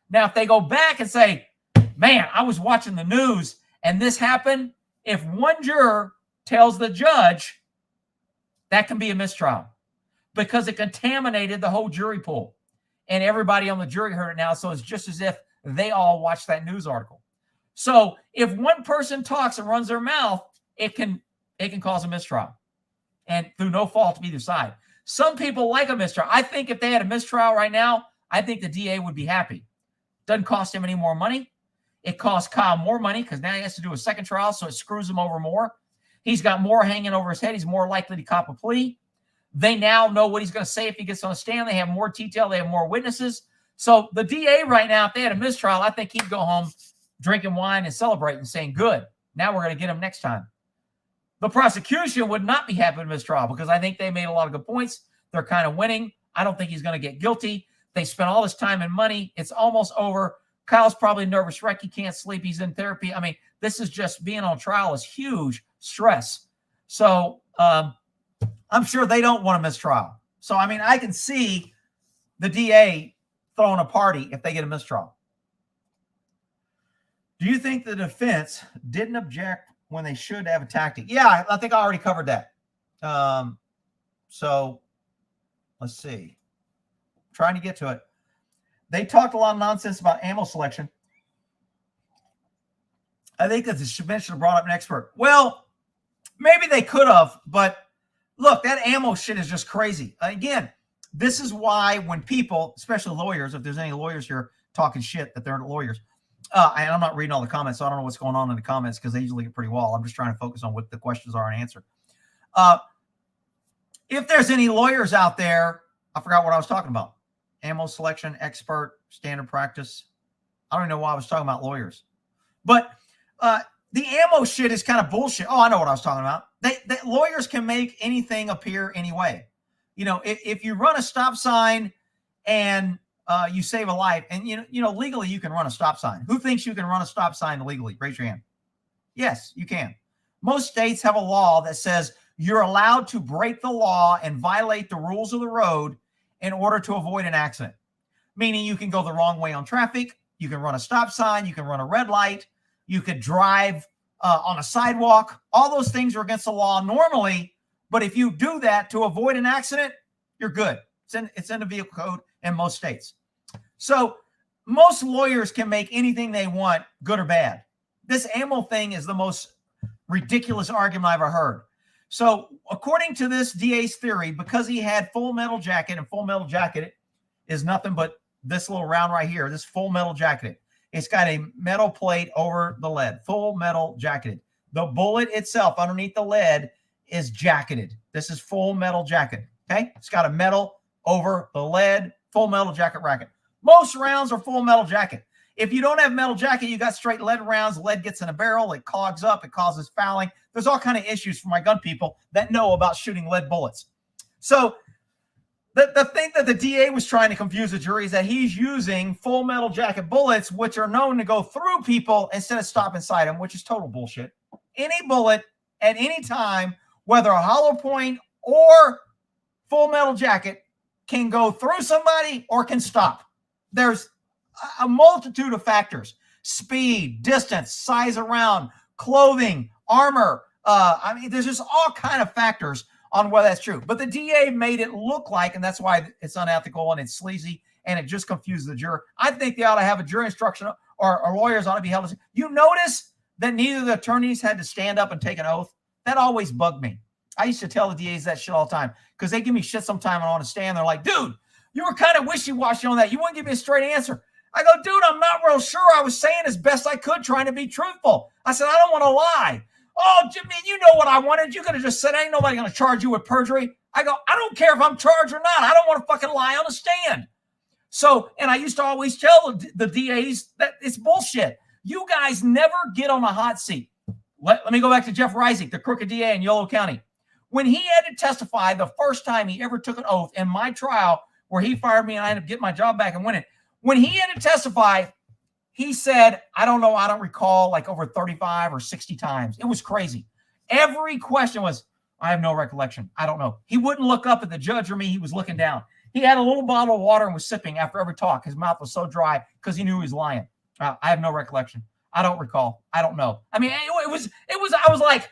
Now, if they go back and say, man, I was watching the news and this happened, if one juror tells the judge, that can be a mistrial because it contaminated the whole jury pool. And everybody on the jury heard it now, so it's just as if they all watched that news article. So if one person talks and runs their mouth, it can cause a mistrial. And through no fault of either side. Some people like a mistrial. I think if they had a mistrial right now, I think the DA would be happy. Doesn't cost him any more money. It costs Kyle more money because now he has to do a second trial, so it screws him over more. He's got more hanging over his head. He's more likely to cop a plea. They now know what he's going to say if he gets on the stand. They have more detail. They have more witnesses. So the DA right now, if they had a mistrial, I think he'd go home drinking wine and celebrating, saying, good, now we're going to get him next time. The prosecution would not be happy with mistrial because I think they made a lot of good points. They're kind of winning. I don't think he's going to get guilty. They spent all this time and money. It's almost over. Kyle's probably nervous wreck. He can't sleep. He's in therapy. I mean, this is just being on trial is huge stress. So I'm sure they don't want a mistrial. So, I mean, I can see the DA throwing a party if they get a mistrial. Do you think the defense didn't object when they should have attacked it? Yeah, I think I already covered that. So let's see. I'm trying to get to it. They talked a lot of nonsense about ammo selection. I think that the defense should have brought up an expert. Well, maybe they could have, but look, that ammo shit is just crazy. Again, this is why when people, especially lawyers, if there's any lawyers here talking shit that they're lawyers, and I'm not reading all the comments, so I don't know what's going on in the comments because they usually get pretty wild. I'm just trying to focus on what the questions are and answer. If there's any lawyers out there, I forgot what I was talking about. Ammo selection, expert, standard practice. I don't know why I was talking about lawyers. But the ammo shit is kind of bullshit. Oh, I know what I was talking about. Lawyers can make anything appear anyway. You know, if you run a stop sign and you save a life, and you know, legally you can run a stop sign. Who thinks you can run a stop sign legally? Raise your hand. Yes, you can. Most states have a law that says you're allowed to break the law and violate the rules of the road in order to avoid an accident. Meaning you can go the wrong way on traffic. You can run a stop sign. You can run a red light. You could drive on a sidewalk. All those things are against the law normally. But if you do that to avoid an accident, you're good. It's in the vehicle code in most states. So most lawyers can make anything they want, good or bad. This ammo thing is the most ridiculous argument I've ever heard. So according to this DA's theory, because he had full metal jacket, and full metal jacket is nothing but this little round right here, this full metal jacket. It's got a metal plate over the lead, full metal jacketed. The bullet itself underneath the lead is jacketed. This is full metal jacket, okay? It's got a metal over the lead, full metal jacket racket. Most rounds are full metal jacket. If you don't have metal jacket, you got straight lead rounds. Lead gets in a barrel. It clogs up. It causes fouling. There's all kind of issues for my gun people that know about shooting lead bullets. So the thing that the DA was trying to confuse the jury is that he's using full metal jacket bullets, which are known to go through people instead of stop inside them, which is total bullshit. Any bullet at any time, whether a hollow point or full metal jacket, can go through somebody or can stop. There's a multitude of factors: speed, distance, size of round, clothing, armor. I mean, there's just all kind of factors on whether that's true. But the DA made it look like, and that's why it's unethical and it's sleazy and it just confuses the juror. I think they ought to have a jury instruction, or lawyers ought to be held. You notice that neither of the attorneys had to stand up and take an oath? That always bugged me. I used to tell the DAs that shit all the time because they give me shit sometime on a stand. They're like, dude, you were kind of wishy-washy on that. You wouldn't give me a straight answer. I go, dude, I'm not real sure. I was saying as best I could, trying to be truthful. I said, I don't want to lie. Oh, Jimmy, you know what I wanted. You could have just said, ain't nobody going to charge you with perjury. I go, I don't care if I'm charged or not. I don't want to fucking lie on a stand. So, and I used to always tell the DAs that it's bullshit. You guys never get on a hot seat. Let me go back to Jeff Reisig, the crooked DA in Yolo County. When he had to testify the first time he ever took an oath in my trial where he fired me and I ended up getting my job back and winning, when he had to testify, he said, I don't know, I don't recall, like over 35 or 60 times. It was crazy. Every question was, I have no recollection. I don't know. He wouldn't look up at the judge or me. He was looking down. He had a little bottle of water and was sipping after every talk. His mouth was so dry because he knew he was lying. I have no recollection. I don't recall. I don't know. I mean, it was, I was like,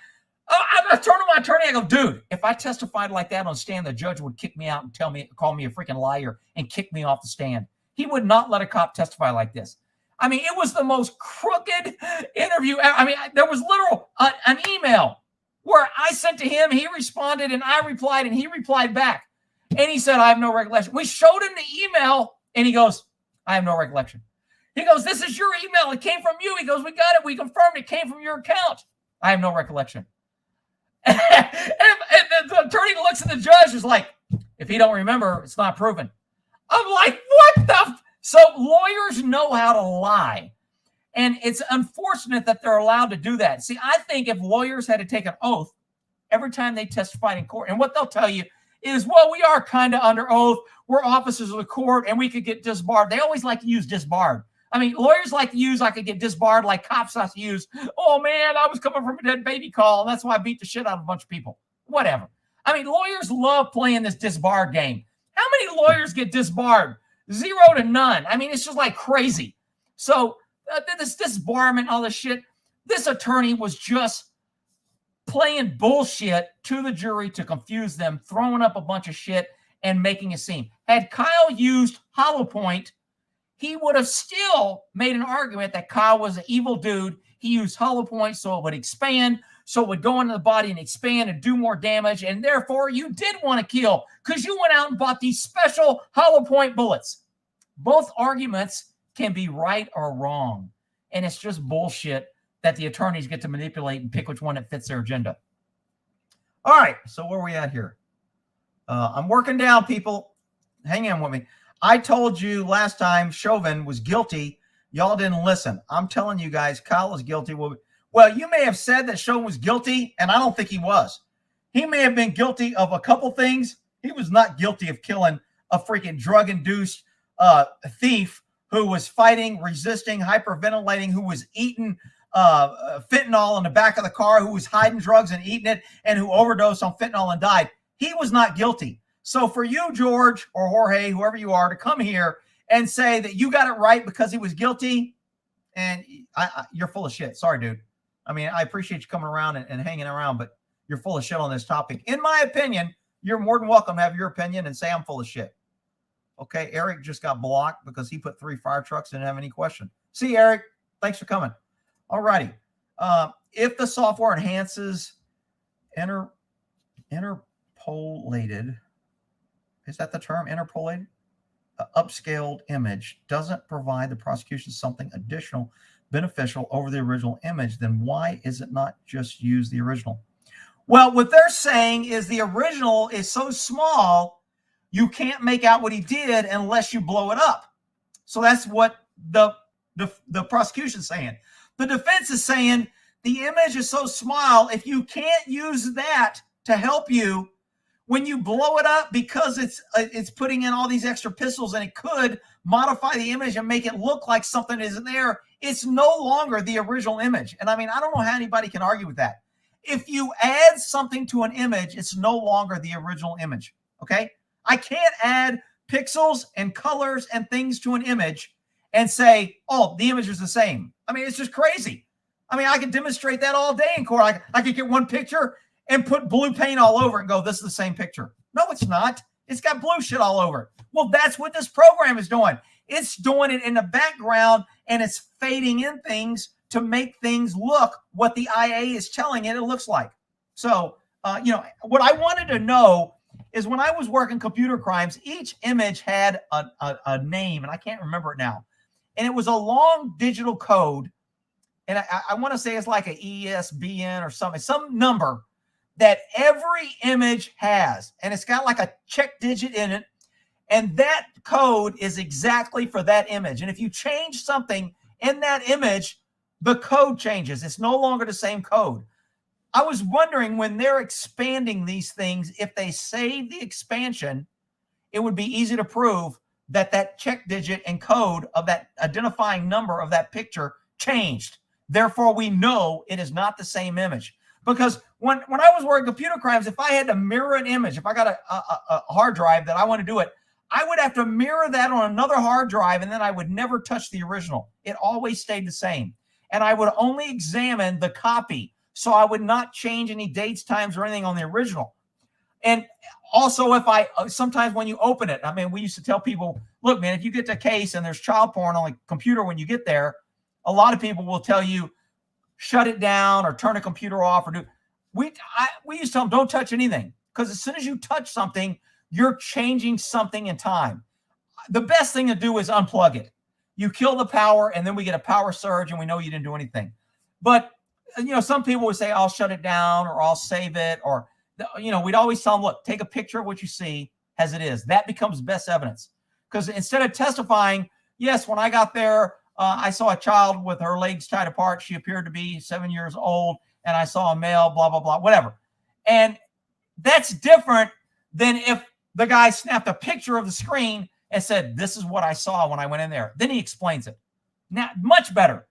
I turned to my attorney. I go, dude, if I testified like that on stand, the judge would kick me out and call me a freaking liar and kick me off the stand. He would not let a cop testify like this. I mean, it was the most crooked interview. I mean, there was literal an email where I sent to him, he responded, and I replied, and he replied back. And he said, I have no recollection. We showed him the email, and he goes, I have no recollection. He goes, this is your email. It came from you. He goes, we got it. We confirmed it came from your account. I have no recollection. and the attorney looks at the judge, is like, if he don't remember, it's not proven. I'm like, what the? So lawyers know how to lie. And it's unfortunate that they're allowed to do that. See, I think if lawyers had to take an oath every time they testified in court, and what they'll tell you is, well, we are kind of under oath. We're officers of the court, and we could get disbarred. They always like to use disbarred. I mean, lawyers like to use, I could get disbarred, like cops like to use, oh, man, I was coming from a dead baby call, and that's why I beat the shit out of a bunch of people. Whatever. I mean, lawyers love playing this disbarred game. How many lawyers get disbarred? 0 to none. I mean, it's just like crazy. So this disbarment, all this shit, this attorney was just playing bullshit to the jury to confuse them, throwing up a bunch of shit and making a scene. Had Kyle used hollow point, he would have still made an argument that Kyle was an evil dude. He used hollow point so it would expand, so it would go into the body and expand and do more damage, and therefore you did want to kill because you went out and bought these special hollow point bullets. Both arguments can be right or wrong, and it's just bullshit that the attorneys get to manipulate and pick which one that fits their agenda. All right, so where are we at here? I'm working down, people. Hang in with me. I told you last time Chauvin was guilty. Y'all didn't listen. I'm telling you guys, Kyle is guilty. Well, you may have said that Chauvin was guilty, and I don't think he was. He may have been guilty of a couple things. He was not guilty of killing a freaking drug-induced thief who was fighting, resisting, hyperventilating, who was eating fentanyl in the back of the car, who was hiding drugs and eating it, and who overdosed on fentanyl and died. He was not guilty. So for you, George or Jorge, whoever you are, to come here and say that you got it right because he was guilty, and you're full of shit. Sorry, dude. I mean, I appreciate you coming around and hanging around, but you're full of shit on this topic. In my opinion, you're more than welcome to have your opinion and say I'm full of shit. Okay, Eric just got blocked because he put 3 fire trucks and didn't have any question. See, Eric, thanks for coming. All righty. If the software enhances interpolated, is that the term, interpolated? Upscaled image doesn't provide the prosecution something additional beneficial over the original image, then why is it not just use the original? Well, what they're saying is the original is so small, you can't make out what he did unless you blow it up. So that's what the prosecution's saying. The defense is saying the image is so small, if you can't use that to help you, when you blow it up, because it's putting in all these extra pixels and it could modify the image and make it look like something isn't there, it's no longer the original image. And I mean, I don't know how anybody can argue with that. If you add something to an image, it's no longer the original image, okay? I can't add pixels and colors and things to an image and say, oh, the image is the same. I mean, it's just crazy. I mean, I could demonstrate that all day in court. I could get one picture and put blue paint all over it and go, this is the same picture. No, it's not. It's got blue shit all over it. Well, that's what this program is doing. It's doing it in the background, and it's fading in things to make things look what the IA is telling it looks like. So, what I wanted to know is when I was working computer crimes, each image had a name, and I can't remember it now. And it was a long digital code. And I want to say it's like an ESBN or something, some number that every image has. And it's got like a check digit in it. And that code is exactly for that image. And if you change something in that image, the code changes. It's no longer the same code. I was wondering when they're expanding these things, if they save the expansion, it would be easy to prove that that check digit and code of that identifying number of that picture changed. Therefore, we know it is not the same image. Because when I was working computer crimes, if I had to mirror an image, if I got a hard drive that I want to do it, I would have to mirror that on another hard drive, and then I would never touch the original. It always stayed the same. And I would only examine the copy. So I would not change any dates, times, or anything on the original. And also, sometimes when you open it, I mean, we used to tell people, look, man, if you get the case and there's child porn on the computer when you get there, a lot of people will tell you, shut it down or turn the computer off. We used to tell them, don't touch anything. Because as soon as you touch something, you're changing something in time. The best thing to do is unplug it. You kill the power, and then we get a power surge, and we know you didn't do anything. But, some people would say, I'll shut it down, or I'll save it, or, we'd always tell them, look, take a picture of what you see as it is. That becomes best evidence. Because instead of testifying, yes, when I got there, I saw a child with her legs tied apart. She appeared to be 7 years old, and I saw a male, blah, blah, blah, whatever. And that's different than if the guy snapped a picture of the screen and said, this is what I saw when I went in there. Then he explains it. Now, much better.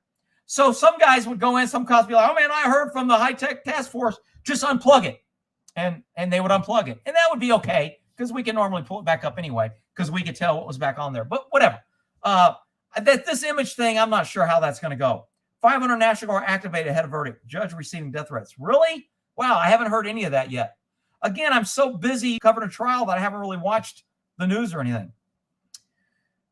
So some guys would go in, some cops would be like, oh, man, I heard from the high-tech task force, just unplug it. And they would unplug it. And that would be okay, because we can normally pull it back up anyway, because we could tell what was back on there. But whatever. This image thing, I'm not sure how that's going to go. 500 National Guard activated ahead of verdict. Judge receiving death threats. Really? Wow, I haven't heard any of that yet. Again, I'm so busy covering a trial that I haven't really watched the news or anything.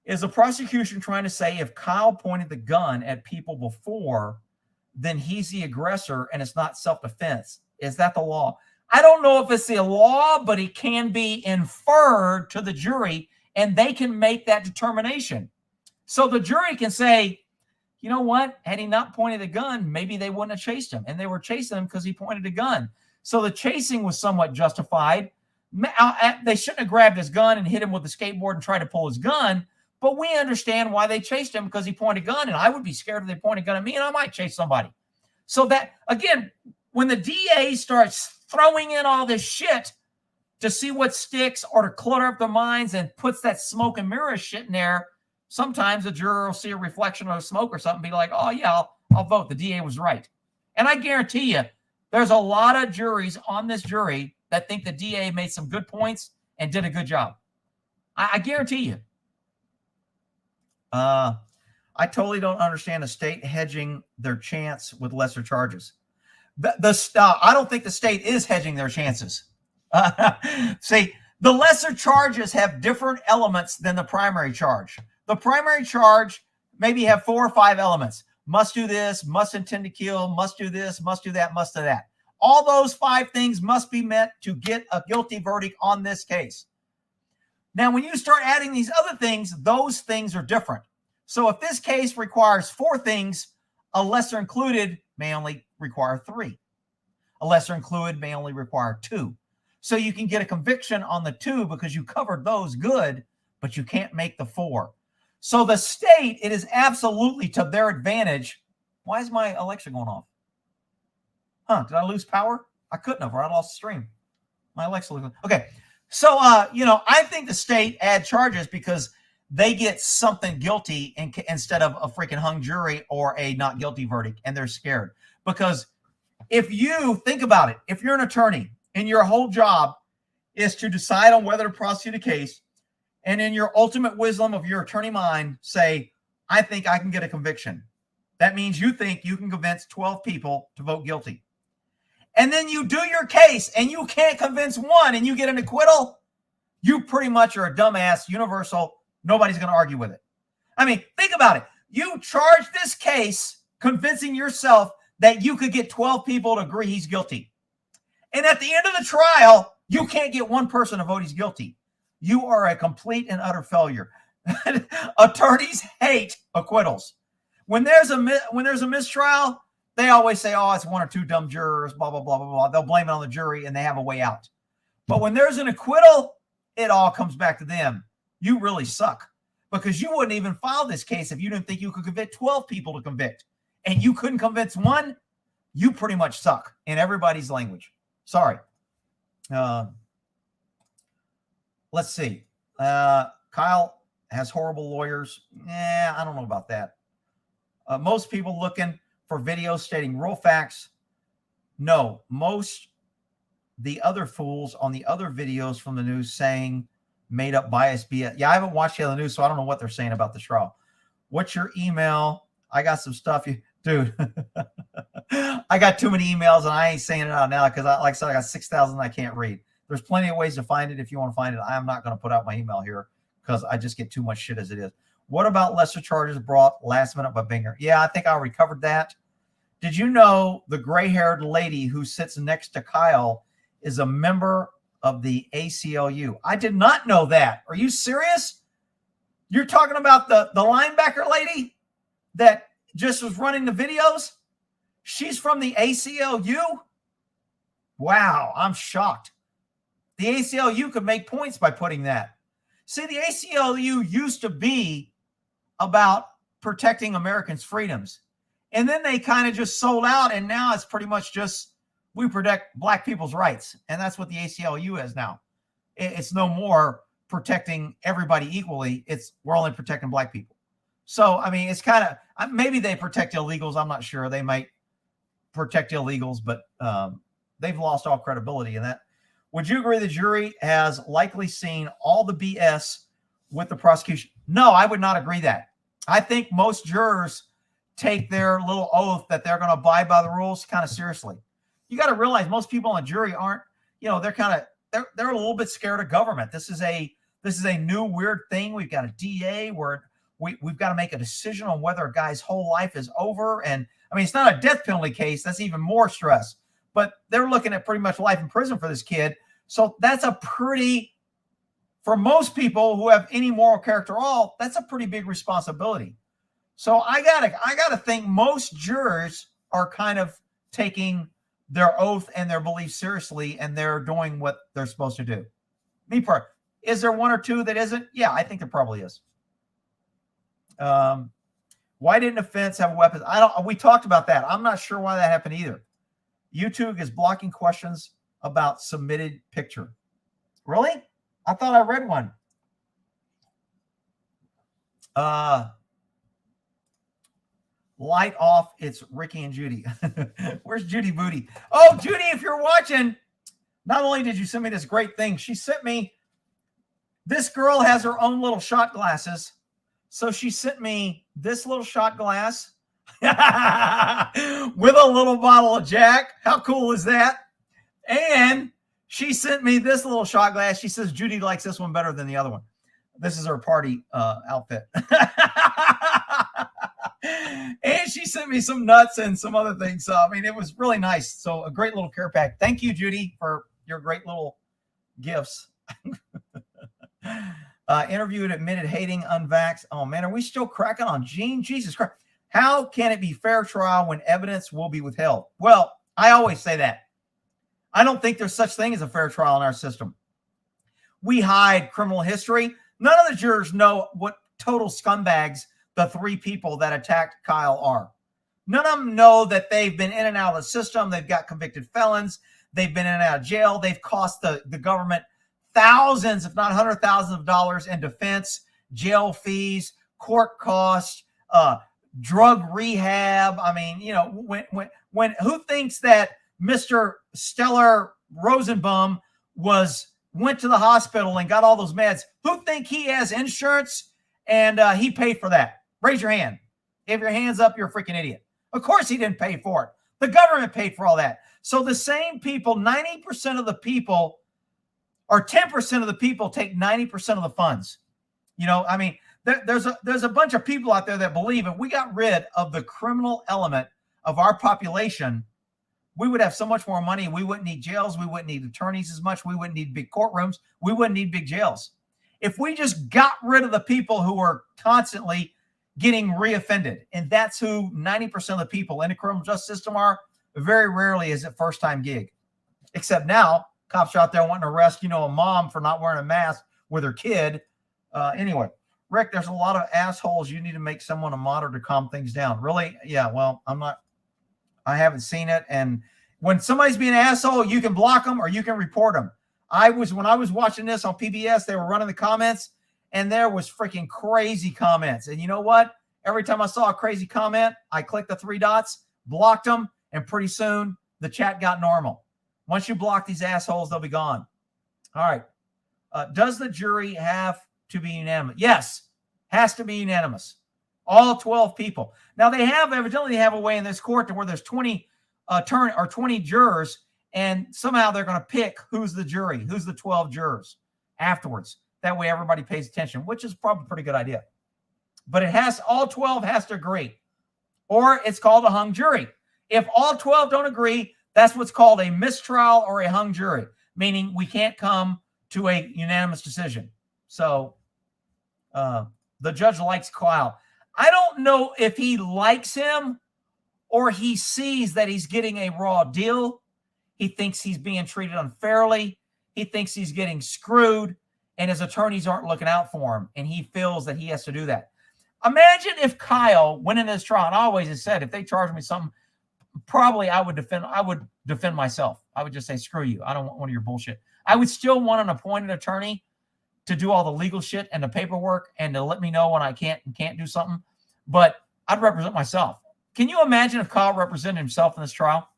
Is the prosecution trying to say if Kyle pointed the gun at people before, then he's the aggressor and it's not self-defense? Is that the law? I don't know if it's the law, but it can be inferred to the jury, and they can make that determination. So the jury can say, you know what? Had he not pointed the gun, maybe they wouldn't have chased him. And they were chasing him because he pointed a gun. So the chasing was somewhat justified. They shouldn't have grabbed his gun and hit him with the skateboard and tried to pull his gun. But we understand why they chased him, because he pointed a gun. And I would be scared if they pointed a gun at me, and I might chase somebody. So that, again, when the DA starts throwing in all this shit to see what sticks or to clutter up their minds and puts that smoke and mirror shit in there, sometimes the juror will see a reflection of smoke or something and be like, oh, yeah, I'll vote. The DA was right. And I guarantee you, there's a lot of juries on this jury that think the DA made some good points and did a good job. I guarantee you. I totally don't understand the state hedging their chance with lesser charges. I don't think the state is hedging their chances. See, the lesser charges have different elements than the primary charge. The primary charge maybe have 4 or 5 elements. Must do this, must intend to kill, must do this, must do that, must do that. All those 5 things must be met to get a guilty verdict on this case. Now, when you start adding these other things, those things are different. So if this case requires 4 things, a lesser included may only require 3. A lesser included may only require 2. So you can get a conviction on the 2 because you covered those good, but you can't make the 4. So the state, it is absolutely to their advantage. Why is my Alexa going off? Did I lose power? I couldn't have, or I lost the stream. My Alexa. Okay. So, I think the state add charges because they get something guilty instead of a freaking hung jury or a not guilty verdict, and they're scared. Because if you think about it, if you're an attorney and your whole job is to decide on whether to prosecute a case, and in your ultimate wisdom of your attorney mind say, I think I can get a conviction, That means you think you can convince 12 people to vote guilty. And then you do your case and you can't convince one and you get an acquittal. You pretty much are a dumbass, universal. Nobody's going to argue with it. I mean, think about it. You charge this case convincing yourself that you could get 12 people to agree he's guilty. And at the end of the trial, you can't get one person to vote he's guilty. You are a complete and utter failure. Attorneys hate acquittals. When there's a mistrial, they always say, oh, it's one or two dumb jurors, blah, blah, blah, blah, blah. They'll blame it on the jury and they have a way out. But when there's an acquittal, it all comes back to them. You really suck because you wouldn't even file this case if you didn't think you could convict 12 people to convict. And you couldn't convince one, you pretty much suck in everybody's language. Sorry. Let's see. Kyle has horrible lawyers. I don't know about that. Most people looking for videos stating real facts. No, most the other fools on the other videos from the news saying made up bias BS. Yeah, I haven't watched the other news, so I don't know what they're saying about the trial. What's your email? I got some stuff. Dude, I got too many emails and I ain't saying it out now because, like I said, I got 6,000 I can't read. There's plenty of ways to find it if you want to find it. I am not going to put out my email here because I just get too much shit as it is. What about lesser charges brought last minute by Binger? Yeah, I think I already covered that. Did you know the gray-haired lady who sits next to Kyle is a member of the ACLU? I did not know that. Are you serious? You're talking about the linebacker lady that just was running the videos? She's from the ACLU? Wow, I'm shocked. The ACLU could make points by putting that. See, the ACLU used to be about protecting Americans' freedoms. And then they kind of just sold out, and now it's pretty much just we protect black people's rights. And that's what the ACLU is now. It's no more protecting everybody equally. We're only protecting black people. So, I mean, it's kind of, maybe they protect illegals. I'm not sure. They might protect illegals, but they've lost all credibility in that. Would you agree the jury has likely seen all the BS with the prosecution? No, I would not agree that. I think most jurors take their little oath that they're going to abide by the rules kind of seriously. You got to realize most people on the jury aren't, they're a little bit scared of government. This is a new weird thing. We've got a DA where we've got to make a decision on whether a guy's whole life is over. And I mean, it's not a death penalty case. That's even more stress, but they're looking at pretty much life in prison for this kid. So that's for most people who have any moral character at all, that's a pretty big responsibility. So I gotta think most jurors are kind of taking their oath and their beliefs seriously, and they're doing what they're supposed to do. Is there one or two that isn't? Yeah, I think there probably is. Why didn't offense have weapons? We talked about that. I'm not sure why that happened either. YouTube is blocking questions about submitted picture. Really? I thought I read one. Light off. It's Ricky and Judy. Where's Judy Booty? Oh, Judy, if you're watching, not only did you send me this great thing, she sent me, this girl has her own little shot glasses. So she sent me this little shot glass with a little bottle of Jack. How cool is that? And she sent me this little shot glass. She says Judy likes this one better than the other one. This is her party outfit. And she sent me some nuts and some other things. So, I mean, it was really nice. So a great little care pack. Thank you, Judy, for your great little gifts. Interviewed, admitted hating unvaxxed. Oh, man, are we still cracking on Gene? Jesus Christ. How can it be fair trial when evidence will be withheld? Well, I always say that. I don't think there's such thing as a fair trial in our system. We hide criminal history. None of the jurors know what total scumbags the three people that attacked Kyle are. None of them know that they've been in and out of the system. They've got convicted felons. They've been in and out of jail. They've cost the government thousands, if not hundreds of thousands of dollars in defense, jail fees, court costs, drug rehab. I mean, when who thinks that Mr. Stellar Rosenbaum went to the hospital and got all those meds? Who think he has insurance and he paid for that? Raise your hand. If your hand's up, you're a freaking idiot. Of course he didn't pay for it. The government paid for all that. So the same people, 90% of the people, or 10% of the people take 90% of the funds. You know, I mean, there's a bunch of people out there that believe if we got rid of the criminal element of our population, we would have so much more money. We wouldn't need jails. We wouldn't need attorneys as much. We wouldn't need big courtrooms. We wouldn't need big jails. If we just got rid of the people who are constantly getting reoffended, and that's who 90% of the people in the criminal justice system are, very rarely is it first-time gig. Except now, cops are out there wanting to arrest, a mom for not wearing a mask with her kid. Anyway, Rick, there's a lot of assholes. You need to make someone a monitor to calm things down. Really? Yeah, well, I haven't seen it. And when somebody's being an asshole, you can block them or you can report them. When I was watching this on PBS, they were running the comments, and there was freaking crazy comments. And you know what? Every time I saw a crazy comment, I clicked the 3 dots, blocked them, and pretty soon the chat got normal. Once you block these assholes, they'll be gone. All right. Does the jury have to be unanimous? Yes, has to be unanimous. All 12 people. Now they evidently have a way in this court to where there's 20 jurors, and somehow they're going to pick who's the jury, who's the 12 jurors afterwards. That way everybody pays attention, which is probably a pretty good idea. But all 12 has to agree, or it's called a hung jury. If all 12 don't agree, that's what's called a mistrial or a hung jury, meaning we can't come to a unanimous decision. So the judge likes Kyle. I don't know if he likes him or he sees that he's getting a raw deal. He thinks he's being treated unfairly. He thinks he's getting screwed, and his attorneys aren't looking out for him, and he feels that he has to do that. Imagine if Kyle went in this trial, and I always have said, if they charge me something, probably I would defend myself. I would just say, screw you. I don't want one of your bullshit. I would still want an appointed attorney to do all the legal shit and the paperwork and to let me know when I can't do something. But I'd represent myself. Can you imagine if Kyle represented himself in this trial?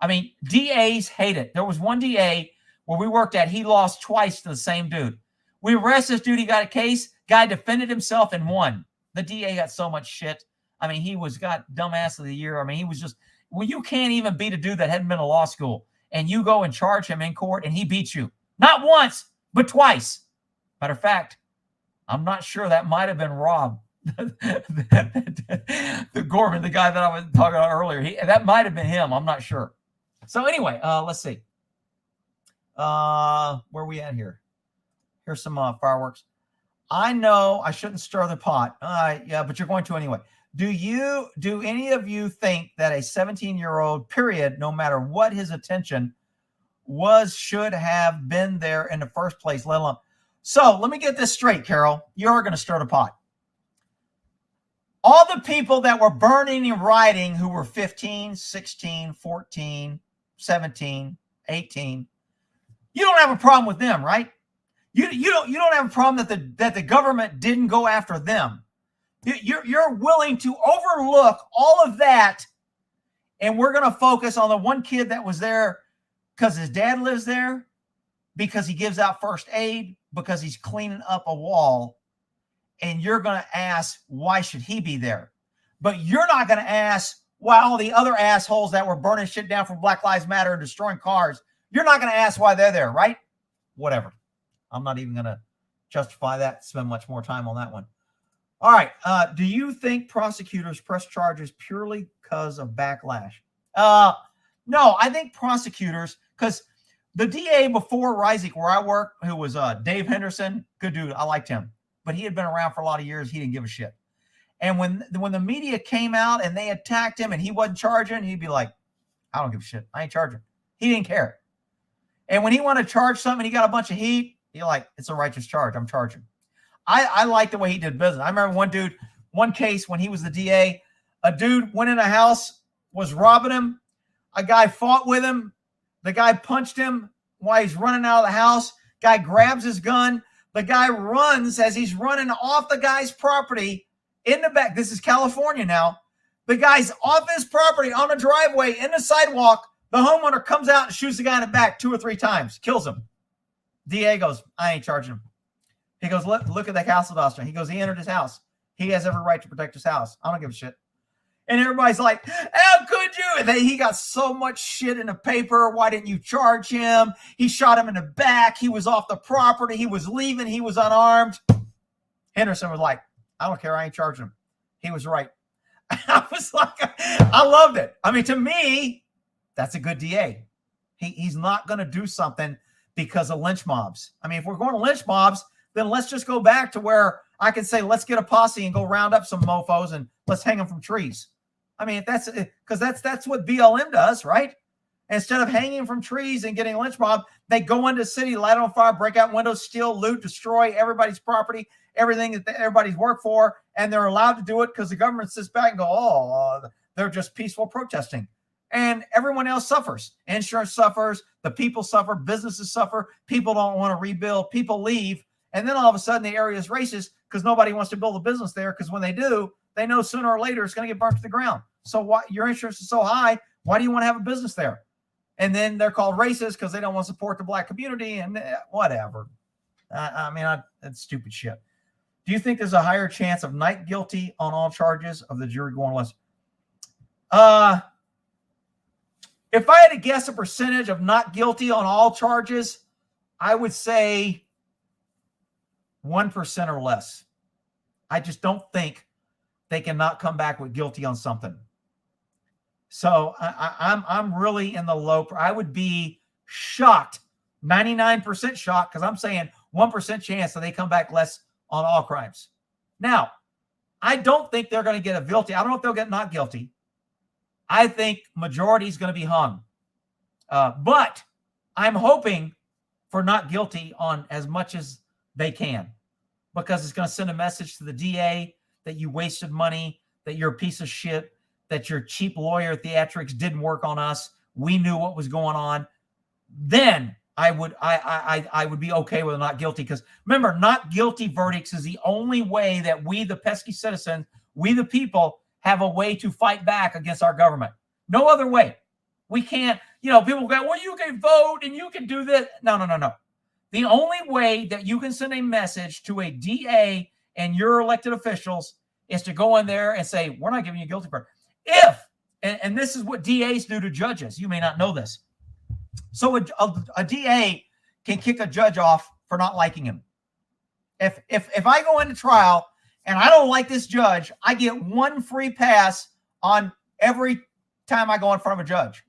I mean, DAs hate it. There was one DA where we worked at, he lost twice to the same dude. We arrested this dude, he got a case, guy defended himself and won. The DA got so much shit. I mean, he got dumbass of the year. I mean, he was just, you can't even beat a dude that hadn't been to law school, and you go and charge him in court and he beats you. Not once, but twice. Matter of fact, I'm not sure, that might have been Rob. The Gorman, the guy that I was talking about earlier, that might have been him. I'm not sure. So anyway, let's see. Where are we at here? Here's some fireworks. I know I shouldn't stir the pot. Yeah, but you're going to anyway. Do any of you think that a 17-year-old, period, no matter what his attention was, should have been there in the first place, let alone? So let me get this straight, Carol. You are going to stir the pot. All the people that were burning and rioting who were 15, 16, 14, 17, 18, you don't have a problem with them, right? You don't have a problem that the government didn't go after them. You're willing to overlook all of that, and we're going to focus on the one kid that was there because his dad lives there, because he gives out first aid, because he's cleaning up a wall, and you're going to ask, why should he be there? But you're not going to ask why all the other assholes that were burning shit down for Black Lives Matter and destroying cars, you're not going to ask why they're there, right? Whatever. I'm not even going to justify that, spend much more time on that one. All right. Do you think prosecutors press charges purely because of backlash? No, I think prosecutors, because the DA before Reisig, where I worked, who was Dave Henderson, good dude, I liked him, but he had been around for a lot of years. He didn't give a shit. And when the media came out and they attacked him and he wasn't charging, he'd be like, I don't give a shit. I ain't charging. He didn't care. And when he wanted to charge something, he got a bunch of heat. He's like, it's a righteous charge. I'm charging. I like the way he did business. I remember one case when he was the DA, a dude went in a house, was robbing him. A guy fought with him. The guy punched him while he's running out of the house. Guy grabs his gun. The guy runs as he's running off the guy's property in the back. This is California now. The guy's off his property on a driveway in the sidewalk. The homeowner comes out and shoots the guy in the back 2 or 3 times, kills him. DA goes, I ain't charging him. He goes, look at that house officer. He goes, he entered his house. He has every right to protect his house. I don't give a shit. And everybody's like, how could you? And he got so much shit in the paper. Why didn't you charge him? He shot him in the back. He was off the property. He was leaving. He was unarmed. Henderson was like, I don't care. I ain't charging him. He was right. I was like, I loved it. I mean, to me, that's a good DA. He's not going to do something because of lynch mobs. I mean, if we're going to lynch mobs, then let's just go back to where I can say, let's get a posse and go round up some mofos and let's hang them from trees. I mean, if that's because that's what BLM does, right? Instead of hanging from trees and getting lynch mob, they go into the city, light on fire, break out windows, steal, loot, destroy everybody's property, everything that everybody's worked for, and they're allowed to do it because the government sits back and go, oh, they're just peaceful protesting. And everyone else suffers. Insurance suffers, the people suffer, businesses suffer, people don't want to rebuild, people leave, and then all of a sudden the area is racist because nobody wants to build a business there, because when they do, they know sooner or later it's going to get burnt to the ground. So why your insurance is so high, why do you want to have a business there? And then they're called racist because they don't want to support the black community and whatever. I mean, that's stupid shit. Do you think there's a higher chance of not guilty on all charges of the jury going less? If I had to guess a percentage of not guilty on all charges, I would say 1% or less. I just don't think they cannot come back with guilty on something. So I'm really in the low. I would be shocked, 99% shocked, because I'm saying 1% chance that they come back less on all crimes. Now, I don't think they're going to get a guilty. I don't know if they'll get not guilty. I think majority is going to be hung. But I'm hoping for not guilty on as much as they can, because it's going to send a message to the DA that you wasted money, that you're a piece of shit, that your cheap lawyer theatrics didn't work on us. We knew what was going on. Then I would be okay with a not guilty, because remember, not guilty verdicts is the only way that we, the pesky citizens, we the people, have a way to fight back against our government. No other way. We can't, people go, well, you can vote and you can do this. No. The only way that you can send a message to a DA and your elected officials is to go in there and say, we're not giving you a guilty verdict. And this is what DAs do to judges. You may not know this. So a DA can kick a judge off for not liking him. If I go into trial and I don't like this judge, I get one free pass on every time I go in front of a judge.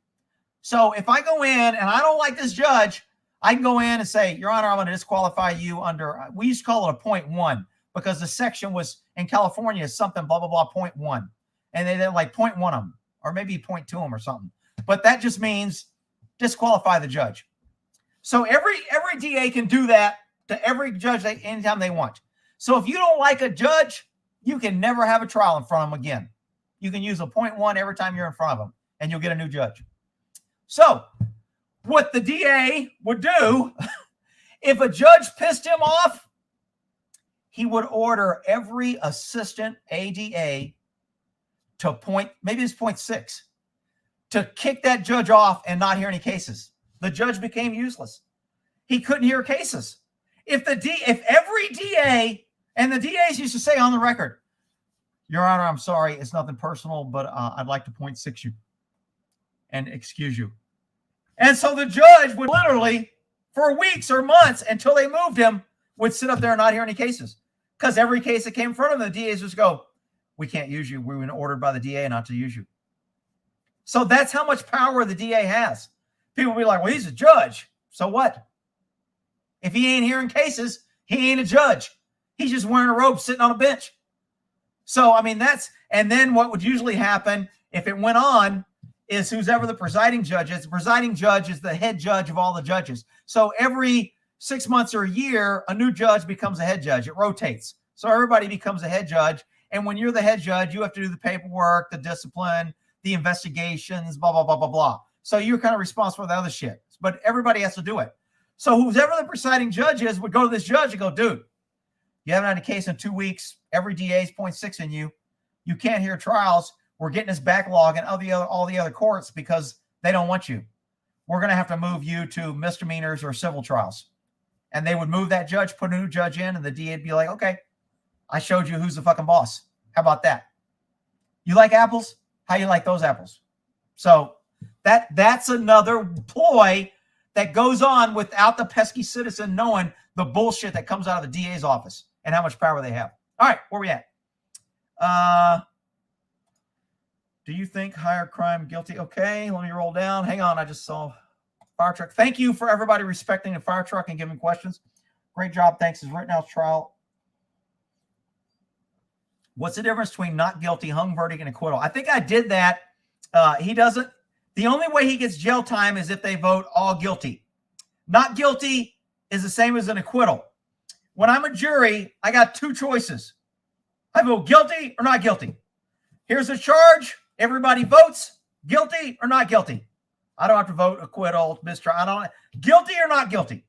So if I go in and I don't like this judge, I can go in and say, Your Honor, I'm going to disqualify you under, we used to call it a 0.1, because the section was in California is something blah, blah, blah, 0.1. And they like 0.1 them, or maybe 0.2 them or something. But that just means disqualify the judge. So every DA can do that to every judge anytime they want. So if you don't like a judge, you can never have a trial in front of them again. You can use a 0.1 every time you're in front of them, and you'll get a new judge. So what the DA would do, if a judge pissed him off, he would order every assistant ADA to maybe it's 0.6, to kick that judge off and not hear any cases. The judge became useless. He couldn't hear cases. If every DA, and the DAs used to say on the record, Your Honor, I'm sorry, it's nothing personal, but I'd like to 0.6 you and excuse you. And so the judge would literally, for weeks or months until they moved him, would sit up there and not hear any cases. Because every case that came in front of him, the DAs just go, we can't use you. We were ordered by the DA not to use you. So that's how much power the DA has. People will be like, well, he's a judge. So what? If he ain't hearing cases, he ain't a judge. He's just wearing a robe sitting on a bench. So, I mean, and then what would usually happen if it went on is who's ever the presiding judge is. The presiding judge is the head judge of all the judges. So every 6 months or a year, a new judge becomes a head judge. It rotates. So everybody becomes a head judge. And when you're the head judge, you have to do the paperwork, the discipline, the investigations, blah, blah, blah, blah, blah. So you're kind of responsible for the other shit. But everybody has to do it. So who's ever the presiding judge is would go to this judge and go, dude, you haven't had a case in 2 weeks. Every DA is 0.6 in you. You can't hear trials. We're getting this backlog in all the other courts because they don't want you. We're going to have to move you to misdemeanors or civil trials. And they would move that judge, put a new judge in, and the DA would be like, okay. I showed you who's the fucking boss. How about that? You like apples? How you like those apples? So that's another ploy that goes on without the pesky citizen knowing the bullshit that comes out of the DA's office and how much power they have. All right, where we at? Do you think higher crime guilty? Okay, let me roll down. Hang on, I just saw fire truck. Thank you for everybody respecting the fire truck and giving questions. Great job. Thanks. Is Rittenhouse trial. What's the difference between not guilty, hung verdict, and acquittal? I think I did that. He doesn't. The only way he gets jail time is if they vote all guilty. Not guilty is the same as an acquittal. When I'm a jury, I got two choices. I vote guilty or not guilty. Here's a charge. Everybody votes guilty or not guilty. I don't have to vote acquittal, mistrial. I don't. Guilty or not guilty.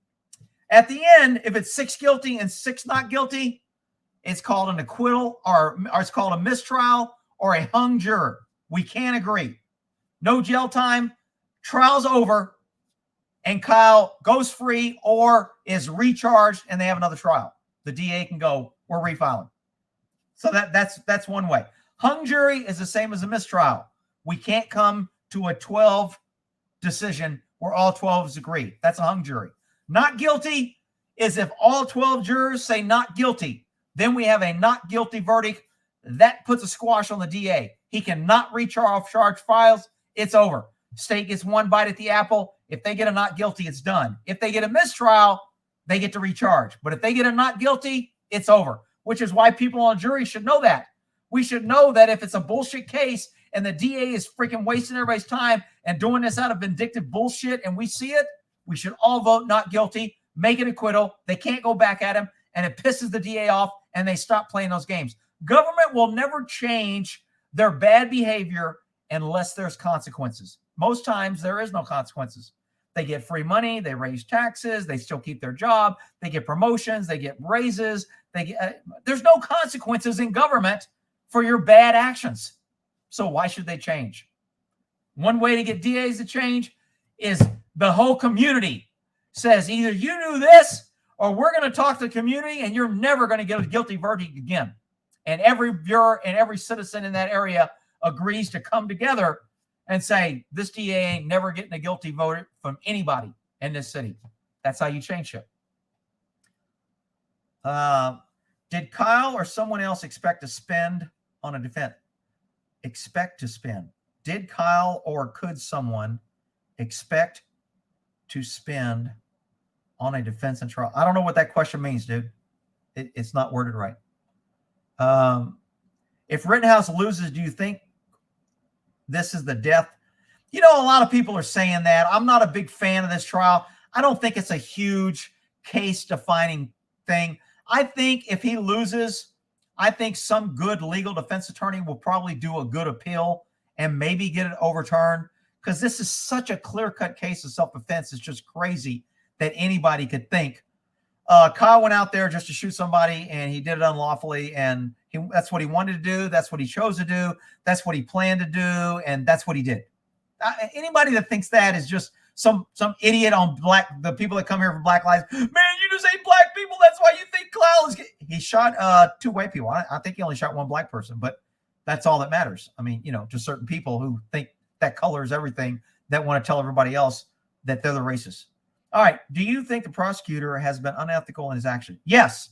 At the end, if it's 6 guilty and 6 not guilty, it's called an acquittal or it's called a mistrial or a hung juror. We can't agree. No jail time. Trial's over. And Kyle goes free or is recharged and they have another trial. The DA can go, we're refiling. So that's one way. Hung jury is the same as a mistrial. We can't come to a 12 decision where all 12s agree. That's a hung jury. Not guilty is if all 12 jurors say not guilty. Then we have a not guilty verdict. That puts a squash on the DA. He cannot recharge files. It's over. State gets one bite at the apple. If they get a not guilty, it's done. If they get a mistrial, they get to recharge. But if they get a not guilty, it's over, which is why people on jury should know that. We should know that if it's a bullshit case and the DA is freaking wasting everybody's time and doing this out of vindictive bullshit and we see it, we should all vote not guilty, make an acquittal. They can't go back at him and it pisses the DA off and they stop playing those games. Government will never change their bad behavior unless there's consequences. Most times there is no consequences. They get free money, they raise taxes, they still keep their job, they get promotions, they get raises. There's no consequences in government for your bad actions. So why should they change? One way to get DAs to change is the whole community says either you knew this or we're going to talk to the community and you're never going to get a guilty verdict again. And every bureau and every citizen in that area agrees to come together and say, this DA ain't never getting a guilty vote from anybody in this city. That's how you change it. Did Kyle or someone else expect to spend on a defense? Expect to spend. Did Kyle or could someone expect to spend on a defense and trial? I don't know what that question means, dude. It's not worded right. If Rittenhouse loses, do you think this is the death? You know, a lot of people are saying that. I'm not a big fan of this trial. I don't think it's a huge case-defining thing. I think if he loses, I think some good legal defense attorney will probably do a good appeal and maybe get it overturned because this is such a clear-cut case of self-defense. It's just crazy that anybody could think. Kyle went out there just to shoot somebody, and he did it unlawfully, and that's what he wanted to do. That's what he chose to do. That's what he planned to do, and that's what he did. Anybody that thinks that is just some idiot on the people that come here for Black Lives. Man, you just hate black people. That's why you think Kyle is. He shot 2 white people. I think he only shot 1 black person, but that's all that matters. I mean, you know, just certain people who think that color is everything that want to tell everybody else that they're the racists. All right. Do you think the prosecutor has been unethical in his action? Yes.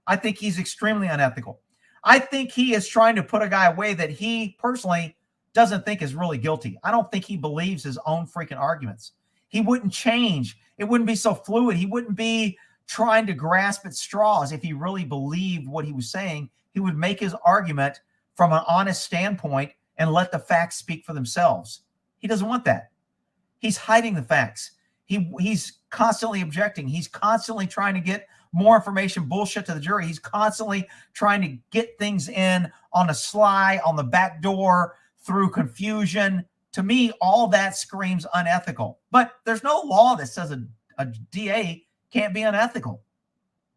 I think he's extremely unethical. I think he is trying to put a guy away that he personally doesn't think is really guilty. I don't think he believes his own freaking arguments. He wouldn't change. It wouldn't be so fluid. He wouldn't be trying to grasp at straws. If he really believed what he was saying, he would make his argument from an honest standpoint and let the facts speak for themselves. He doesn't want that. He's hiding the facts. He's constantly objecting. He's constantly trying to get more information, bullshit to the jury. He's constantly trying to get things in on a sly, on the back door, through confusion. To me, all that screams unethical. But there's no law that says a DA can't be unethical.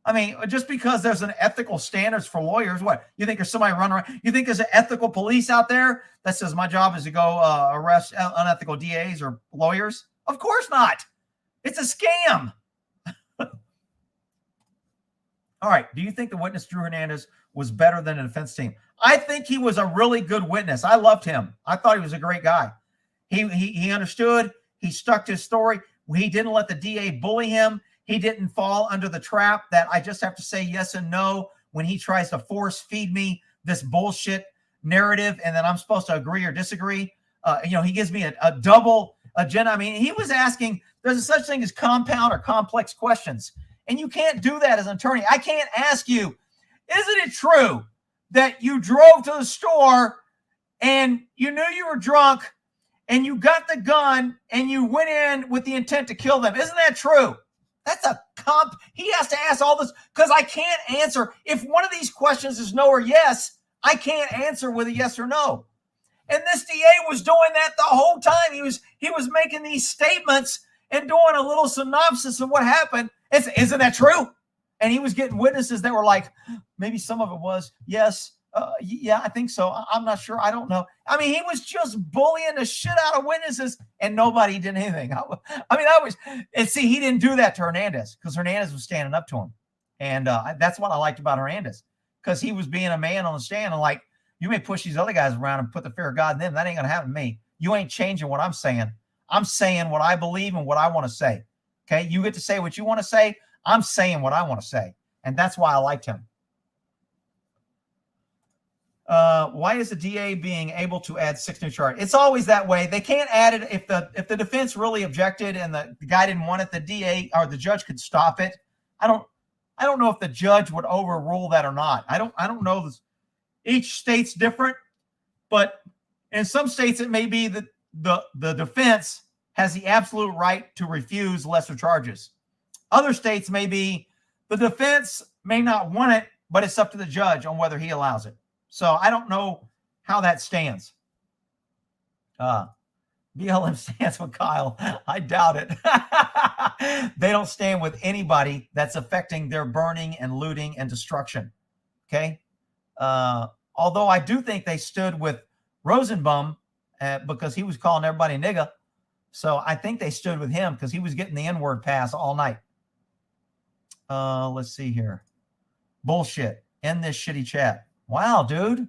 I mean, just because there's an ethical standards for lawyers, what? You think there's somebody running around? You think there's an ethical police out there that says my job is to go arrest unethical DAs or lawyers? Of course not. It's a scam. All right. Do you think the witness Drew Hernandez was better than the defense team. I think he was a really good witness. I loved him. I thought he was a great guy. He understood. He stuck to his story. He didn't let the DA bully him. He didn't fall under the trap that I just have to say yes and no when he tries to force feed me this bullshit narrative and then I'm supposed to agree or disagree. He gives me a double agenda. I mean, he was asking, there's a such thing as compound or complex questions. And you can't do that as an attorney. I can't ask you, isn't it true that you drove to the store and you knew you were drunk and you got the gun and you went in with the intent to kill them? Isn't that true? That's a comp. He has to ask all this because I can't answer. If one of these questions is no or yes, I can't answer with a yes or no. And this DA was doing that the whole time. He was making these statements and doing a little synopsis of what happened. Isn't that true? And he was getting witnesses that were like, maybe some of it was, yes, yeah, I think so. I'm not sure. I don't know. I mean, he was just bullying the shit out of witnesses and nobody did anything. He didn't do that to Hernandez because Hernandez was standing up to him. And that's what I liked about Hernandez because he was being a man on the stand and like, you may push these other guys around and put the fear of God in them. That ain't going to happen to me. You ain't changing what I'm saying. I'm saying what I believe and what I want to say. Okay. You get to say what you want to say. I'm saying what I want to say. And that's why I liked him. Why is the DA being able to add 6 new charges? It's always that way. They can't add it if the defense really objected and the guy didn't want it. The DA or the judge could stop it. I don't know if the judge would overrule that or not. I don't know this. Each state's different, but in some states it may be that the defense has the absolute right to refuse lesser charges. Other states may be the defense may not want it, but it's up to the judge on whether he allows it. So I don't know how that stands. BLM stands with Kyle. I doubt it. They don't stand with anybody that's affecting their burning and looting and destruction. Okay. Although I do think they stood with Rosenbaum because he was calling everybody nigga. So I think they stood with him because he was getting the N-word pass all night. Let's see here. Bullshit. End this shitty chat. Wow, dude.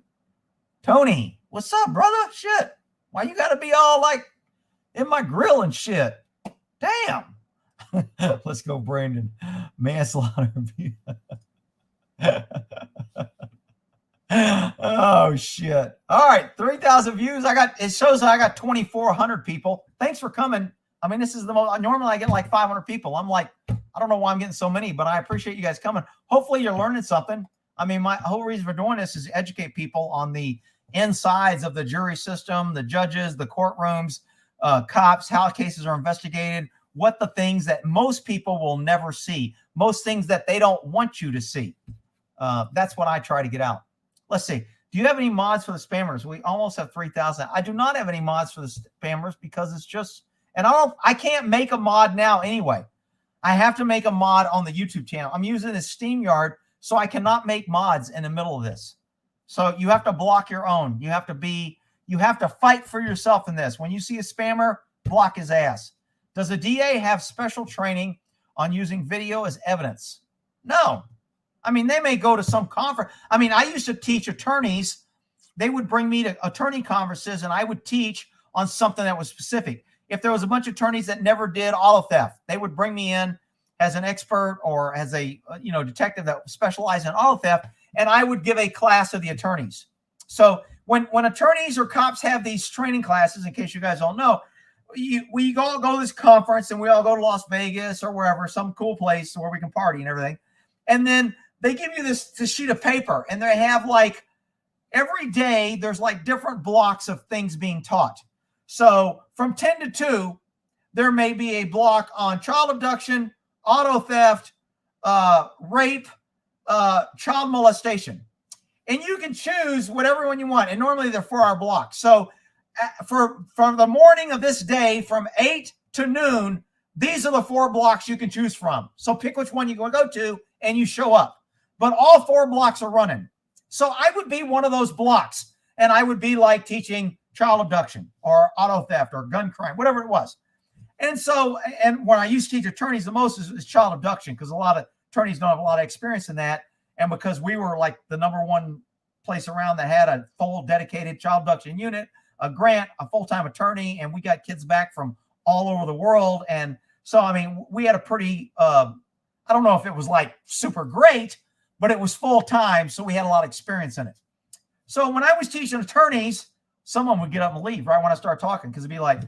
Tony, what's up, brother? Shit. Why you got to be all like in my grill and shit? Damn. Let's go, Brandon. Manslaughter. Oh, shit. All right. 3,000 views. It shows I got 2,400 people. Thanks for coming. I mean, this is the most, normally I get like 500 people. I'm like, I don't know why I'm getting so many, but I appreciate you guys coming. Hopefully you're learning something. I mean, my whole reason for doing this is to educate people on the insides of the jury system, the judges, the courtrooms, cops, how cases are investigated, what the things that most people will never see, most things that they don't want you to see. That's what I try to get out. Let's see. Do you have any mods for the spammers? We almost have 3,000. I do not have any mods for the spammers because it's just, and I can't make a mod now anyway. I have to make a mod on the YouTube channel. I'm using this StreamYard, so I cannot make mods in the middle of this. So you have to block your own. You have to fight for yourself in this. When you see a spammer, block his ass. Does a DA have special training on using video as evidence? No. I mean, they may go to some conference. I mean, I used to teach attorneys. They would bring me to attorney conferences, and I would teach on something that was specific. If there was a bunch of attorneys that never did auto theft, they would bring me in as an expert or as a detective that specialized in auto theft, and I would give a class to the attorneys. So when attorneys or cops have these training classes, in case you guys don't know, we all go to this conference and we all go to Las Vegas or wherever, some cool place where we can party and everything. And then they give you this sheet of paper, and they have like every day there's like different blocks of things being taught. So from 10 to 2, there may be a block on child abduction, auto theft, rape, child molestation. And you can choose whatever one you want. And normally they're 4-hour blocks. So from the morning of this day, from 8 to noon, these are the 4 blocks you can choose from. So pick which one you want to go to and you show up. But all 4 blocks are running. So I would be one of those blocks. And I would be like teaching child abduction or auto theft or gun crime, whatever it was. And so, and when I used to teach attorneys the most is child abduction, because a lot of attorneys don't have a lot of experience in that. And because we were like the number one place around that had a full dedicated child abduction unit, a grant, a full-time attorney, and we got kids back from all over the world. And so, I mean, we had a pretty, I don't know if it was like super great, but it was full-time. So we had a lot of experience in it. So when I was teaching attorneys, someone would get up and leave right when I start talking, because it'd be like,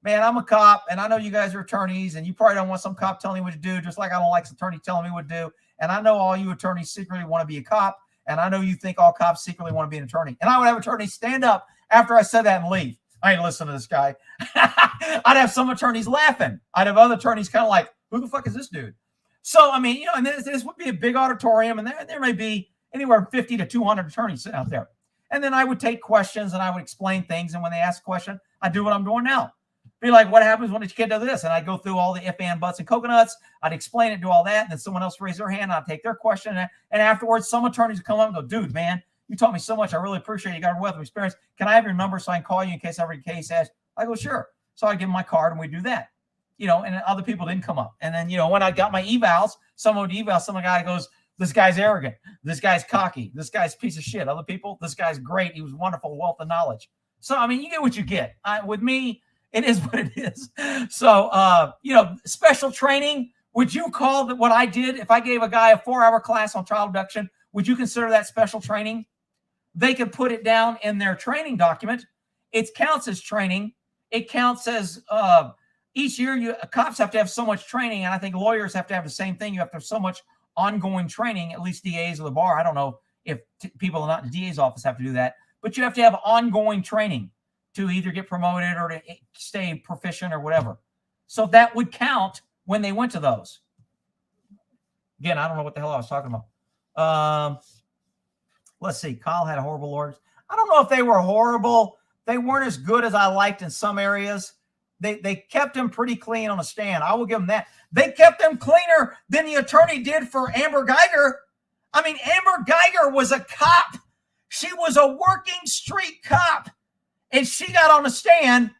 man, I'm a cop, and I know you guys are attorneys, and you probably don't want some cop telling you what to do, just like I don't like some attorney telling me what to do. And I know all you attorneys secretly want to be a cop, and I know you think all cops secretly want to be an attorney. And I would have attorneys stand up after I said that and leave. I ain't listening to this guy. I'd have some attorneys laughing. I'd have other attorneys kind of like, who the fuck is this dude? So, I mean, you know, and this would be a big auditorium, and there may be anywhere from 50 to 200 attorneys sitting out there. And then I would take questions, and I would explain things. And when they ask a question, I do what I'm doing now. Be like, what happens when a kid does this? And I'd go through all the if, and, buts, and coconuts. I'd explain it, do all that. And then someone else raise their hand. I'd take their question. And afterwards, some attorneys would come up and go, dude, man, you taught me so much. I really appreciate it. You got a wealth of experience. Can I have your number so I can call you in case every case has? I go, sure. So I give them my card, and we do that. You know, and other people didn't come up. And then, you know, when I got my evals, someone would eval, some guy goes, this guy's arrogant. This guy's cocky. This guy's a piece of shit. Other people, this guy's great. He was wonderful, wealth of knowledge. So, I mean, you get what you get. With me, it is what it is. So, you know, special training, would you call that what I did? If I gave a guy a 4-hour class on child abduction, would you consider that special training? They could put it down in their training document. It counts as training. It counts as each year cops have to have so much training, and I think lawyers have to have the same thing. You have to have so much ongoing training, at least DAs or the bar. I don't know if people are not in the DA's office have to do that, but you have to have ongoing training to either get promoted or to stay proficient or whatever. So that would count when they went to those. Again, I don't know what the hell I was talking about. Let's see. Kyle had horrible lawyers. I don't know if they were horrible. They weren't as good as I liked in some areas. They kept him pretty clean on the stand. I will give them that. They kept him cleaner than the attorney did for Amber Geiger. I mean, Amber Geiger was a cop. She was a working street cop. And she got on the stand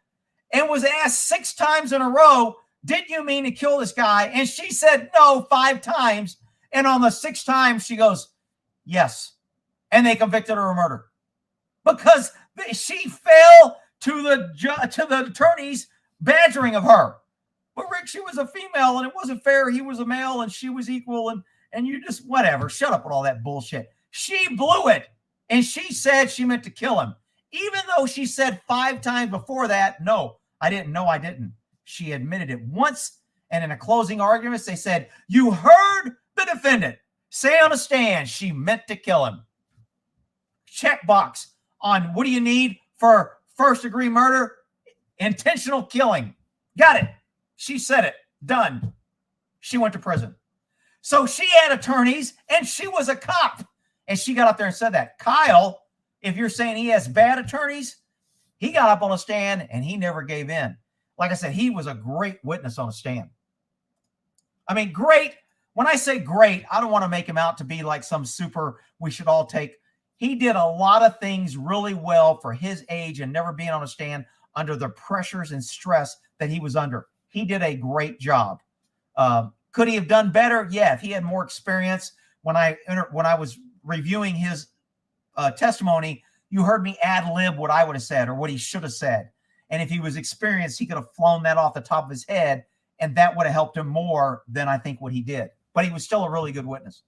and was asked 6 times in a row, did you mean to kill this guy? And she said no 5 times. And on the 6th time, she goes, yes. And they convicted her of murder because she fell to the attorney's badgering of her. But Rick, she was a female and it wasn't fair. He was a male and she was equal. And you just, whatever, shut up with all that bullshit. She blew it. And she said she meant to kill him. Even though she said 5 times before that, no, I didn't. No, I didn't. She admitted it once. And in a closing argument, they said, you heard the defendant say on a stand she meant to kill him. Checkbox on what do you need for first-degree murder? Intentional killing. Got it. She said it. Done. She went to prison. So she had attorneys, and she was a cop. And she got up there and said that. Kyle, if you're saying he has bad attorneys, he got up on a stand, and he never gave in. Like I said, he was a great witness on a stand. I mean, great. When I say great, I don't want to make him out to be like some super we should all take. He did a lot of things really well for his age and never being on a stand under the pressures and stress that he was under. He did a great job. Could he have done better? Yeah, if he had more experience. When I was reviewing his testimony, you heard me ad-lib what I would have said or what he should have said. And if he was experienced, he could have flown that off the top of his head, and that would have helped him more than I think what he did. But he was still a really good witness.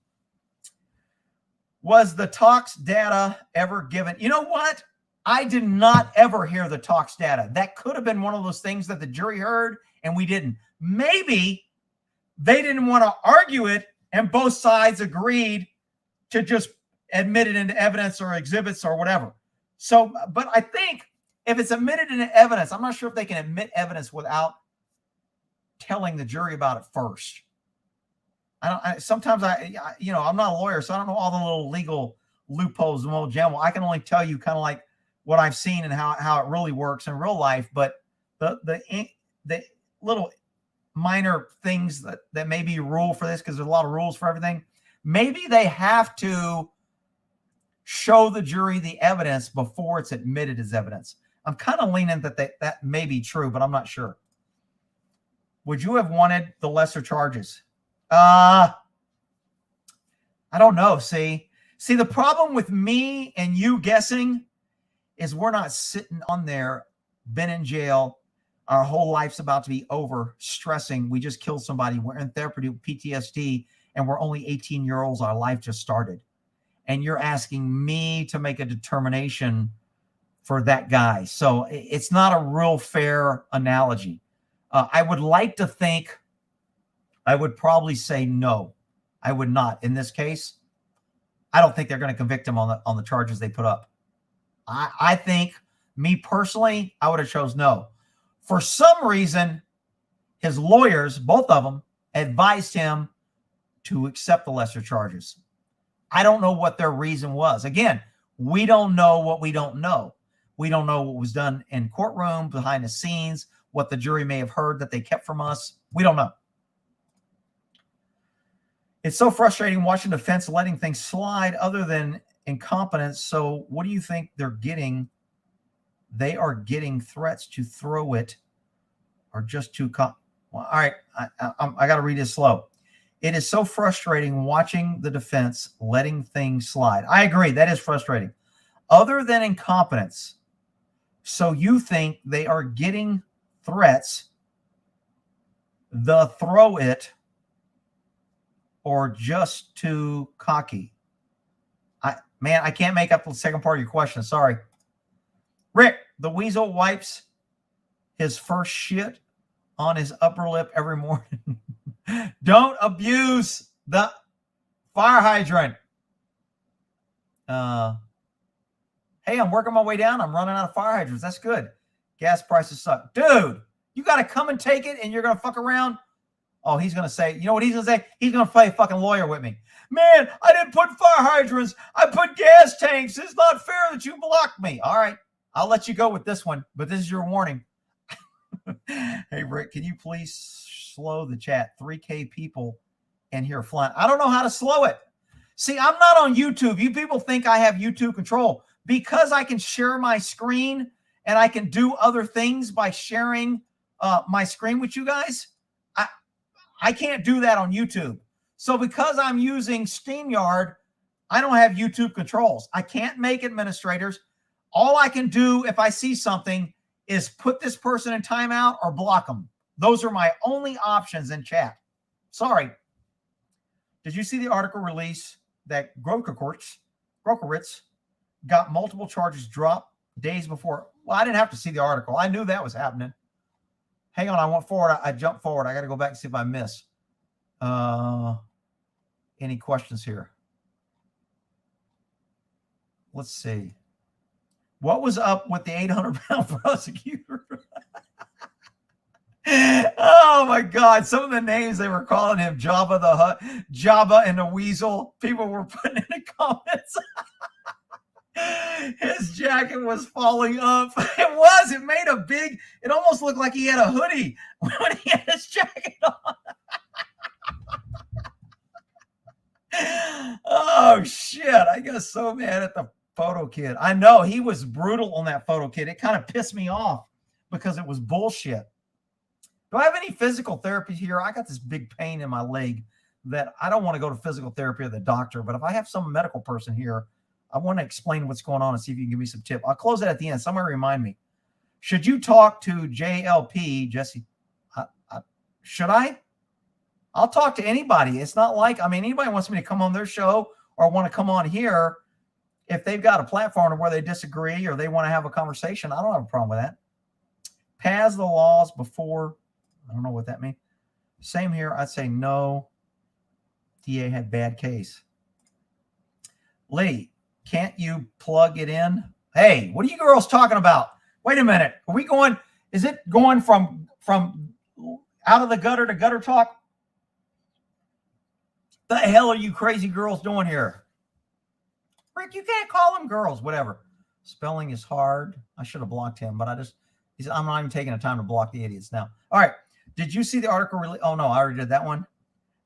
Was the talks data ever given? You know what? I did not ever hear the talks data. That could have been one of those things that the jury heard and we didn't. Maybe they didn't want to argue it and both sides agreed to just admit it into evidence or exhibits or whatever. So, but I think if it's admitted into evidence, I'm not sure if they can admit evidence without telling the jury about it first. Sometimes I'm not a lawyer, so I don't know all the little legal loopholes and old jam. I can only tell you kind of like what I've seen and how it really works in real life. But the little minor things that may be a rule for this, because there's a lot of rules for everything. Maybe they have to show the jury the evidence before it's admitted as evidence. I'm kind of leaning that may be true, but I'm not sure. Would you have wanted the lesser charges? I don't know. See, the problem with me and you guessing is we're not sitting on there, been in jail. Our whole life's about to be over, stressing. We just killed somebody. We're in therapy with PTSD, and we're only 18-year-olds. Our life just started. And you're asking me to make a determination for that guy. So it's not a real fair analogy. I would like to think I would probably say no. I would not. In this case, I don't think they're going to convict him on the charges they put up. I think, me personally, I would have chose no. For some reason, his lawyers, both of them, advised him to accept the lesser charges. I don't know what their reason was. Again, we don't know what we don't know. We don't know what was done in courtroom, behind the scenes, what the jury may have heard that they kept from us. We don't know. It's so frustrating watching the defense letting things slide other than incompetence. So what do you think they're getting? They are getting threats to throw it or just too well, all right, I got to read this slow. It is so frustrating watching the defense letting things slide. I agree. That is frustrating. Other than incompetence. So you think they are getting threats, the throw it, or just too cocky? I can't make up the second part of your question. Sorry. Rick, the weasel wipes his first shit on his upper lip every morning. Don't abuse the fire hydrant. Hey, I'm working my way down. I'm running out of fire hydrants. That's good. Gas prices suck. Dude, you got to come and take it and you're going to fuck around? Oh, he's going to say, you know what he's going to say? He's going to play fucking lawyer with me. Man, I didn't put fire hydrants. I put gas tanks. It's not fair that you blocked me. All right. I'll let you go with this one, but this is your warning. Hey, Rick, can you please slow the chat? 3K people in here flying. I don't know how to slow it. See, I'm not on YouTube. You people think I have YouTube control. Because I can share my screen and I can do other things by sharing my screen with you guys, I can't do that on YouTube. So because I'm using StreamYard, I don't have YouTube controls. I can't make administrators. All I can do if I see something is put this person in timeout or block them. Those are my only options in chat. Sorry. Did you see the article release that Grokerwitz got multiple charges dropped days before? Well, I didn't have to see the article. I knew that was happening. Hang on, I went forward. I jumped forward. I got to go back and see if I miss. Any questions here? Let's see. What was up with the 800-pound prosecutor? Oh my God! Some of the names they were calling him, Jabba the Hutt, Jabba and the Weasel. People were putting in the comments. His jacket was falling up. It was. It made a big. It almost looked like he had a hoodie when he had his jacket on. Oh shit! I got so mad at the photo kid. I know he was brutal on that photo kid. It kind of pissed me off because it was bullshit. Do I have any physical therapy here? I got this big pain in my leg that I don't want to go to physical therapy or the doctor. But if I have some medical person here, I want to explain what's going on and see if you can give me some tip. I'll close it at the end. Somebody remind me. Should you talk to JLP, Jesse? Should I? I'll talk to anybody. It's not like, anybody wants me to come on their show or want to come on here. If they've got a platform where they disagree or they want to have a conversation, I don't have a problem with that. Pass the laws before. I don't know what that means. Same here. I'd say no. DA had bad case. Lee, can't you plug it in? Hey, what are you girls talking about? Wait a minute. Are we going? Is it going from out of the gutter to gutter talk? The hell are you crazy girls doing here? Rick, you can't call them girls. Whatever. Spelling is hard. I should have blocked him, but he said, I'm not even taking the time to block the idiots now. All right. Did you see the article? Oh, no, I already did that one.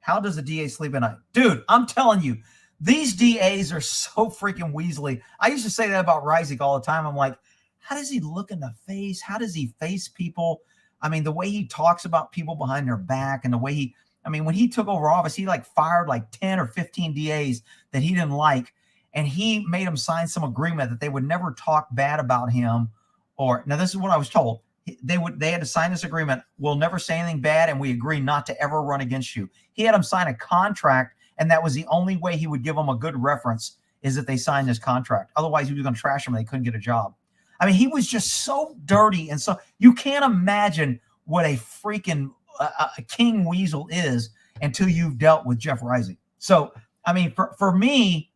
How does the DA sleep at night? Dude, I'm telling you, these DAs are so freaking weaselly. I used to say that about Reisig all the time. I'm like, how does he look in the face? How does he face people? The way he talks about people behind their back and the way I mean, when he took over office, he like fired like 10 or 15 DAs that he didn't like. And he made them sign some agreement that they would never talk bad about him. Or now this is what I was told. They had to sign this agreement. We'll never say anything bad, and we agree not to ever run against you. He had them sign a contract, and that was the only way he would give them a good reference, is that they signed this contract. Otherwise, he was going to trash them and they couldn't get a job. I mean, he was just so dirty. And so you can't imagine what a freaking a king weasel is until you've dealt with Jeff Rising. So, I mean, for me,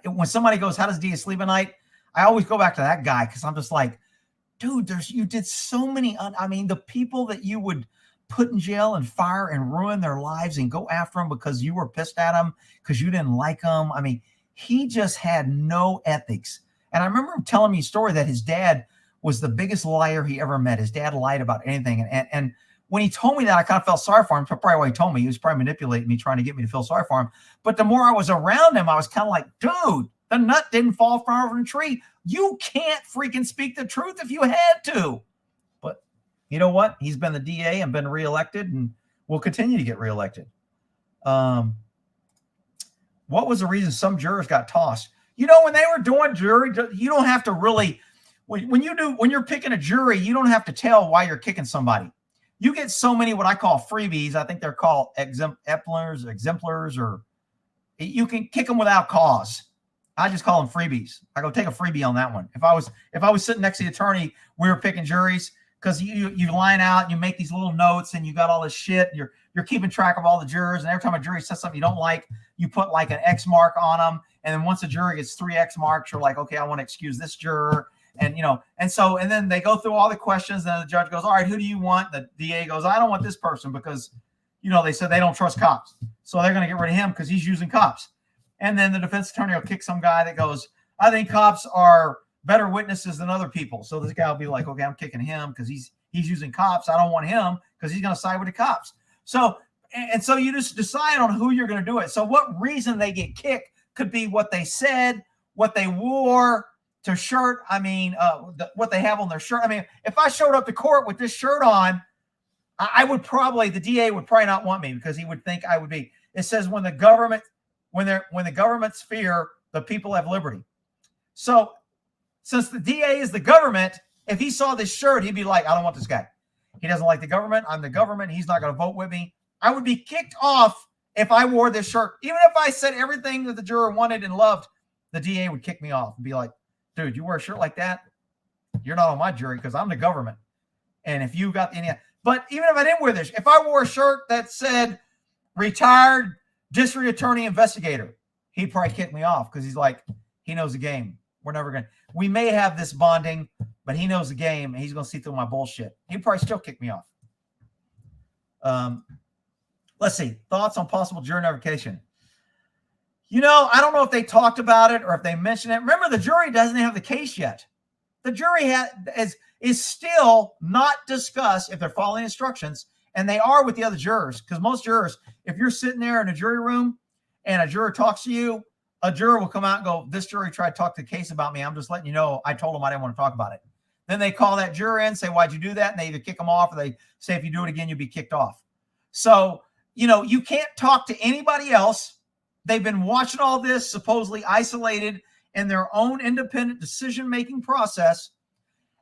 when somebody goes, how does DA sleep at night? I always go back to that guy, because I'm just like, dude, you did so many. I mean, the people that you would put in jail and fire and ruin their lives and go after them because you were pissed at them, because you didn't like them. I mean, he just had no ethics. And I remember him telling me a story that his dad was the biggest liar he ever met. His dad lied about anything. And when he told me that, I kind of felt sorry for him. That's probably why he told me. He was probably manipulating me, trying to get me to feel sorry for him. But the more I was around him, I was kind of like, dude, the nut didn't fall from the tree. You can't freaking speak the truth if you had to. But you know what? He's been the DA and been reelected, and will continue to get reelected. What was the reason some jurors got tossed? You know, when they were doing jury, you don't have to really, when you're picking a jury, you don't have to tell why you're kicking somebody. You get so many what I call freebies. I think they're called exemplars, or you can kick them without cause. I just call them freebies. I go, take a freebie on that one. If I was sitting next to the attorney, we were picking juries, because you line out and you make these little notes and you got all this shit. And you're keeping track of all the jurors. And every time a jury says something you don't like, you put like an X mark on them. And then once a jury gets 3 X marks, you're like, okay, I want to excuse this juror. And, and then they go through all the questions. And the judge goes, all right, who do you want? The DA goes, I don't want this person because, they said they don't trust cops. So they're going to get rid of him because he's using cops. And then the defense attorney will kick some guy that goes, I think cops are better witnesses than other people. So this guy will be like, okay, I'm kicking him because he's using cops. I don't want him because he's going to side with the cops. So you just decide on who you're going to do it. So what reason they get kicked could be what they said, what they wore to shirt. I mean, what they have on their shirt. I mean, if I showed up to court with this shirt on, I would probably, the DA would probably not want me, because he would think I would be. It says when the government's fear, the people have liberty. So since the DA is the government, if he saw this shirt, he'd be like, I don't want this guy. He doesn't like the government. I'm the government. He's not going to vote with me. I would be kicked off if I wore this shirt. Even if I said everything that the juror wanted and loved, the DA would kick me off and be like, dude, you wear a shirt like that? You're not on my jury, because I'm the government. And if you got any, but even if I didn't wear this, if I wore a shirt that said retired district attorney investigator, he'd probably kick me off, because he's like, he knows the game. We may have this bonding, but he knows the game and he's going to see through my bullshit. He'd probably still kick me off. Let's see. Thoughts on possible jury nullification. I don't know if they talked about it or if they mentioned it. Remember, the jury doesn't have the case yet. The jury is still not discussed if they're following instructions, and they are with the other jurors, because most jurors, if you're sitting there in a jury room and a juror talks to you, a juror will come out and go, this jury tried to talk the case about me. I'm just letting you know I told them I didn't want to talk about it. Then they call that juror in, say, why'd you do that? And they either kick them off, or they say, if you do it again, you'll be kicked off. So, you can't talk to anybody else. They've been watching all this, supposedly isolated in their own independent decision-making process.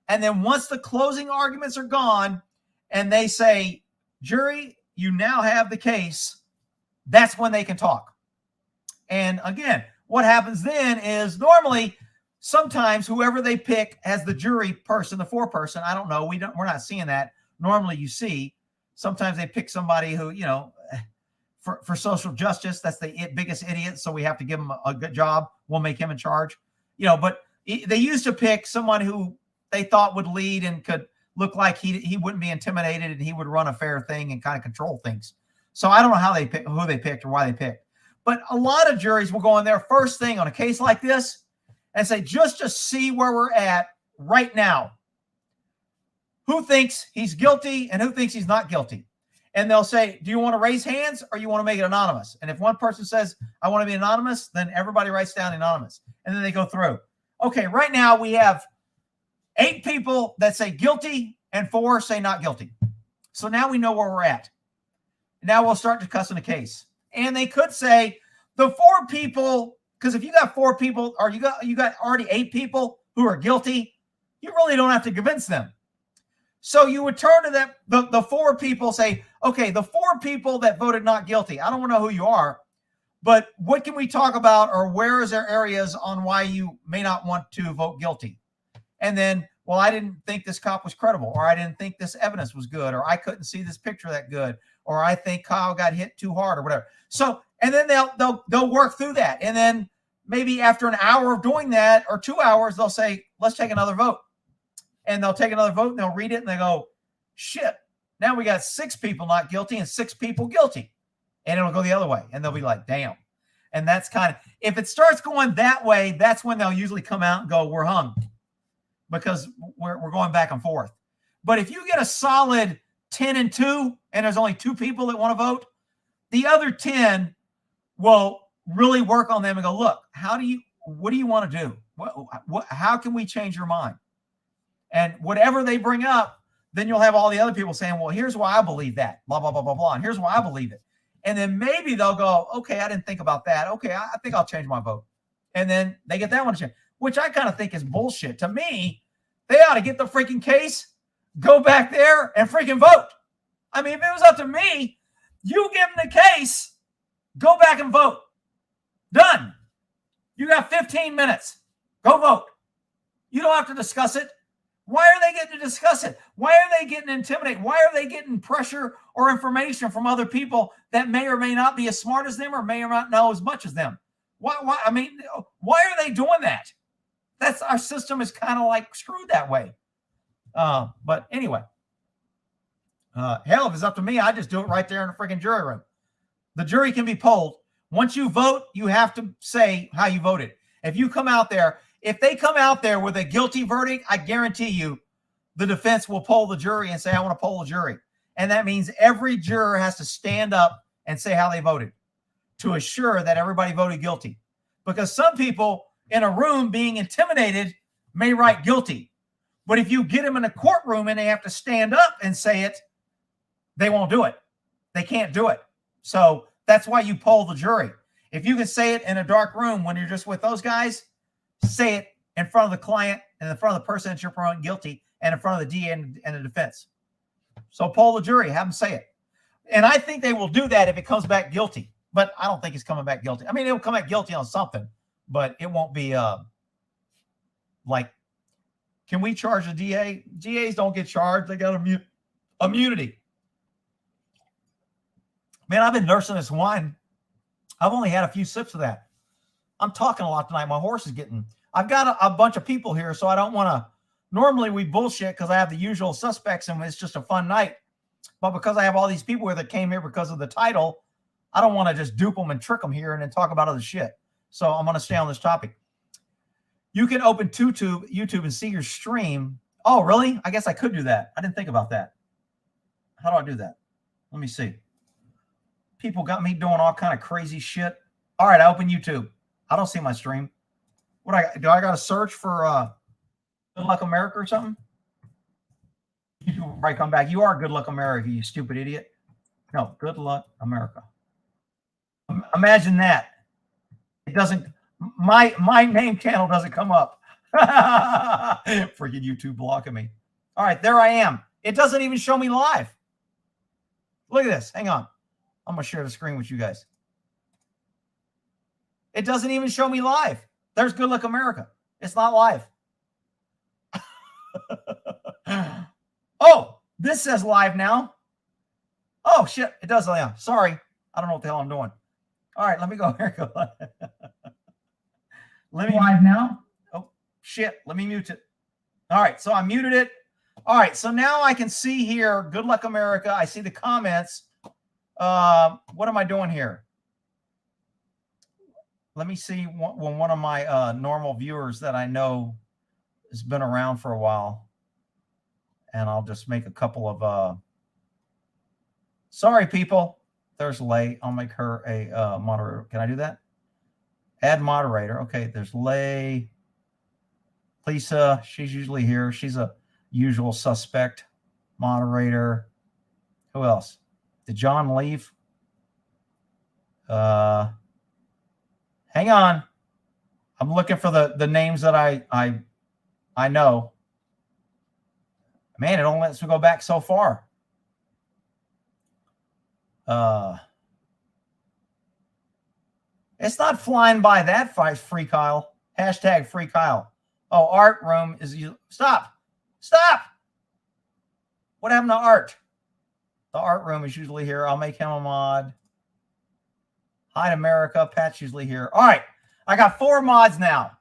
And then once the closing arguments are gone and they say, jury, you now have the case, that's when they can talk. And again, what happens then is normally, sometimes whoever they pick as the jury person, the foreperson, I don't know, we're not seeing that. Normally you see, sometimes they pick somebody who, for social justice, that's the biggest idiot, so we have to give him a good job. We'll make him in charge. But they used to pick someone who they thought would lead and could look like he wouldn't be intimidated, and he would run a fair thing and kind of control things. So I don't know who they picked or why they picked. But a lot of juries will go in there first thing on a case like this and say, just to see where we're at right now. Who thinks he's guilty and who thinks he's not guilty? And they'll say, do you want to raise hands or you want to make it anonymous? And if one person says, I want to be anonymous, then everybody writes down anonymous. And then they go through. Okay, right now we have 8 people that say guilty and 4 say not guilty. So now we know where we're at. Now we'll start discussing the case. And they could say the 4 people, because if you got 4 people, or you got already 8 people who are guilty, you really don't have to convince them. So you would turn to them, the 4 people, say, okay, the 4 people that voted not guilty, I don't want to know who you are, but what can we talk about, or where is there areas on why you may not want to vote guilty? And then, well, I didn't think this cop was credible, or I didn't think this evidence was good, or I couldn't see this picture that good, or I think Kyle got hit too hard, or whatever. So, and then they'll work through that. And then maybe after an hour of doing that, or 2 hours, they'll say, let's take another vote. And they'll take another vote and they'll read it and they go, shit, now we got 6 people not guilty and 6 people guilty. And it'll go the other way. And they'll be like, damn. And that's kind of, if it starts going that way, that's when they'll usually come out and go, we're hung, because we're going back and forth. But if you get a solid 10-2 and there's only 2 people that want to vote, the other 10 will really work on them and go, look, what do you want to do? How can we change your mind? And whatever they bring up, then you'll have all the other people saying, well, here's why I believe that, blah, blah, blah, blah, blah. And here's why I believe it. And then maybe they'll go, okay, I didn't think about that. Okay, I think I'll change my vote. And then they get that one to change, which I kind of think is bullshit. To me, they ought to get the freaking case, go back there and freaking vote. I mean, if it was up to me, you give them the case, go back and vote. Done. You got 15 minutes. Go vote. You don't have to discuss it. Why are they getting to discuss it? Why are they getting intimidated? Why are they getting pressure or information from other people that may or may not be as smart as them or may or not know as much as them? Why? I mean, why are they doing that? That's, our system is kind of like screwed that way. But anyway, hell, if it's up to me, I just do it right there in the freaking jury room. The jury can be polled. Once you vote, you have to say how you voted. If you come out there, if they come out there with a guilty verdict, I guarantee you the defense will poll the jury and say, I want to poll the jury. And that means every juror has to stand up and say how they voted to assure that everybody voted guilty. Because some people in a room being intimidated may write guilty. But if you get them in a courtroom and they have to stand up and say it, they won't do it. They can't do it. So that's why you poll the jury. If you can say it in a dark room when you're just with those guys, say it in front of the client and in front of the person that you're promoting guilty and in front of the DA and the defense. So poll the jury, have them say it. And I think they will do that if it comes back guilty. But I don't think it's coming back guilty. I mean, it'll come back guilty on something, but it won't be like, can we charge the DA? DAs don't get charged. They got immunity. Man, I've been nursing this wine. I've only had a few sips of that. I'm talking a lot tonight. My horse is getting, I've got a bunch of people here, so I don't want to, normally we bullshit because I have the usual suspects and it's just a fun night. But because I have all these people here that came here because of the title, I don't want to just dupe them and trick them here and then talk about other shit. So I'm going to stay on this topic. You can open YouTube and see your stream. Oh, really? I guess I could do that. I didn't think about that. How do I do that? Let me see. People got me doing all kind of crazy shit. All right, I open YouTube. I don't see my stream. Do I got to search for Good Luck America or something? You right, come back. You are Good Luck America, you stupid idiot. No, Good Luck America. Imagine that. It doesn't, my name channel doesn't come up. Freaking YouTube blocking me. All right, there I am. It doesn't even show me live. Look at this. Hang on. I'm going to share the screen with you guys. It doesn't even show me live. There's Good Luck America. It's not live. Oh, this says live now. Oh, shit. It does now. Sorry. I don't know what the hell I'm doing. All right, let me go here. Let me live now. Oh, shit. Let me mute it. All right, so I muted it. All right, so now I can see here, Good Luck America. I see the comments. What am I doing here? Let me see when one of my normal viewers that I know has been around for a while. And I'll just make a couple of sorry, people. There's Lay. I'll make her a moderator. Can I do that? Add moderator. Okay, there's Lay. Lisa, she's usually here. She's a usual suspect. Moderator. Who else? Did John leave? Hang on. I'm looking for the names that I know. Man, it only lets me go back so far. It's not flying by that free Kyle. Hashtag free Kyle. Oh, art room is you. Stop. What happened to art? The art room is usually here. I'll make him a mod. Hi, America. Pat's usually here. All right. I got 4 mods now.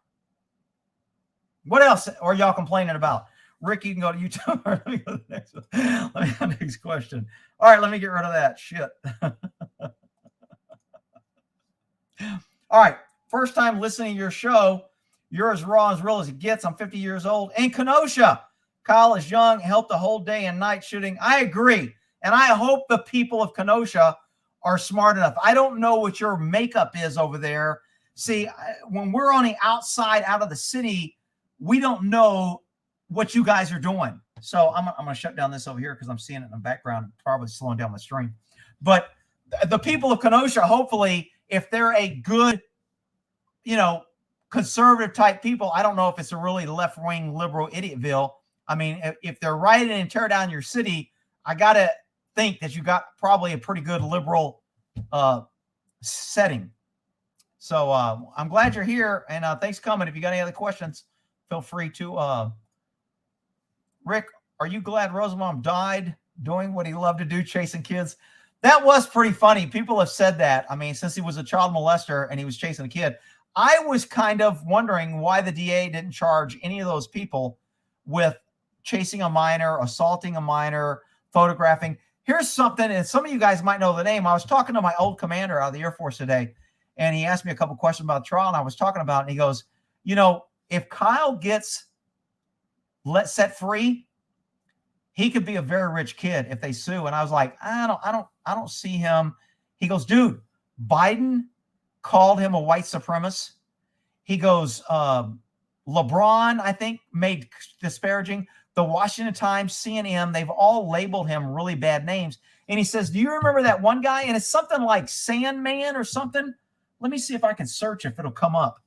What else are y'all complaining about? Rick, you can go to YouTube. Let me go to the next one. Let me go to the next question. All right, let me get rid of that. Shit. All right. First time listening to your show. You're as raw as real as it gets. I'm 50 years old. In Kenosha, Kyle is young, helped the whole day and night shooting. I agree. And I hope the people of Kenosha are smart enough. I don't know what your makeup is over there. See, when we're on the outside, out of the city, we don't know what you guys are doing. So I'm going to shut down this over here because I'm seeing it in the background, probably slowing down my stream. But the people of Kenosha, hopefully, if they're a good, conservative type people, I don't know if it's a really left-wing liberal idiotville. I mean, if they're riding and tear down your city, I got to think that you got probably a pretty good liberal setting. So I'm glad you're here, and thanks for coming. If you got any other questions, feel free to. Rick, are you glad Rosenbaum died doing what he loved to do, chasing kids? That was pretty funny. People have said that. I mean, since he was a child molester and he was chasing a kid, I was kind of wondering why the DA didn't charge any of those people with chasing a minor, assaulting a minor, photographing. Here's something, and some of you guys might know the name. I was talking to my old commander out of the Air Force today, and he asked me a couple questions about the trial, and I was talking about it, and he goes, if Kyle gets set free, he could be a very rich kid if they sue. And I was like, I don't see him. He goes, dude, Biden called him a white supremacist. He goes, LeBron, I think, made disparaging. The Washington Times, CNN, they've all labeled him really bad names. And he says, do you remember that one guy? And it's something like Sandman or something. Let me see if I can search if it'll come up.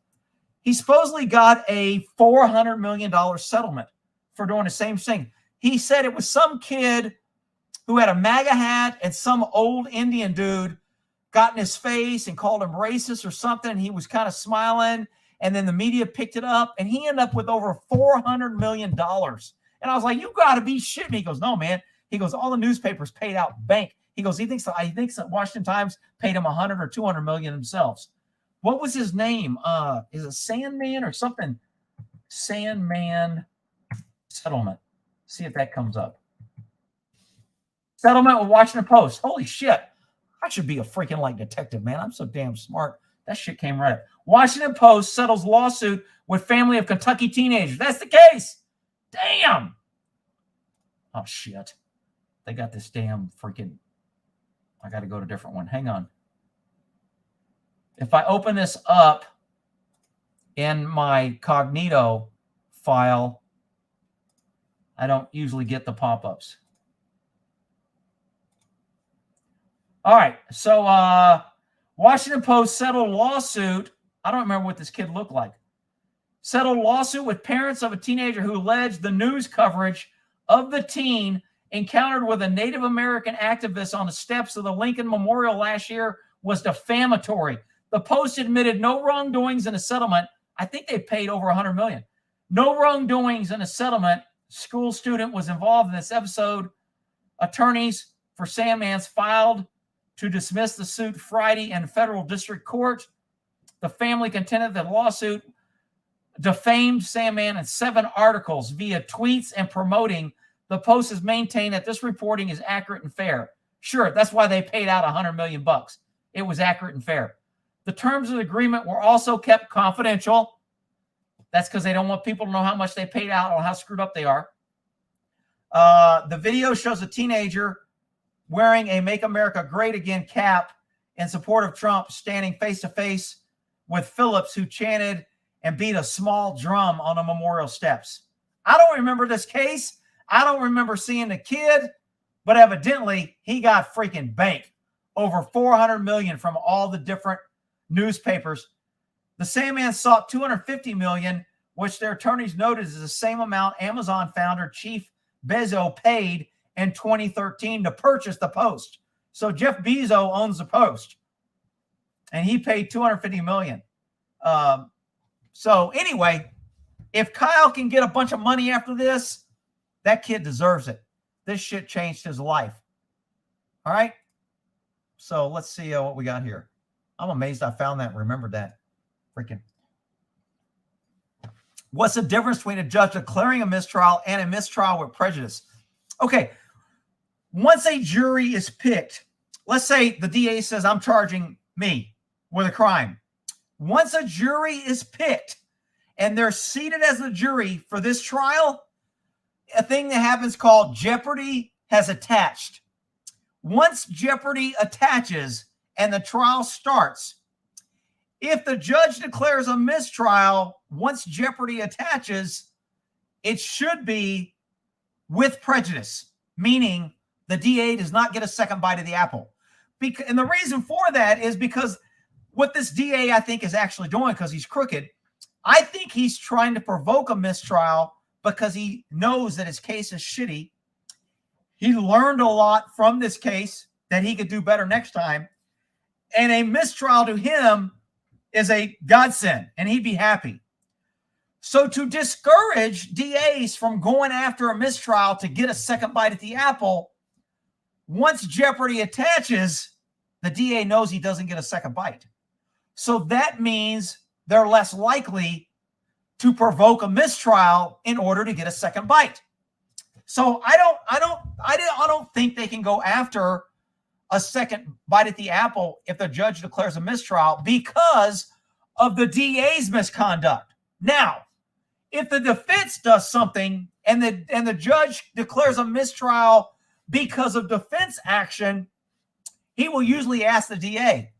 He supposedly got a $400 million settlement for doing the same thing. He said it was some kid who had a MAGA hat and some old Indian dude got in his face and called him racist or something. He was kind of smiling, and then the media picked it up, and he ended up with over $400 million. And I was like, you got to be shitting me. He goes, no, man. He goes, all the newspapers paid out bank. He goes, he thinks that Washington Times paid him 100 or 200 million themselves. What was his name? Is it Sandman or something? Sandman settlement. See if that comes up. Settlement with Washington Post. Holy shit. I should be a freaking detective, man. I'm so damn smart. That shit came right up. Washington Post settles lawsuit with family of Kentucky teenagers. That's the case. Damn. Oh, shit. They got this damn freaking... I got to go to a different one. Hang on. If I open this up in my Cognito file, I don't usually get the pop-ups. All right. So Washington Post settled lawsuit. I don't remember what this kid looked like. Settled lawsuit with parents of a teenager who alleged the news coverage of the teen encountered with a Native American activist on the steps of the Lincoln Memorial last year was defamatory. The Post admitted no wrongdoings in a settlement. I think they paid over $100 million. No wrongdoings in a settlement. School student was involved in this episode. Attorneys for Sandman's filed to dismiss the suit Friday in federal district court. The family contended that the lawsuit defamed Sandman in 7 articles via tweets and promoting. The Post has maintained that this reporting is accurate and fair. Sure, that's why they paid out $100 million. It was accurate and fair. The terms of the agreement were also kept confidential. That's because they don't want people to know how much they paid out or how screwed up they are. The video shows a teenager wearing a Make America Great Again cap in support of Trump, standing face-to-face with Phillips, who chanted and beat a small drum on the memorial steps. I don't remember this case. I don't remember seeing the kid. But evidently, he got freaking banked. Over $400 million from all the different newspapers. The same man sought $250 million, which their attorneys noted is the same amount Amazon founder Chief Bezos paid in 2013 to purchase the Post. So Jeff Bezos owns the Post, and he paid $250 million. So anyway, if Kyle can get a bunch of money after this, that kid deserves it. This shit changed his life. All right. So let's see what we got here. I'm amazed I found that and remembered that. Freaking. What's the difference between a judge declaring a mistrial and a mistrial with prejudice? Okay. Once a jury is picked, let's say the DA says, I'm charging me with a crime. Once a jury is picked and they're seated as the jury for this trial, a thing that happens called jeopardy has attached. Once jeopardy attaches and the trial starts, if the judge declares a mistrial, once jeopardy attaches, it should be with prejudice, meaning the DA does not get a second bite of the apple. And the reason for that is because what this DA, I think, is actually doing, because he's crooked, I think he's trying to provoke a mistrial because he knows that his case is shitty. He learned a lot from this case that he could do better next time. And a mistrial to him is a godsend, and he'd be happy. So to discourage DAs from going after a mistrial to get a second bite at the apple, once jeopardy attaches, the DA knows he doesn't get a second bite. So that means they're less likely to provoke a mistrial in order to get a second bite. So I don't think they can go after a second bite at the apple if the judge declares a mistrial because of the DA's misconduct. Now, if the defense does something and the judge declares a mistrial because of defense action, he will usually ask the DA,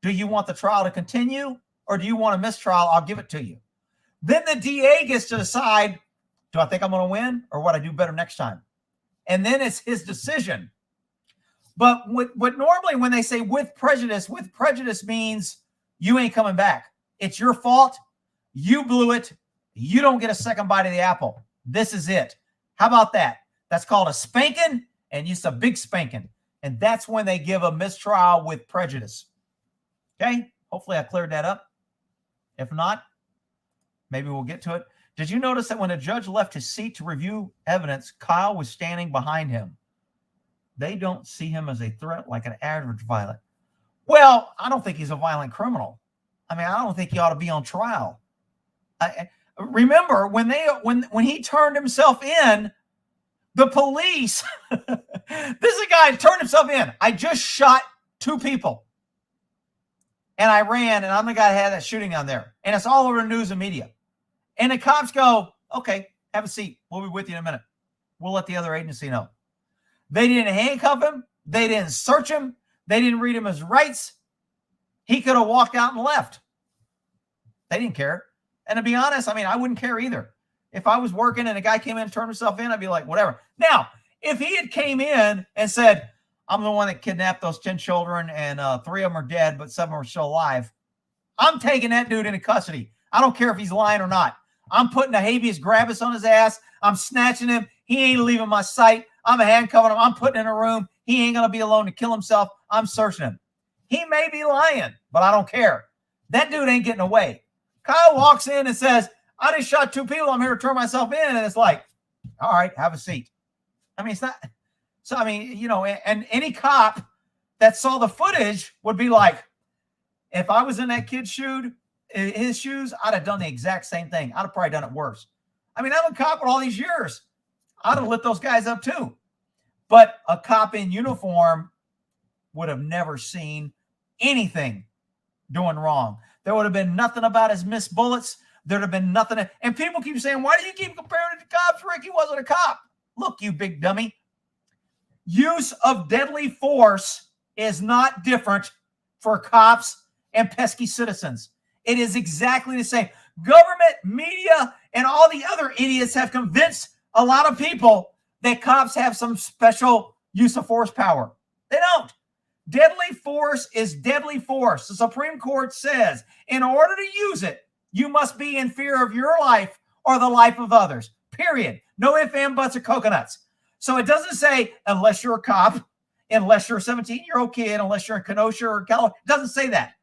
do you want the trial to continue or do you want a mistrial? I'll give it to you. Then the DA gets to decide, do I think I'm going to win or what I do better next time? And then it's his decision. But what normally when they say with prejudice means you ain't coming back. It's your fault. You blew it. You don't get a second bite of the apple. This is it. How about that? That's called a spanking, and it's a big spanking. And that's when they give a mistrial with prejudice. Okay? Hopefully I cleared that up. If not, maybe we'll get to it. Did you notice that when the judge left his seat to review evidence, Kyle was standing behind him? They don't see him as a threat like an average violent. Well, I don't think he's a violent criminal. I mean, I don't think he ought to be on trial. Remember, when he turned himself in, the police, this is a guy who turned himself in. I just shot 2 people. And I ran, and I'm the guy that had that shooting down there. And it's all over the news and media. And the cops go, okay, have a seat. We'll be with you in a minute. We'll let the other agency know. They didn't handcuff him. They didn't search him. They didn't read him his rights. He could have walked out and left. They didn't care. And to be honest, I mean, I wouldn't care either. If I was working and a guy came in and turned himself in, I'd be like, whatever. Now, if he had came in and said, I'm the one that kidnapped those 10 children and 3 of them are dead, but 7 are still alive, I'm taking that dude into custody. I don't care if he's lying or not. I'm putting a habeas corpus on his ass. I'm snatching him. He ain't leaving my sight. I'm handcuffing him. I'm putting him in a room. He ain't going to be alone to kill himself. I'm searching him. He may be lying, but I don't care. That dude ain't getting away. Kyle walks in and says, I just shot 2 people. I'm here to turn myself in. And it's like, all right, have a seat. I mean, it's not. So, I mean, you know, and any cop that saw the footage would be like, if I was in that kid's his shoes, I'd have done the exact same thing. I'd have probably done it worse. I mean, I'm a cop for all these years. I'd have lit those guys up too. But a cop in uniform would have never seen anything doing wrong. There would have been nothing about his missed bullets. There'd have been nothing. And people keep saying, why do you keep comparing it to cops, Rick? He wasn't a cop. Look, you big dummy. Use of deadly force is not different for cops and pesky citizens. It is exactly the same. Government, media, and all the other idiots have convinced a lot of people that cops have some special use of force power. They don't. Deadly force is deadly force. The Supreme Court says in order to use it, you must be in fear of your life or the life of others. Period. No ifs, ands, buts, or coconuts. So it doesn't say unless you're a cop, unless you're a 17-year-old kid, unless you're in Kenosha or California. It doesn't say that.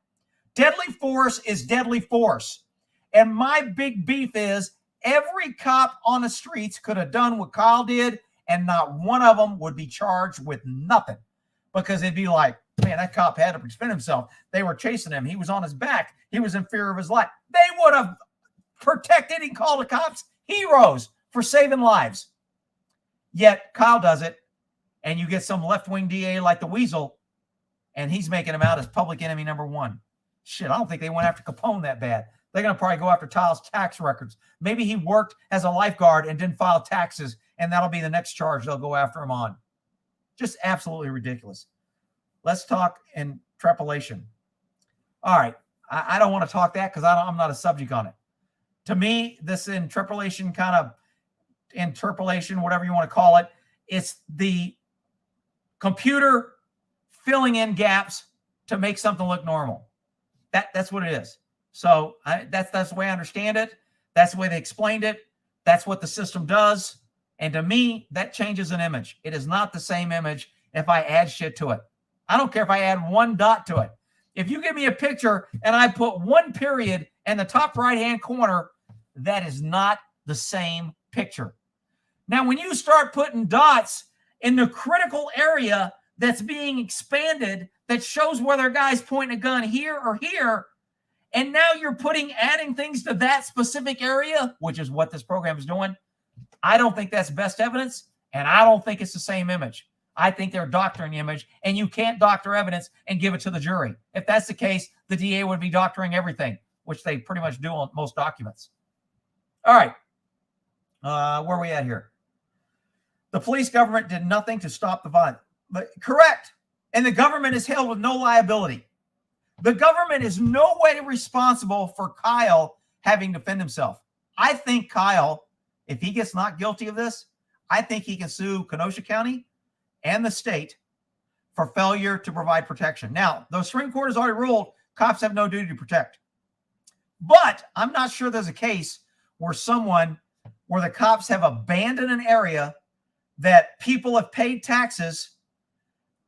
Deadly force is deadly force. And my big beef is every cop on the streets could have done what Kyle did, and not one of them would be charged with nothing. Because it'd be like, man, that cop had to defend himself. They were chasing him. He was on his back. He was in fear of his life. They would have protected and called the cops heroes for saving lives. Yet Kyle does it, and you get some left-wing DA like the Weasel, and he's making him out as public enemy number one. Shit, I don't think they went after Capone that bad. They're going to probably go after Kyle's tax records. Maybe he worked as a lifeguard and didn't file taxes, and that'll be the next charge they'll go after him on. Just absolutely ridiculous. Let's talk interpolation. All right. I don't want to talk that because I'm not a subject on it. To me, this interpolation whatever you want to call it, it's the computer filling in gaps to make something look normal. That's what it is. So that's the way I understand it. That's the way they explained it. That's what the system does. And to me, that changes an image. It is not the same image if I add shit to it. I don't care if I add one dot to it. If you give me a picture and I put one period in the top right-hand corner, that is not the same picture. Now, when you start putting dots in the critical area that's being expanded that shows whether a guy's pointing a gun here or here, and now you're adding things to that specific area, which is what this program is doing, I don't think that's best evidence, and I don't think it's the same image. I think they're doctoring the image, and you can't doctor evidence and give it to the jury. If that's the case, the DA would be doctoring everything, which they pretty much do on most documents. All right. Where are we at here? The police government did nothing to stop the violence. But correct. And the government is held with no liability. The government is no way responsible for Kyle having to defend himself. I think Kyle, if he gets not guilty of this, I think he can sue Kenosha County and the state for failure to provide protection. Now, the Supreme Court has already ruled cops have no duty to protect. But I'm not sure there's a case where the cops have abandoned an area that people have paid taxes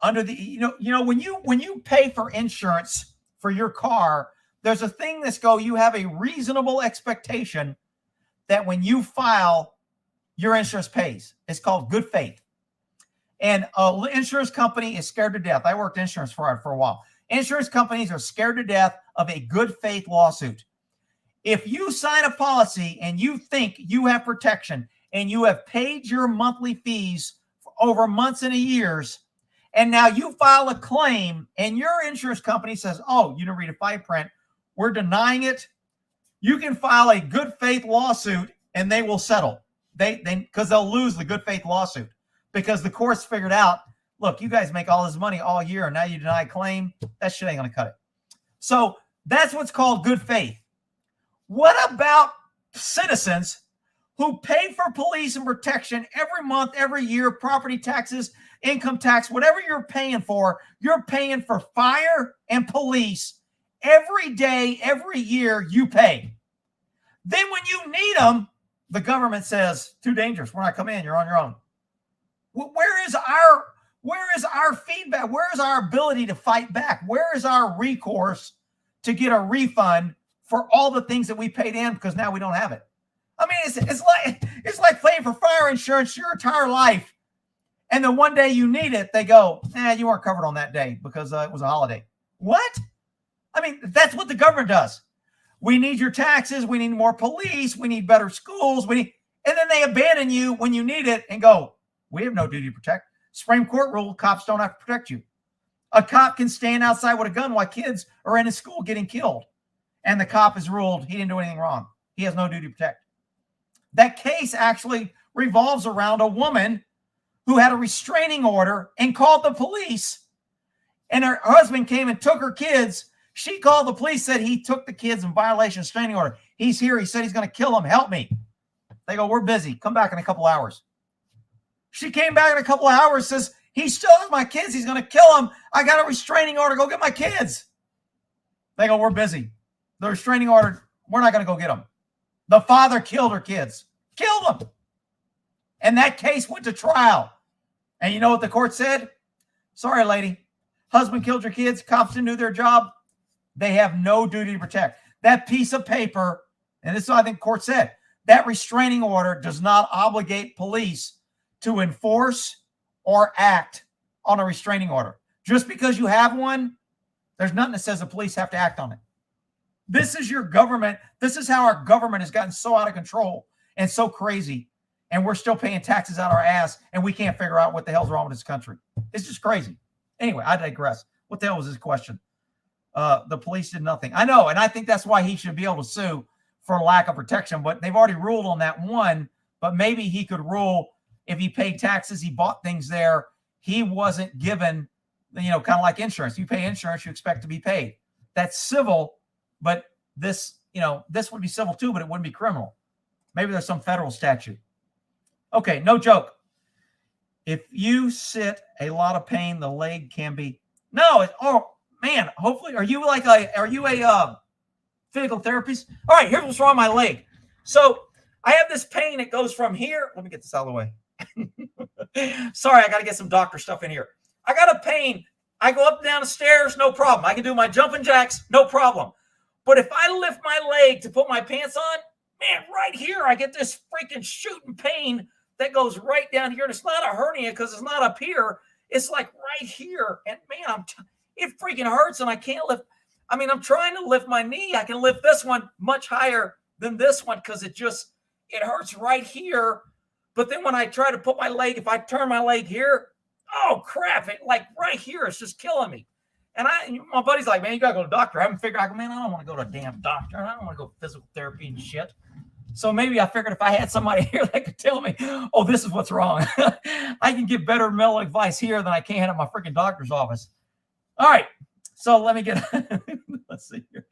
under the, when you pay for insurance for your car, there's a thing you have a reasonable expectation that when you file, your insurance pays. It's called good faith. And an insurance company is scared to death. I worked insurance for a while. Insurance companies are scared to death of a good faith lawsuit. If you sign a policy and you think you have protection and you have paid your monthly fees for over months and years, and now you file a claim and your insurance company says, oh, you didn't read a fine print, we're denying it, you can file a good faith lawsuit and they will settle. Because they'll lose the good faith lawsuit. Because the courts figured out, look, you guys make all this money all year, and now you deny a claim. That shit ain't going to cut it. So that's what's called good faith. What about citizens who pay for police and protection every month, every year, property taxes, income tax, whatever you're paying for fire and police every day, every year you pay. Then when you need them, the government says, too dangerous. We're not coming in. You're on your own. Where is our feedback? Where is our ability to fight back? Where is our recourse to get a refund for all the things that we paid in because now we don't have it? I mean, it's like paying for fire insurance your entire life, and then one day you need it, they go, you weren't covered on that day because it was a holiday. What? I mean, that's what the government does. We need your taxes. We need more police. We need better schools. And then they abandon you when you need it and go, we have no duty to protect. Supreme Court rule, cops don't have to protect you. A cop can stand outside with a gun while kids are in a school getting killed. And the cop is ruled he didn't do anything wrong. He has no duty to protect. That case actually revolves around a woman who had a restraining order and called the police. And her husband came and took her kids. She called the police, said he took the kids in violation of restraining order. He's here. He said he's going to kill them. Help me. They go, we're busy. Come back in a couple hours. She came back in a couple of hours, says He still has my kids. He's going to kill them. I got a restraining order. Go get my kids. They go, we're busy. The restraining order, we're not going to go get them. The father killed her kids. Killed them. And that case went to trial. And you know what the court said? Sorry, lady. Husband killed your kids. Cops didn't do their job. They have no duty to protect. That piece of paper, and this is what I think court said, that restraining order does not obligate police to enforce or act on a restraining order. Just because you have one, there's nothing that says the police have to act on it. This is your government. This is how our government has gotten so out of control and so crazy. And we're still paying taxes out our ass, and we can't figure out what the hell's wrong with this country. It's just crazy. Anyway, I digress. What the hell was his question? The police did nothing. I know, and I think that's why he should be able to sue for lack of protection. But they've already ruled on that one. But maybe he could rule if he paid taxes, he bought things there, he wasn't given, kind of like insurance. You pay insurance, you expect to be paid. That's civil, but this would be civil too, but it wouldn't be criminal. Maybe there's some federal statute. Okay, no joke. If you sit a lot of pain, the leg can be. No, oh man. Hopefully, are you a physical therapist? All right, here's what's wrong with my leg. So I have this pain. It goes from here. Let me get this out of the way. Sorry, I got to get some doctor stuff in here. I got a pain. I go up and down the stairs, no problem. I can do my jumping jacks, no problem. But if I lift my leg to put my pants on, man, right here, I get this freaking shooting pain that goes right down here. And it's not a hernia because it's not up here. It's like right here. And man, it freaking hurts and I can't lift. I mean, I'm trying to lift my knee. I can lift this one much higher than this one because it hurts right here. But then when I try to put my leg, if I turn my leg here, oh crap, it like right here, it's just killing me. And my buddy's like, man, you gotta go to the doctor. I haven't figured out, man, I don't want to go to a damn doctor. I don't want to go to physical therapy and shit. So maybe I figured if I had somebody here that could tell me, oh, this is what's wrong. I can get better mental advice here than I can at my freaking doctor's office. All right. So let me get, let's see here.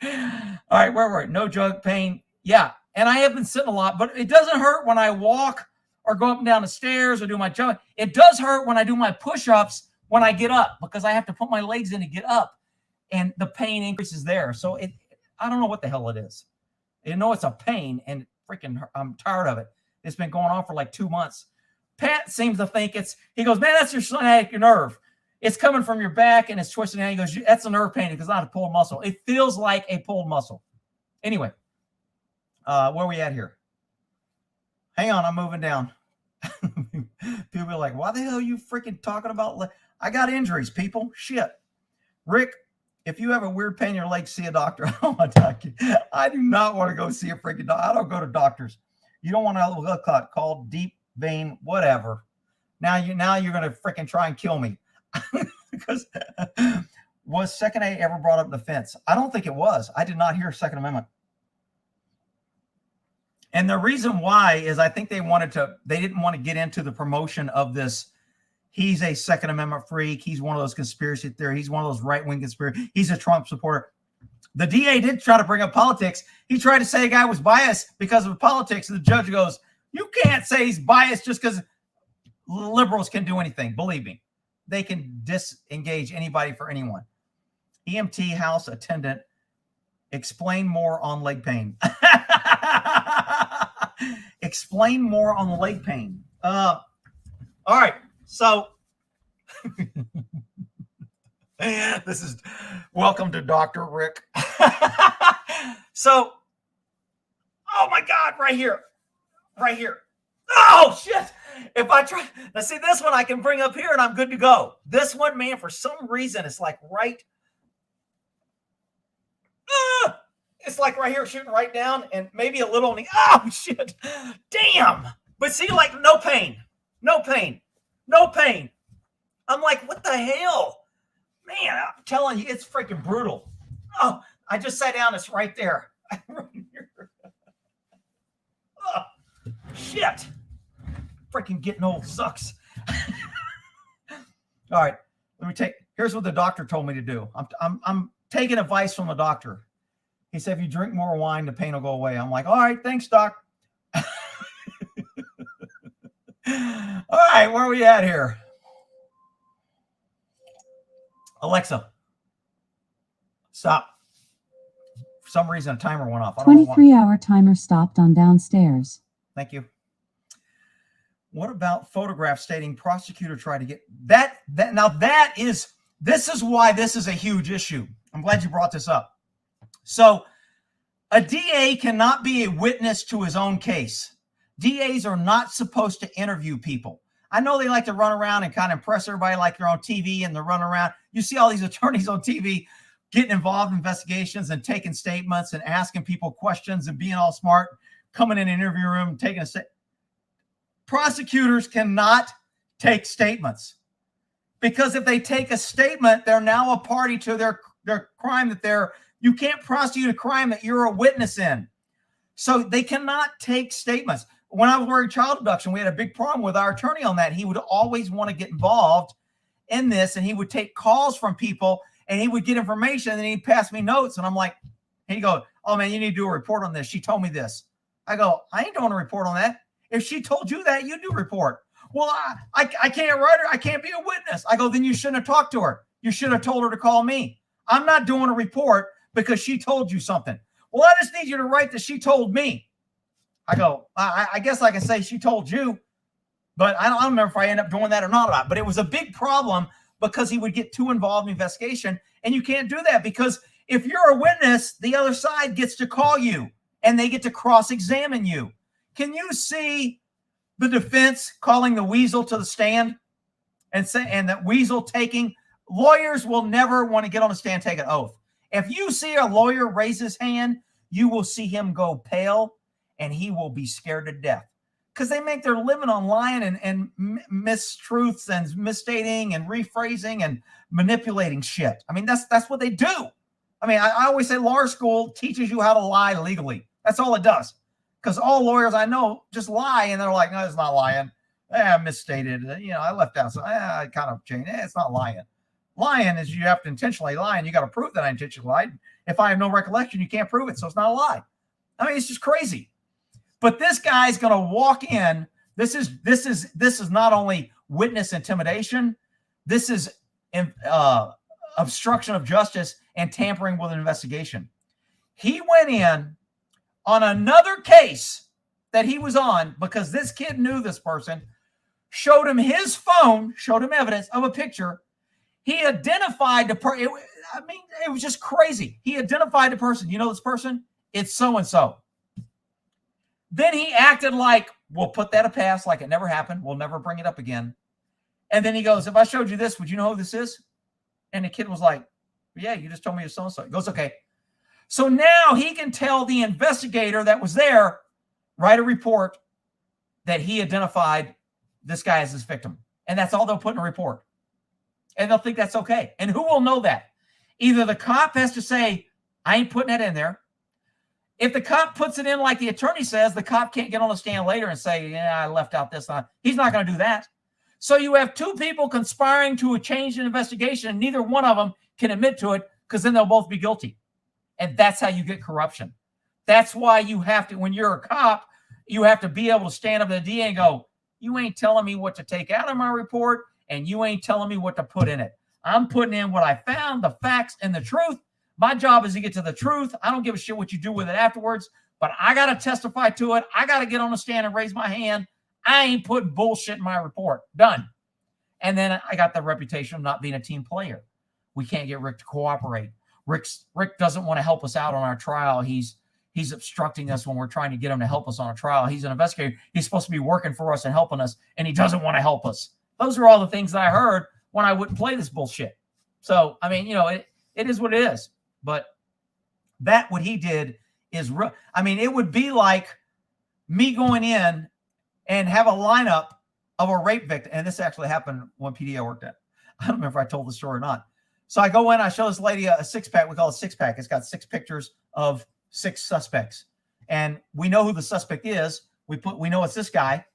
All right, where were we? No joke, pain. Yeah. And I have been sitting a lot, but it doesn't hurt when I walk or go up and down the stairs or do my jump. It does hurt when I do my push-ups when I get up because I have to put my legs in to get up and the pain increases there. So I don't know what the hell it is. I know it's a pain and freaking I'm tired of it. It's been going on for like 2 months. Pat seems to think he goes, man, that's your sciatic nerve. It's coming from your back and it's twisting out. He goes, that's a nerve pain because it's not a pulled muscle. It feels like a pulled muscle. Anyway, where are we at here? Hang on, I'm moving down. People are like, why the hell are you freaking talking about? I got injuries, people. Shit. Rick, if you have a weird pain in your leg, see a doctor. I do not want to go see a freaking doctor. I don't go to doctors. You don't want to look called deep vein, whatever. Now you're going to freaking try and kill me. Because was Second A ever brought up in the fence? I don't think it was. I did not hear Second Amendment. And the reason why is I think they didn't want to get into the promotion of this. He's a Second Amendment freak. He's one of those conspiracy theories. He's one of those right-wing conspiracy. He's a Trump supporter. The DA did try to bring up politics. He tried to say a guy was biased because of politics. And the judge goes, you can't say he's biased just because liberals can do anything. Believe me, they can disengage anybody for anyone. EMT house attendant, explain more on leg pain. Explain more on the leg pain. All right. So this is welcome to Dr. Rick. So, oh my God, right here. Oh shit. If I try, now see this one I can bring up here and I'm good to go. This one, man, for some reason, it's like right. It's like right here shooting right down and maybe a little on the, oh shit. Damn. But see, like no pain. I'm like, what the hell? Man, I'm telling you, it's freaking brutal. Oh, I just sat down. It's right there. Oh, shit. Freaking getting old sucks. All right. Here's what the doctor told me to do. I'm taking advice from the doctor. He said, if you drink more wine, the pain will go away. I'm like, all right, thanks, doc. All right, where are we at here? Alexa, stop. For some reason, a timer went off. I don't know why. 23-hour timer stopped on downstairs. Thank you. What about photograph stating prosecutor tried to get that? Now this is why this is a huge issue. I'm glad you brought this up. So a DA cannot be a witness to his own case. DAs are not supposed to interview people. I know they like to run around and kind of impress everybody like they're on TV and they're running around. You see all these attorneys on TV getting involved in investigations and taking statements and asking people questions and being all smart, coming in an interview room and taking a statement. Prosecutors cannot take statements, because if they take a statement, they're now a party to their crime that you can't prosecute a crime that you're a witness in. So they cannot take statements. When I was working child abduction, we had a big problem with our attorney on that. He would always want to get involved in this, and he would take calls from people, and he would get information, and he'd pass me notes. And I'm like, he'd go, oh man, you need to do a report on this. She told me this. I go, I ain't doing a report on that. If she told you that, you do report. Well, I can't write her. I can't be a witness. I go, then you shouldn't have talked to her. You should have told her to call me. I'm not doing a report because she told you something. Well, I just need you to write that she told me. I go, I guess I can say she told you, but I don't remember if I end up doing that or not. But it was a big problem because he would get too involved in the investigation. And you can't do that, because if you're a witness, the other side gets to call you and they get to cross-examine you. Can you see the defense calling the weasel to the stand and that weasel taking? Lawyers will never want to get on the stand, take an oath. If you see a lawyer raise his hand, you will see him go pale and he will be scared to death, because they make their living on lying and mistruths and misstating and rephrasing and manipulating shit. I mean, that's what they do. I mean, I always say law school teaches you how to lie legally. That's all it does. Because all lawyers I know just lie, and they're like, no, it's not lying. I misstated. I left out. So I kind of changed. It's not lying. Lying is you have to intentionally lie, and you got to prove that I intentionally lied. If I have no recollection, you can't prove it, so it's not a lie. I mean, it's just crazy. But this guy's going to walk in. This is not only witness intimidation. This is obstruction of justice and tampering with an investigation. He went in on another case that he was on because this kid knew this person, showed him his phone, showed him evidence of a picture. He identified the person. I mean, it was just crazy. He identified the person. You know this person? It's so-and-so. Then he acted like, we'll put that a pass, like it never happened. We'll never bring it up again. And then he goes, if I showed you this, would you know who this is? And the kid was like, yeah, you just told me it's so-and-so. He goes, okay. So now he can tell the investigator that was there, write a report that he identified this guy as his victim. And that's all they'll put in a report. And they'll think that's okay. And who will know that? Either the cop has to say, I ain't putting that in there. If the cop puts it in like the attorney says, the cop can't get on the stand later and say, yeah, I left out this. He's not going to do that. So you have two people conspiring to change an investigation, and neither one of them can admit to it, because then they'll both be guilty. And that's how you get corruption. That's why you have to, when you're a cop, you have to be able to stand up to the DA and go, you ain't telling me what to take out of my report, and you ain't telling me what to put in it. I'm putting in what I found, the facts, and the truth. My job is to get to the truth. I don't give a shit what you do with it afterwards, but I got to testify to it. I got to get on the stand and raise my hand. I ain't putting bullshit in my report. Done. And then I got the reputation of not being a team player. We can't get Rick to cooperate. Rick doesn't want to help us out on our trial. He's obstructing us when we're trying to get him to help us on a trial. He's an investigator. He's supposed to be working for us and helping us, and he doesn't want to help us. Those are all the things that I heard when I wouldn't play this bullshit. So, I mean, it is what it is. But what he did is, it would be like me going in and have a lineup of a rape victim. And this actually happened when PD I worked at. I don't remember if I told the story or not. So I go in, I show this lady a six-pack. We call it a six-pack. It's got 6 pictures of 6 suspects. And we know who the suspect is. We know it's this guy.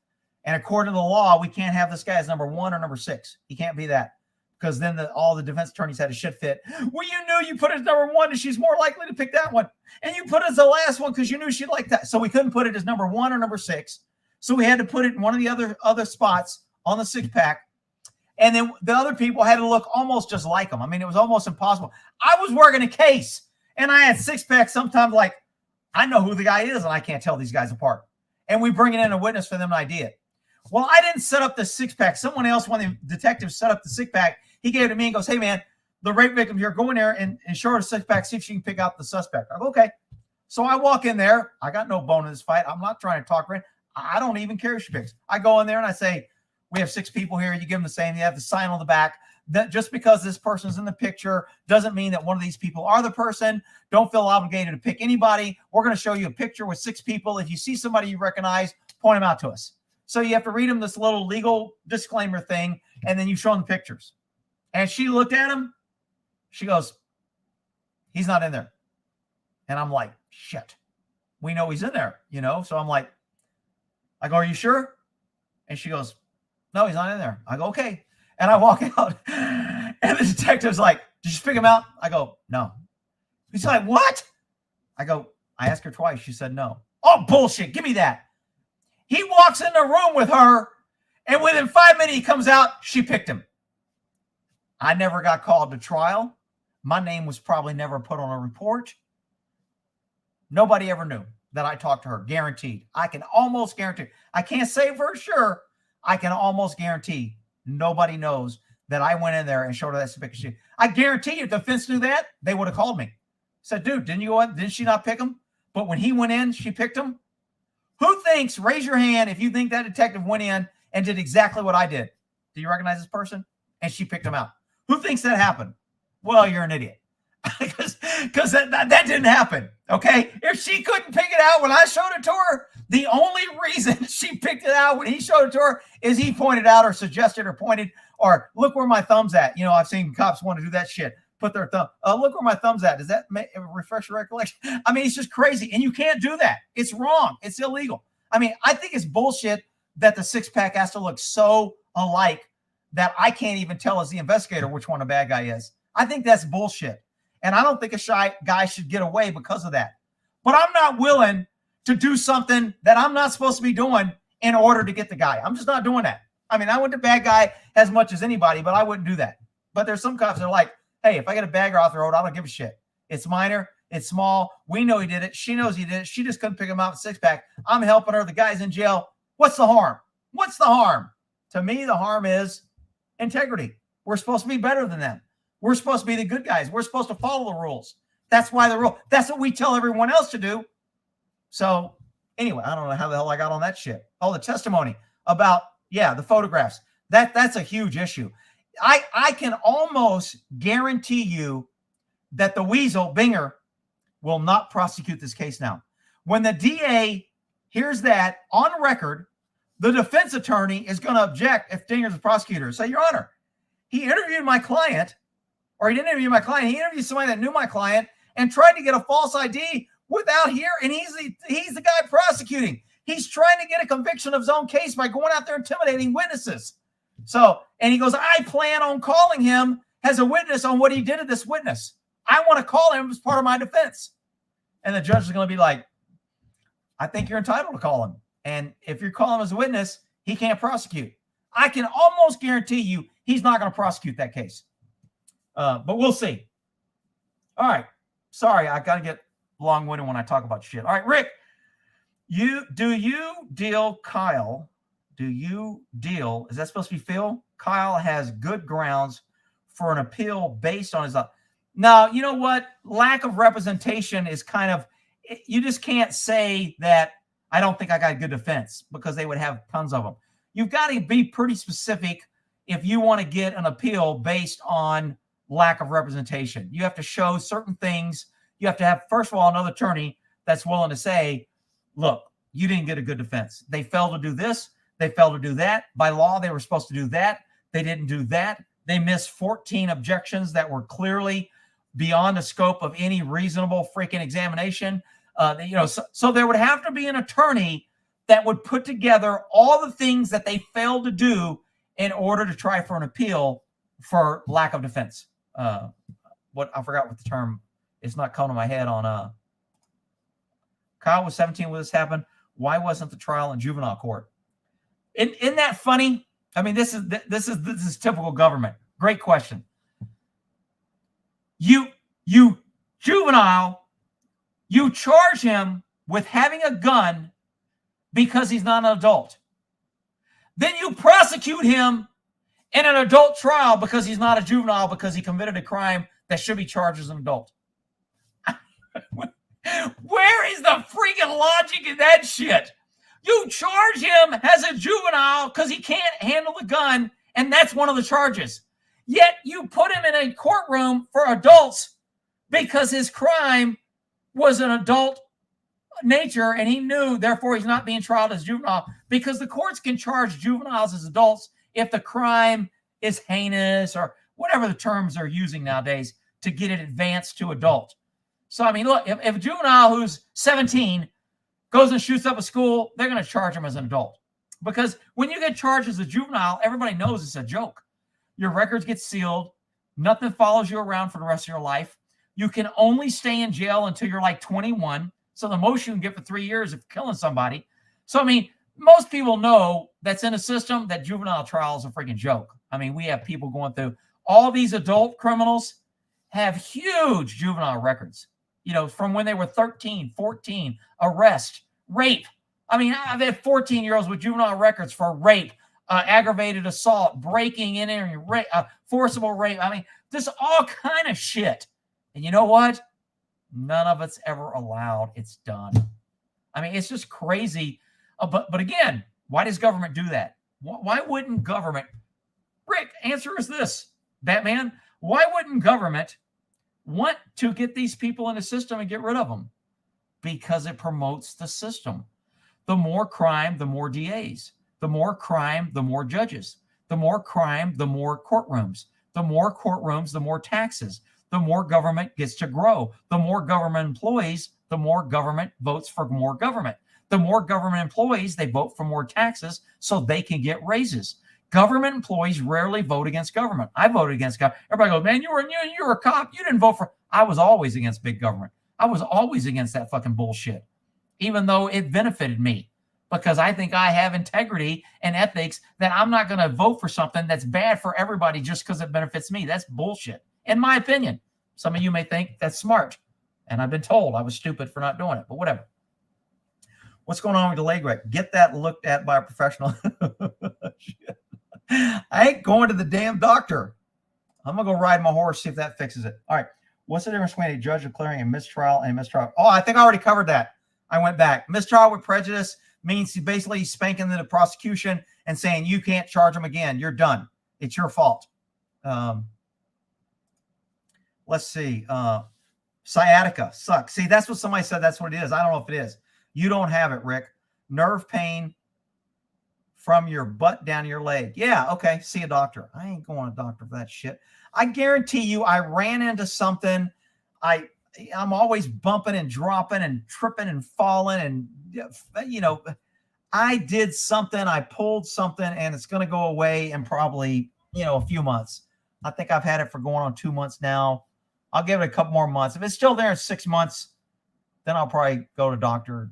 And according to the law, we can't have this guy as number 1 or number 6. He can't be that. Because then all the defense attorneys had a shit fit. Well, you knew you put it as number 1 and she's more likely to pick that one. And you put it as the last one because you knew she'd like that. So we couldn't put it as number 1 or number 6. So we had to put it in one of the other spots on the 6-pack. And then the other people had to look almost just like him. I mean, it was almost impossible. I was working a case, and I had six packs. Sometimes, like, I know who the guy is, and I can't tell these guys apart. And we bring in a witness for them to ID it. Well, I didn't set up the six pack. Someone else, one of the detectives, set up the six pack. He gave it to me and goes, "Hey, man, the rape victim here, go in there and show her a six pack, see if she can pick out the suspect." I go, "Okay." So I walk in there. I got no bone in this fight. I'm not trying to talk right. I don't even care if she picks. I go in there and I say, "We have six people here. You give them the same. You have the sign on the back. That just because this person's in the picture doesn't mean that one of these people are the person. Don't feel obligated to pick anybody. We're going to show you a picture with six people. If you see somebody you recognize, point them out to us." So you have to read them this little legal disclaimer thing, and then you show them the pictures. And she looked at him. She goes, "He's not in there." And I'm like, "Shit. We know he's in there, you know?" So I'm like, I go, "Are you sure?" And she goes, "No, he's not in there." I go, "Okay." And I walk out, and the detective's like, "Did you pick him out?" I go, "No." He's like, "What?" I go, "I asked her twice. She said no." "Oh, bullshit. Give me that." He walks in the room with her, and within 5 minutes, he comes out. She picked him. I never got called to trial. My name was probably never put on a report. Nobody ever knew that I talked to her. Guaranteed. I can almost guarantee. I can't say for sure. I can almost guarantee nobody knows that I went in there and showed her that picture. I guarantee you, if the defense knew that, they would have called me. Said, "Dude, didn't she not pick him? But when he went in, she picked him." Who thinks, raise your hand if you think that detective went in and did exactly what I did. Do you recognize this person? And she picked him out. Who thinks that happened? Well, you're an idiot. Because that didn't happen, okay? If she couldn't pick it out when I showed it to her, the only reason she picked it out when he showed it to her is he pointed out or suggested or pointed or look where my thumb's at. You know, I've seen cops want to do that shit. Put their thumb. Look where my thumb's at. Does that refresh your recollection? I mean, it's just crazy. And you can't do that. It's wrong. It's illegal. I mean, I think it's bullshit that the six pack has to look so alike that I can't even tell as the investigator which one a bad guy is. I think that's bullshit. And I don't think a shy guy should get away because of that. But I'm not willing to do something that I'm not supposed to be doing in order to get the guy. I'm just not doing that. I mean, I wouldn't bad guy as much as anybody, but I wouldn't do that. But there's some cops that are like, "Hey, if I get a bagger off the road, I don't give a shit. It's minor. It's small. We know he did it. She knows he did it. She just couldn't pick him out with six pack. I'm helping her. The guy's in jail. What's the harm? What's the harm?" To me, the harm is integrity. We're supposed to be better than them. We're supposed to be the good guys. We're supposed to follow the rules. That's why the rule. That's what we tell everyone else to do. So anyway, I don't know how the hell I got on that shit. Oh, the testimony about, the photographs. That's a huge issue. I can almost guarantee you that the weasel, Binger, will not prosecute this case now. When the DA hears that on record, the defense attorney is going to object if Binger's the prosecutor. Say, "Your Honor, he interviewed my client," or "He didn't interview my client. He interviewed somebody that knew my client and tried to get a false ID without here, and he's the guy prosecuting. He's trying to get a conviction of his own case by going out there intimidating witnesses." So, and he goes, "I plan on calling him as a witness on what he did to this witness. I want to call him as part of my defense." And the judge is going to be like, "I think you're entitled to call him. And if you're calling him as a witness, he can't prosecute." I can almost guarantee you he's not going to prosecute that case. But we'll see. All right. Sorry, I got to get long-winded when I talk about shit. All right, Rick, do you deal Kyle? Is that supposed to be Phil? Kyle has good grounds for an appeal based on his. Now, you know what? Lack of representation is kind of, you just can't say that I don't think I got a good defense because they would have tons of them. You've got to be pretty specific if you want to get an appeal based on lack of representation. You have to show certain things. You have to have, first of all, another attorney that's willing to say, "Look, you didn't get a good defense. They failed to do this. They failed to do that. By law, they were supposed to do that. They didn't do that. They missed 14 objections that were clearly beyond the scope of any reasonable freaking examination." So there would have to be an attorney that would put together all the things that they failed to do in order to try for an appeal for lack of defense. I forgot what the term. It's not coming to my head on. Kyle was 17 when this happened. Why wasn't the trial in juvenile court? Isn't that funny? I mean, this is typical government. Great question. You juvenile, you charge him with having a gun because he's not an adult. Then you prosecute him in an adult trial because he's not a juvenile, because he committed a crime that should be charged as an adult. Where is the freaking logic in that shit? You charge him as a juvenile because he can't handle the gun, and that's one of the charges. Yet you put him in a courtroom for adults because his crime was an adult nature, and he knew, therefore he's not being tried as juvenile, because the courts can charge juveniles as adults if the crime is heinous or whatever the terms they're using nowadays to get it advanced to adult. So, I mean, look, if a juvenile who's 17 goes and shoots up a school, they're going to charge him as an adult. Because when you get charged as a juvenile, everybody knows it's a joke. Your records get sealed. Nothing follows you around for the rest of your life. You can only stay in jail until you're like 21. So the most you can get for 3 years of killing somebody. So, I mean, most people know that's in a system that juvenile trial is a freaking joke. I mean, we have people going through, all these adult criminals have huge juvenile records, you know, from when they were 13, 14, arrest, rape. I mean, I've had 14-year-olds with juvenile records for rape, aggravated assault, breaking in, entering, forcible rape. I mean, just all kind of shit. And you know what? None of it's ever allowed. It's done. I mean, it's just crazy. But again, why does government do that? Why wouldn't government? Rick, answer is this, Batman. Why wouldn't government want to get these people in the system and get rid of them? Because it promotes the system. The more crime, the more DAs. The more crime, the more judges. The more crime, the more courtrooms. The more courtrooms, the more taxes. The more government gets to grow. The more government employees, the more government votes for more government. The more government employees, they vote for more taxes so they can get raises. Government employees rarely vote against government. I voted against government. Everybody goes, man, you were a cop. You didn't vote for. I was always against big government. I was always against that fucking bullshit, even though it benefited me, because I think I have integrity and ethics that I'm not going to vote for something that's bad for everybody just because it benefits me. That's bullshit, in my opinion. Some of you may think that's smart, and I've been told I was stupid for not doing it, but whatever. What's going on with the leg rec? Get that looked at by a professional. I ain't going to the damn doctor. I'm going to go ride my horse, see if that fixes it. All right. What's the difference between a judge declaring a mistrial and a mistrial? Oh, I think I already covered that. I went back. Mistrial with prejudice means he basically spanking the prosecution and saying, you can't charge him again. You're done. It's your fault. Let's see. Sciatica sucks. See, that's what somebody said. That's what it is. I don't know if it is. You don't have it, Rick. Nerve pain from your butt down your leg. Yeah, okay. See a doctor. I ain't going to a doctor for that shit. I guarantee you I ran into something. I'm always bumping and dropping and tripping and falling. And, you know, I did something. I pulled something, and it's going to go away in probably, a few months. I think I've had it for going on 2 months now. I'll give it a couple more months. If it's still there in 6 months, then I'll probably go to a doctor,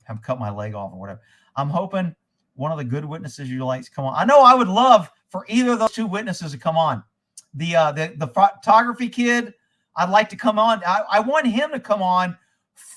have cut my leg off or whatever. I'm hoping one of the good witnesses you like to come on. I know I would love for either of those two witnesses to come on. The photography kid, I'd like to come on. I want him to come on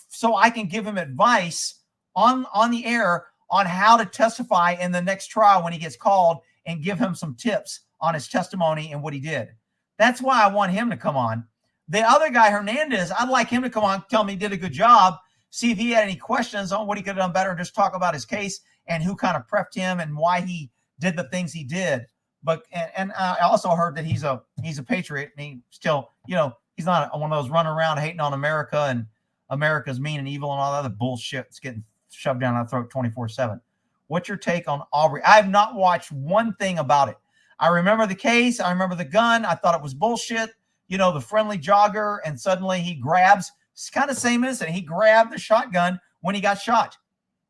so I can give him advice on the air on how to testify in the next trial when he gets called, and give him some tips on his testimony and what he did. That's why I want him to come on. The other guy, Hernandez, I'd like him to come on, tell me he did a good job, see if he had any questions on what he could have done better, and just talk about his case and who kind of prepped him and why he did the things he did. But and I also heard that he's a patriot, and he still, he's not one of those running around hating on America and America's mean and evil and all that other bullshit that's getting shoved down our throat 24/7. What's your take on Aubrey? I have not watched one thing about it. I remember the case. I remember the gun. I thought it was bullshit. The friendly jogger, and suddenly he grabs. It's kind of the same incident. He grabbed the shotgun when he got shot.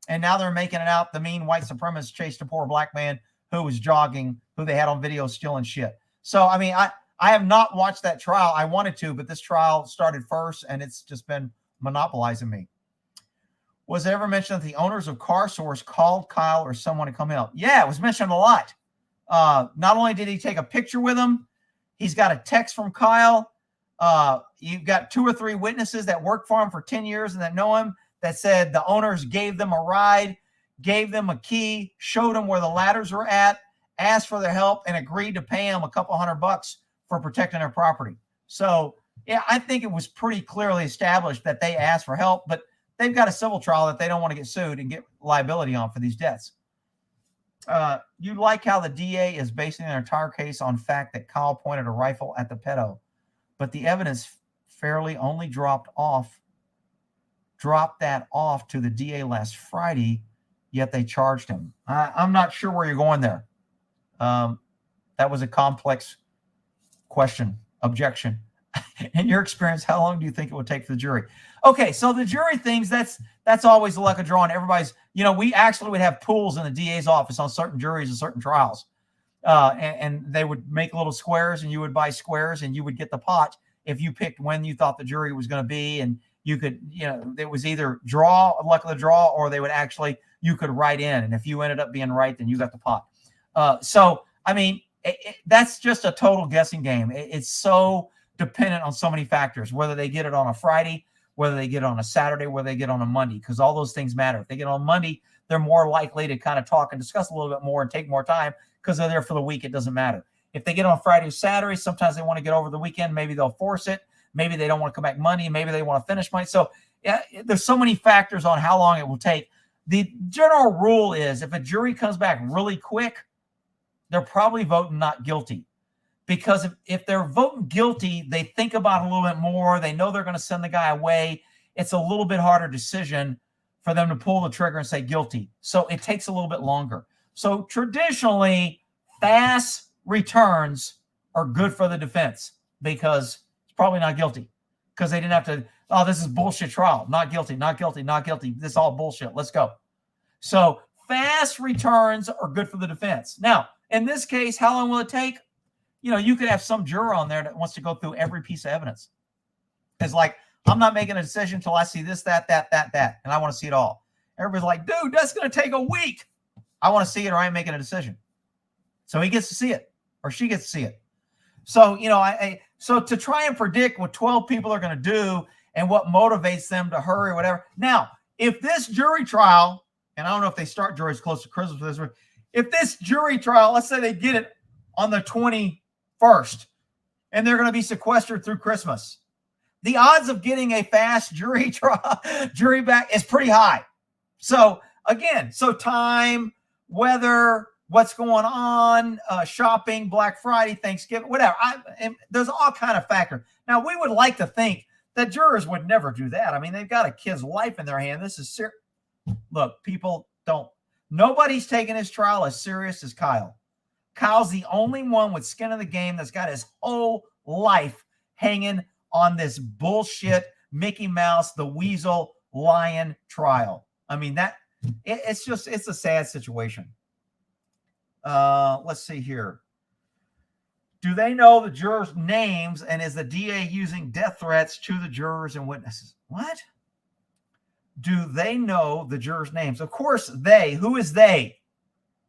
And now they're making it out the mean white supremacist chased a poor black man who was jogging, who they had on video stealing shit. So, I mean, I have not watched that trial. I wanted to, but this trial started first, and it's just been monopolizing me. Was it ever mentioned that the owners of Car Source called Kyle or someone to come help? Yeah, it was mentioned a lot. Not only did he take a picture with him, he's got a text from Kyle. You've got 2 or 3 witnesses that worked for him for 10 years and that know him that said the owners gave them a ride, gave them a key, showed them where the ladders were at, asked for their help, and agreed to pay them a couple $100 for protecting their property. So, yeah, I think it was pretty clearly established that they asked for help, but they've got a civil trial that they don't want to get sued and get liability on for these debts. You like how the DA is basing their entire case on fact that Kyle pointed a rifle at the pedo, but the evidence fairly only dropped that off to the DA last Friday, yet they charged him. I'm not sure where you're going there. That was a complex question, objection. In your experience, how long do you think it would take for the jury? Okay, so the jury things, that's always the luck of drawing. Everybody's, we actually would have pools in the DA's office on certain juries and certain trials. And they would make little squares and you would buy squares and you would get the pot if you picked when you thought the jury was going to be. And you could, it was either luck of the draw, or they would you could write in. And if you ended up being right, then you got the pot. So, I mean, that's just a total guessing game. It's so dependent on so many factors, whether they get it on a Friday, whether they get it on a Saturday, whether they get it on a Monday, because all those things matter. If they get it on Monday, they're more likely to kind of talk and discuss a little bit more and take more time because they're there for the week. It doesn't matter. If they get it on Friday or Saturday, sometimes they want to get over the weekend. Maybe they'll force it. Maybe they don't want to come back Monday. Maybe they want to finish Monday. So yeah, there's so many factors on how long it will take. The general rule is if a jury comes back really quick, they're probably voting not guilty. Because if they're voting guilty, they think about it a little bit more. They know they're going to send the guy away. It's a little bit harder decision for them to pull the trigger and say guilty. So it takes a little bit longer. So traditionally, fast returns are good for the defense because it's probably not guilty. Because they didn't have to, this is bullshit trial. Not guilty, not guilty, not guilty. This is all bullshit. Let's go. So fast returns are good for the defense. Now, in this case, how long will it take? You could have some juror on there that wants to go through every piece of evidence. It's like, I'm not making a decision until I see this, that, and I want to see it all. Everybody's like, dude, that's going to take a week. I want to see it or I ain't making a decision. So he gets to see it or she gets to see it. So, so to try and predict what 12 people are going to do and what motivates them to hurry or whatever. Now, if this jury trial, and I don't know if they start juries close to Christmas for this, if this jury trial, let's say they get it on the 21st, and they're going to be sequestered through Christmas, the odds of getting a fast jury back is pretty high. So again, time, weather, what's going on, shopping, Black Friday, Thanksgiving, whatever. There's all kind of factors. Now, we would like to think that jurors would never do that. I mean, they've got a kid's life in their hand. This is serious. Look, people nobody's taking his trial as serious as Kyle. Kyle's the only one with skin in the game that's got his whole life hanging on this bullshit Mickey Mouse, the Weasel, Lion trial. I mean, it's a sad situation. Let's see here. Do they know the jurors' names, and is the DA using death threats to the jurors and witnesses? What? Do they know the jurors' names? Of course they. Who is they?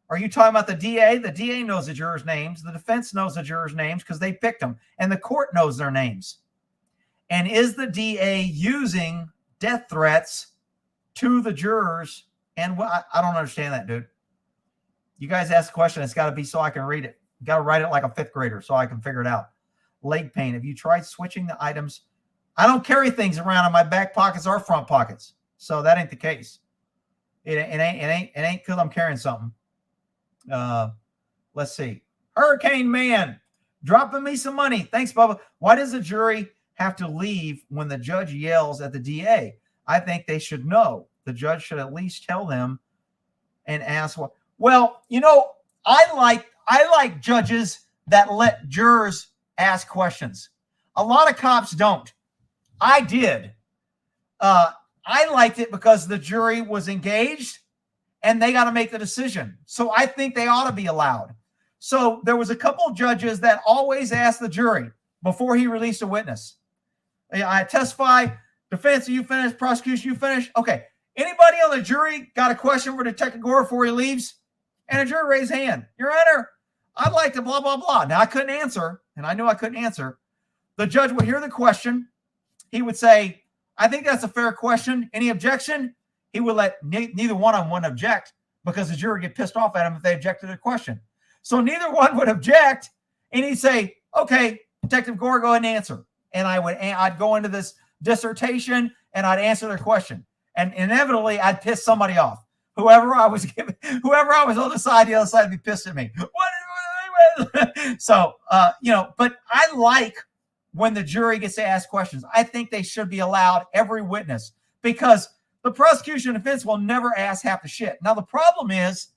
Are you talking about the DA? The DA knows the jurors' names. The defense knows the jurors' names because they picked them. And the court knows their names. And is the DA using death threats to the jurors? And I don't understand that, dude. You guys ask a question. It's got to be so I can read it. You got to write it like a 5th grader so I can figure it out. Leg pain. Have you tried switching the items? I don't carry things around in my back pockets or front pockets. So that ain't the case. It ain't because I'm carrying something. Let's see. Hurricane Man dropping me some money. Thanks, Bubba. Why does the jury have to leave when the judge yells at the DA? I think they should know. The judge should at least tell them and ask what. Well, I like judges that let jurors ask questions. A lot of cops don't. I did. I liked it because the jury was engaged and they got to make the decision. So I think they ought to be allowed. So there was a couple of judges that always asked the jury before he released a witness. I testify, defense, you finished, prosecution, you finished. Okay. Anybody on the jury got a question for Detective Gore before he leaves? And a jury raised hand. Your Honor, I'd like to blah, blah, blah. Now, I couldn't answer, and I knew I couldn't answer. The judge would hear the question. He would say, I think that's a fair question. Any objection? He would let neither one of them object because the jury would get pissed off at him if they objected to the question. So neither one would object, and he'd say, okay, Detective Gore, go ahead and answer. And I'd go into this dissertation, and I'd answer their question. And inevitably, I'd piss somebody off. Whoever I was on the other side would be pissed at me. So, but I like when the jury gets to ask questions. I think they should be allowed, every witness, because the prosecution and defense will never ask half the shit. Now, the problem is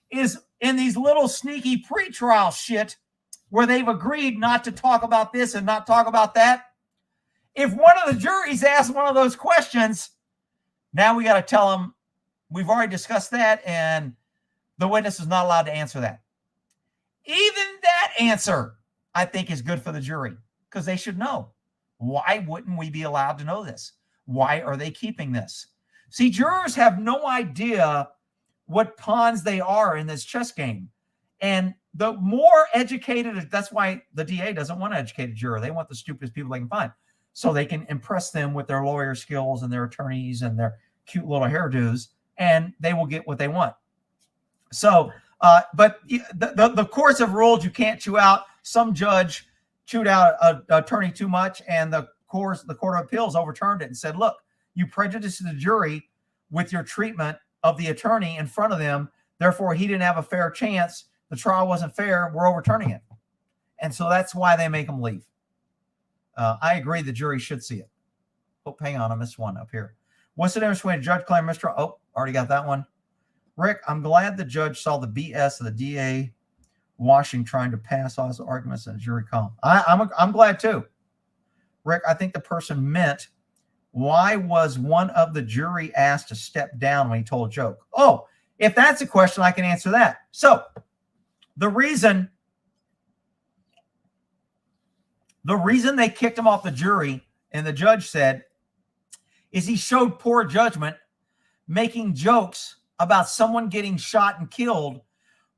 in these little sneaky pretrial shit where they've agreed not to talk about this and not talk about that. If one of the juries asks one of those questions, now we got to tell them, we've already discussed that, and the witness is not allowed to answer that. Even that answer, I think, is good for the jury because they should know. Why wouldn't we be allowed to know this? Why are they keeping this? See, jurors have no idea what pawns they are in this chess game. And the more educated, that's why the DA doesn't want an educated juror. They want the stupidest people they can find so they can impress them with their lawyer skills and their attorneys and their cute little hairdos, and they will get what they want. So, but the courts have ruled you can't chew out. Some judge chewed out an attorney too much, and the Court of Appeals overturned it and said, look, you prejudiced the jury with your treatment of the attorney in front of them. Therefore, he didn't have a fair chance. The trial wasn't fair. We're overturning it. And so that's why they make them leave. I agree the jury should see it. Oh, hang on. I missed one up here. What's the difference between a judge claim mistrial? Oh, already got that one. Rick, I'm glad the judge saw the BS of the DA washing, trying to pass all his arguments in a jury column. I'm glad too. Rick, I think the person meant, why was one of the jury asked to step down when he told a joke? Oh, if that's a question, I can answer that. So the reason they kicked him off the jury, and the judge said, is he showed poor judgment making jokes about someone getting shot and killed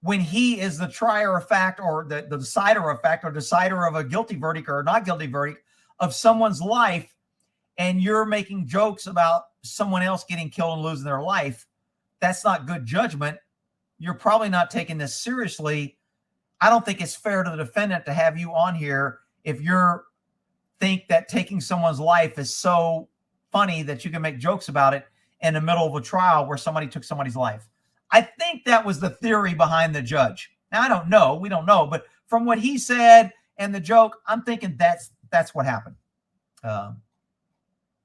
when he is the trier of fact, or the decider of fact, or decider of a guilty verdict or not guilty verdict of someone's life, and you're making jokes about someone else getting killed and losing their life. That's not good judgment. You're probably not taking this seriously. I don't think it's fair to the defendant to have you on here if you think that taking someone's life is so funny that you can make jokes about it in the middle of a trial where somebody took somebody's life. I think that was the theory behind the judge. Now, I don't know. We don't know. But from what he said and the joke, I'm thinking that's what happened.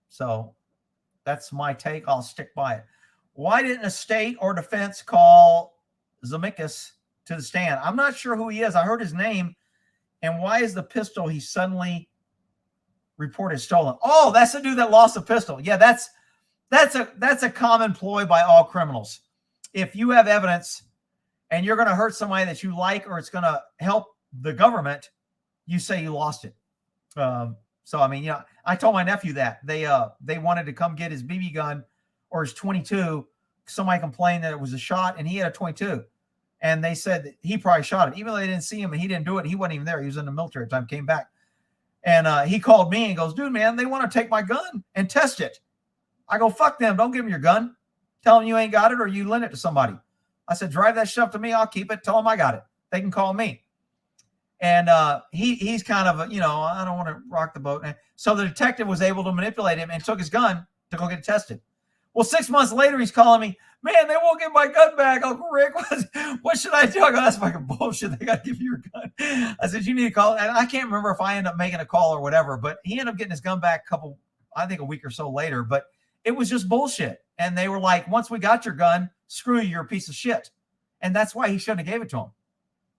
So that's my take. I'll stick by it. Why didn't a state or defense call Zemeckis to the stand? I'm not sure who he is. I heard his name. And why is the pistol he suddenly reported stolen? Oh, that's the dude that lost the pistol. Yeah, that's a common ploy by all criminals. If you have evidence and you're going to hurt somebody that you like, or it's going to help the government, you say you lost it. So, I mean, I told my nephew that they wanted to come get his BB gun or his 22. Somebody complained that it was a shot, and he had a 22. And they said that he probably shot it. Even though they didn't see him and he didn't do it, he wasn't even there. He was in the military at the time, came back. And he called me and goes, dude, man, they want to take my gun and test it. I go, fuck them. Don't give them your gun. Tell them you ain't got it, or you lend it to somebody. I said, drive that stuff to me. I'll keep it. Tell them I got it. They can call me. And he's kind of, I don't want to rock the boat. So the detective was able to manipulate him and took his gun to go get it tested. Well, 6 months later, he's calling me, man, they won't get my gun back. Uncle Rick, what should I do? I go, that's fucking bullshit. They got to give you your gun. I said, you need to call. And I can't remember if I ended up making a call or whatever, but he ended up getting his gun back a week or so later. But it was just bullshit. And they were like, once we got your gun, screw you, you're a piece of shit. And that's why he shouldn't have gave it to him.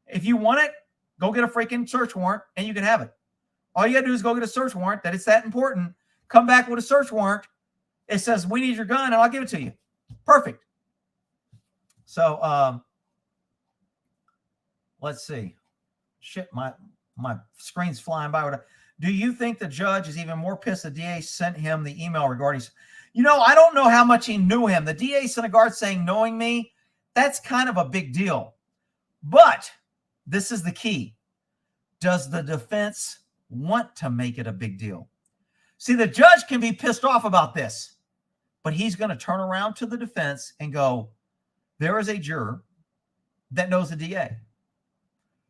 If you want it, go get a freaking search warrant and you can have it. All you got to do is go get a search warrant. That it's that important. Come back with a search warrant. It says, we need your gun, and I'll give it to you. Perfect. So let's see. Shit, my screen's flying by. Do you think the judge is even more pissed the DA sent him the email regarding? I don't know how much he knew him. The DA sent a guard saying, knowing me, that's kind of a big deal. But this is the key. Does the defense want to make it a big deal? See, the judge can be pissed off about this, but he's going to turn around to the defense and go, there is a juror that knows the DA.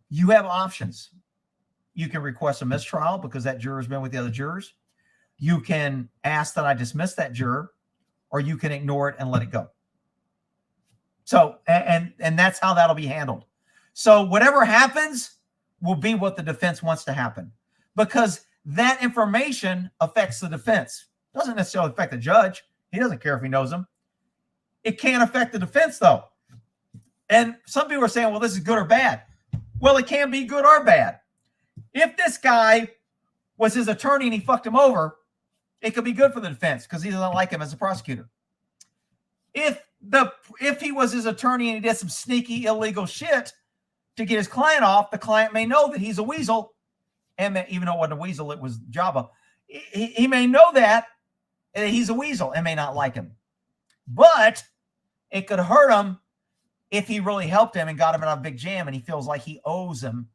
You have options. You can request a mistrial because that juror has been with the other jurors. You can ask that I dismiss that juror, or you can ignore it and let it go. So, and that's how that'll be handled. So whatever happens will be what the defense wants to happen, because that information affects the defense. Doesn't necessarily affect the judge. He doesn't care if he knows them. It can't affect the defense, though. And some people are saying, well, this is good or bad. Well, it can be good or bad. If this guy was his attorney and he fucked him over, it could be good for the defense because he doesn't like him as a prosecutor. If he was his attorney and he did some sneaky illegal shit to get his client off, the client may know that he's a weasel. And even though it wasn't a weasel, it was Java. He may know that he's a weasel and may not like him. But it could hurt him if he really helped him and got him in a big jam and he feels like he owes him.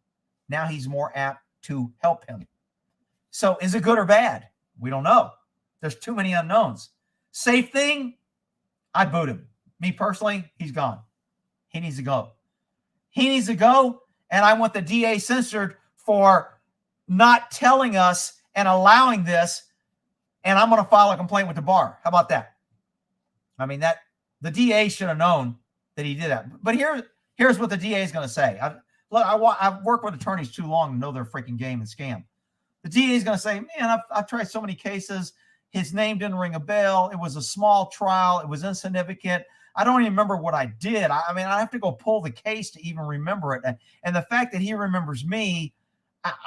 Now he's more apt to help him. So is it good or bad? We don't know. There's too many unknowns. Safe thing, I'd boot him. Me personally, he's gone. He needs to go. He needs to go, and I want the DA censored for not telling us and allowing this, and I'm going to file a complaint with the bar. How about that? I mean, that the DA should have known that he did that. But here's what the DA is going to say. I've worked with attorneys too long to know their freaking game and scam. The DA is going to say, man, I've tried so many cases. His name didn't ring a bell. It was a small trial. It was insignificant. I don't even remember what I did. I mean, I have to go pull the case to even remember it. And the fact that he remembers me,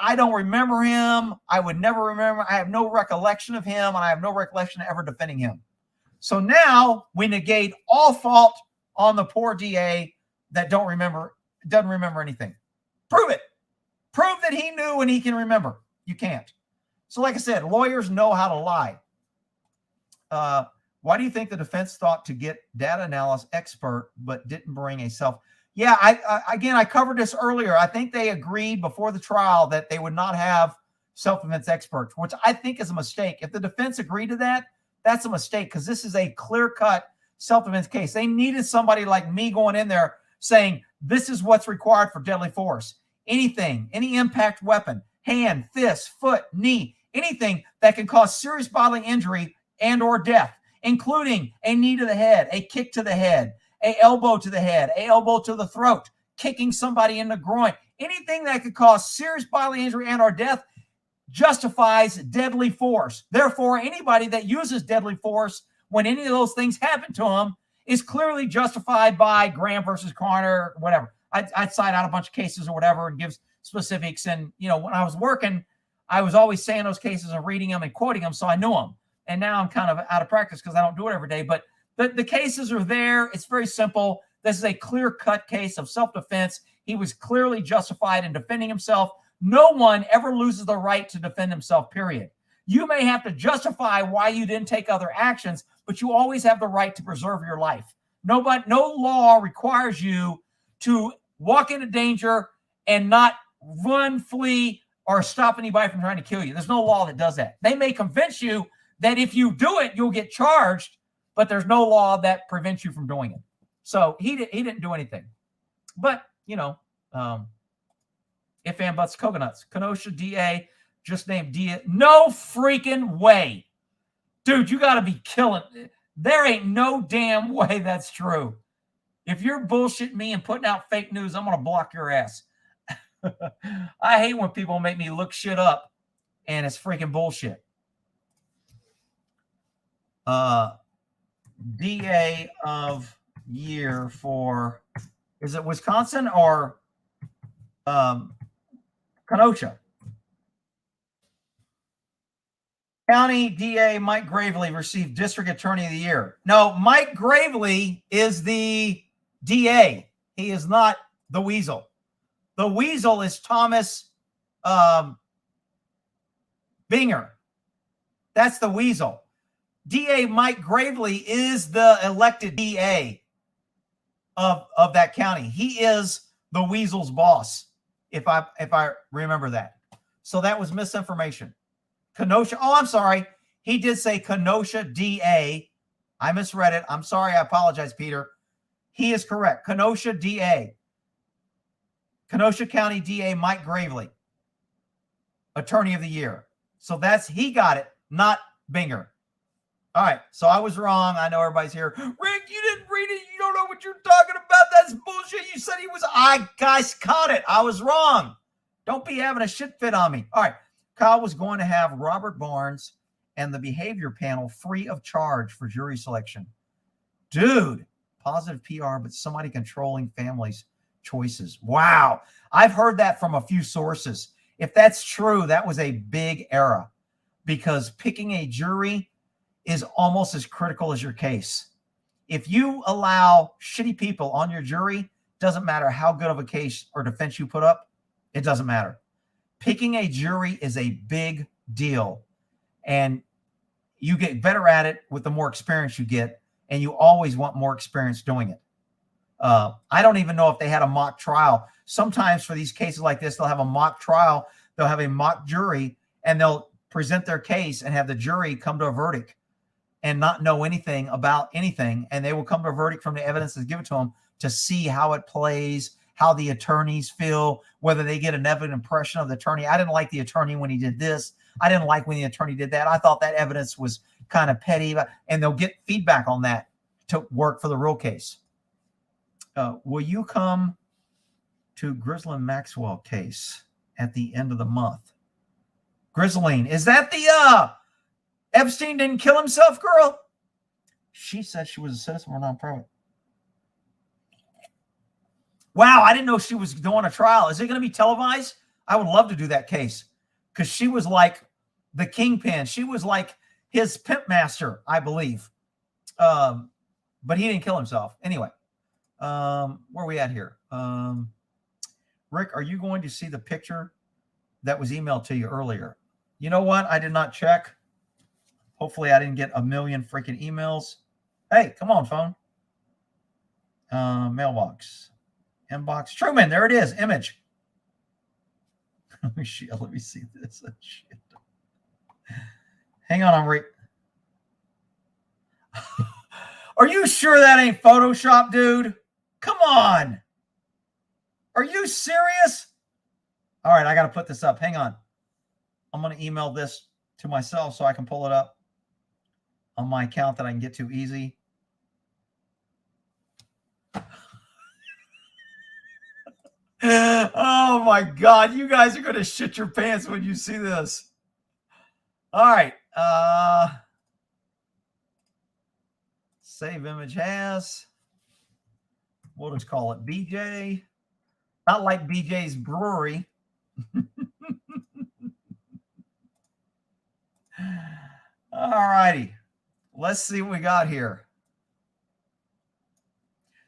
I don't remember him. I would never remember. I have no recollection of him, and I have no recollection of ever defending him. So now we negate all fault on the poor DA that doesn't remember anything. Prove it. Prove that he knew and he can remember. You can't. So like I said, lawyers know how to lie. Why do you think the defense thought to get data analysis expert but didn't bring a self? Yeah, I covered this earlier. I think they agreed before the trial that they would not have self-defense experts, which I think is a mistake. If the defense agreed to that, that's a mistake because this is a clear-cut self-defense case. They needed somebody like me going in there saying, this is what's required for deadly force. Anything, any impact weapon, hand, fist, foot, knee, anything that can cause serious bodily injury and or death, including a knee to the head, a kick to the head, a elbow to the head, a elbow to the throat, kicking somebody in the groin. Anything that could cause serious bodily injury and or death justifies deadly force. Therefore, anybody that uses deadly force when any of those things happen to them is clearly justified by Graham versus Carter, whatever. I'd cite out a bunch of cases or whatever and give specifics. And, you know, when I was working, I was always saying those cases and reading them and quoting them, so I knew them. And now I'm kind of out of practice because I don't do it every day. But the cases are there. It's very simple. This is a clear-cut case of self-defense. He was clearly justified in defending himself. No one ever loses the right to defend himself, period. You may have to justify why you didn't take other actions, but you always have the right to preserve your life. No law requires you to walk into danger and not run, flee, or stop anybody from trying to kill you. There's no law that does that. They may convince you that if you do it, you'll get charged, but there's no law that prevents you from doing it. So he didn't do anything. But, you know, if and buts coconuts. Kenosha DA just named DA. No freaking way. Dude, you got to be killing. There ain't no damn way that's true. If you're bullshitting me and putting out fake news, I'm going to block your ass. I hate when people make me look shit up and it's freaking bullshit. DA of year for, is it Wisconsin or Kenosha? County DA Mike Gravely received District Attorney of the Year. No, Mike Gravely is the DA. He is not the weasel. The weasel is Thomas Binger. That's the weasel. DA Mike Gravely is the elected DA of that county. He is the weasel's boss. if I remember that. So that was misinformation. Kenosha. Oh, I'm sorry. He did say Kenosha DA. I misread it. I'm sorry. I apologize, Peter. He is correct. Kenosha DA. Kenosha County DA Mike Gravely. Attorney of the Year. So he got it, not Binger. All right. So I was wrong. I know everybody's here. Rick, you didn't read it. You don't know what you're talking about. That's bullshit. You said he was. I guys caught it. I was wrong. Don't be having a shit fit on me. All right. Kyle was going to have Robert Barnes and the behavior panel free of charge for jury selection. Dude, positive PR, but somebody controlling families' choices. Wow. I've heard that from a few sources. If that's true, that was a big error because picking a jury is almost as critical as your case. If you allow shitty people on your jury, doesn't matter how good of a case or defense you put up, it doesn't matter. Picking a jury is a big deal, and you get better at it with the more experience you get, and you always want more experience doing it. I don't even know if they had a mock trial. Sometimes for these cases like this, they'll have a mock trial. They'll have a mock jury, and they'll present their case and have the jury come to a verdict and not know anything about anything. And they will come to a verdict from the evidence that's given to them to see how it plays, how the attorneys feel, whether they get an evident impression of the attorney. I didn't like the attorney when he did this. I didn't like when the attorney did that. I thought that evidence was kind of petty, and they'll get feedback on that to work for the real case. Will you come to Ghislaine Maxwell case at the end of the month? Ghislaine, is that the Epstein didn't kill himself girl? She said she was a citizen or nonprofit. Wow, I didn't know she was doing a trial. Is it going to be televised? I would love to do that case because she was like the kingpin. She was like his pimp master, I believe. But he didn't kill himself. Anyway, where are we at here? Rick, are you going to see the picture that was emailed to you earlier? You know what? I did not check. Hopefully I didn't get a million freaking emails. Hey, come on, phone. Mailbox. Inbox. Truman, there it is. Image. Let me see this. Shit. Hang on, I'm Are you sure that ain't Photoshop, dude? Come on. Are you serious? All right, I got to put this up. Hang on. I'm going to email this to myself so I can pull it up on my account that I can get to easy. Oh my God, you guys are going to shit your pants when you see this. All right. Save image as. We'll just call it BJ. Not like BJ's Brewery. All righty. Let's see what we got here.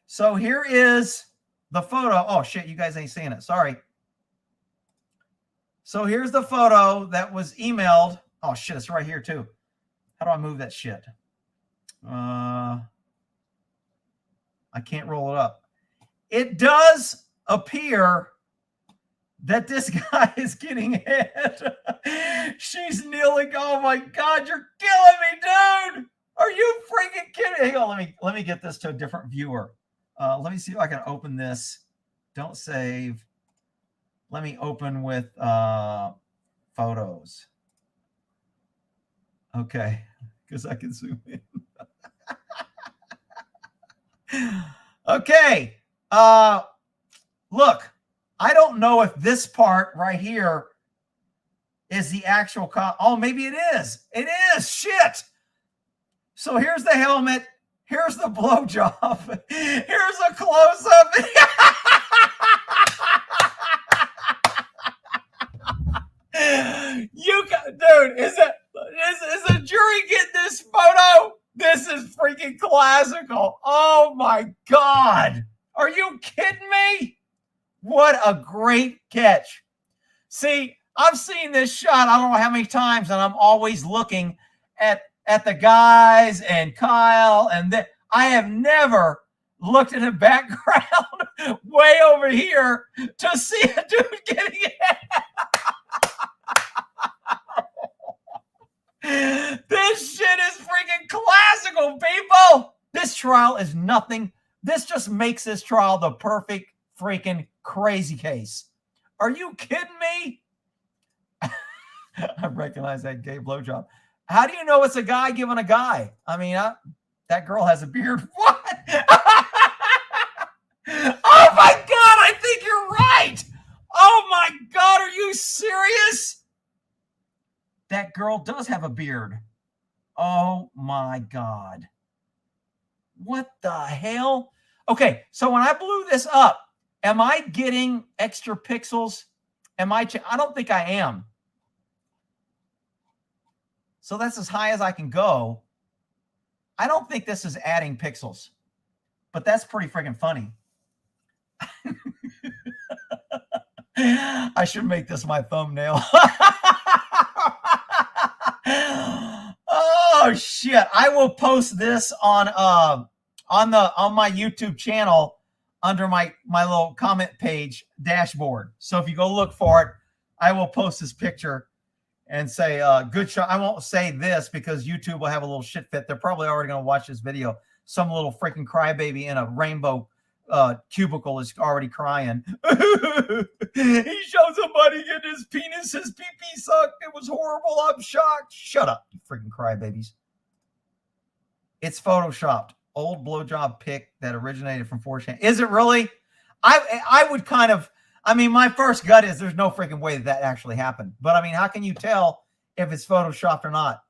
So here is the photo. Oh, shit. You guys ain't seeing it. Sorry. So here's the photo that was emailed. Oh, shit. It's right here, too. How do I move that shit? I can't roll it up. It does appear that this guy is getting head. She's kneeling. Oh, my God. You're killing me, dude. Are you freaking kidding? Hang on. Let me get this to a different viewer. Let me see if I can open this. Don't save. Let me open with photos. Okay, because I can zoom in. Okay. Look, I don't know if this part right here is the actual oh, maybe it is. It is. Shit. So here's the helmet. Here's the blowjob. Here's a close-up. Dude, is the jury getting this photo? This is freaking classical. Oh my God. Are you kidding me? What a great catch. See, I've seen this shot I don't know how many times, and I'm always looking at the guys and Kyle, and I have never looked in the background way over here to see a dude getting it. This shit is freaking classical, people. This trial is nothing. This just makes this trial the perfect freaking crazy case. Are you kidding me? I recognize that gay blowjob. How do you know it's a guy giving a guy? I mean, that girl has a beard. What? Oh my God, I think you're right. Oh my God, are you serious? That girl does have a beard. Oh my God. What the hell? Okay, so when I blew this up, am I getting extra pixels? I don't think I am. So that's as high as I can go. I don't think this is adding pixels, but that's pretty freaking funny. I should make this my thumbnail. Oh shit. I will post this on my YouTube channel under my little comment page dashboard. So if you go look for it, I will post this picture and say good shot. I won't say this because YouTube will have a little shit fit. They're probably already going to watch this video. Some little freaking crybaby in a rainbow cubicle is already crying. He showed somebody getting his penis, his pee-pee sucked. It was horrible. I'm shocked. Shut up, you freaking crybabies. It's photoshopped. Old blowjob pic that originated from 4chan. Is it really? I would kind of, I mean, my first gut is there's no freaking way that actually happened. But I mean, how can you tell if it's photoshopped or not?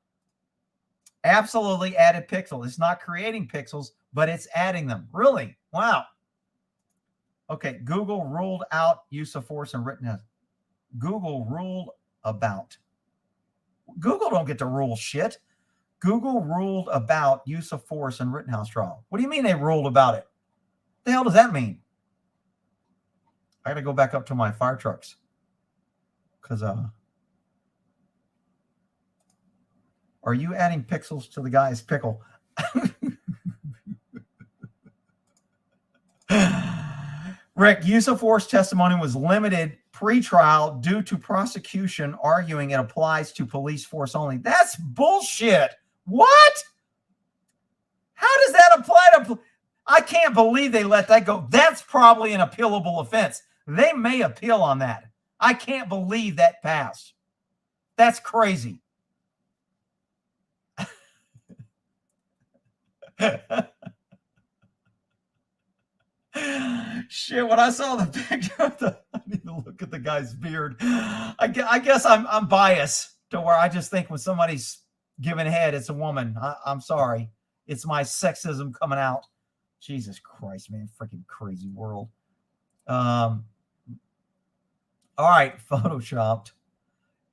Absolutely added pixel. It's not creating pixels, but it's adding them. Really? Wow. Okay, Google ruled out use of force in Rittenhouse. Google ruled about. Google don't get to rule shit. Google ruled about use of force in Rittenhouse trial. What do you mean they ruled about it? What the hell does that mean? I got to go back up to my fire trucks. Because, are you adding pixels to the guy's pickle? Rick, use of force testimony was limited pre-trial due to prosecution arguing it applies to police force only. That's bullshit. What? How does that apply to? I can't believe they let that go. That's probably an appealable offense. They may appeal on that. I can't believe that passed. That's crazy. Shit, when I saw the picture I need to look at the guy's beard. I guess I'm biased to where I just think when somebody's giving head, it's a woman. I'm sorry. It's my sexism coming out. Jesus Christ, man. Freaking crazy world. All right, photoshopped.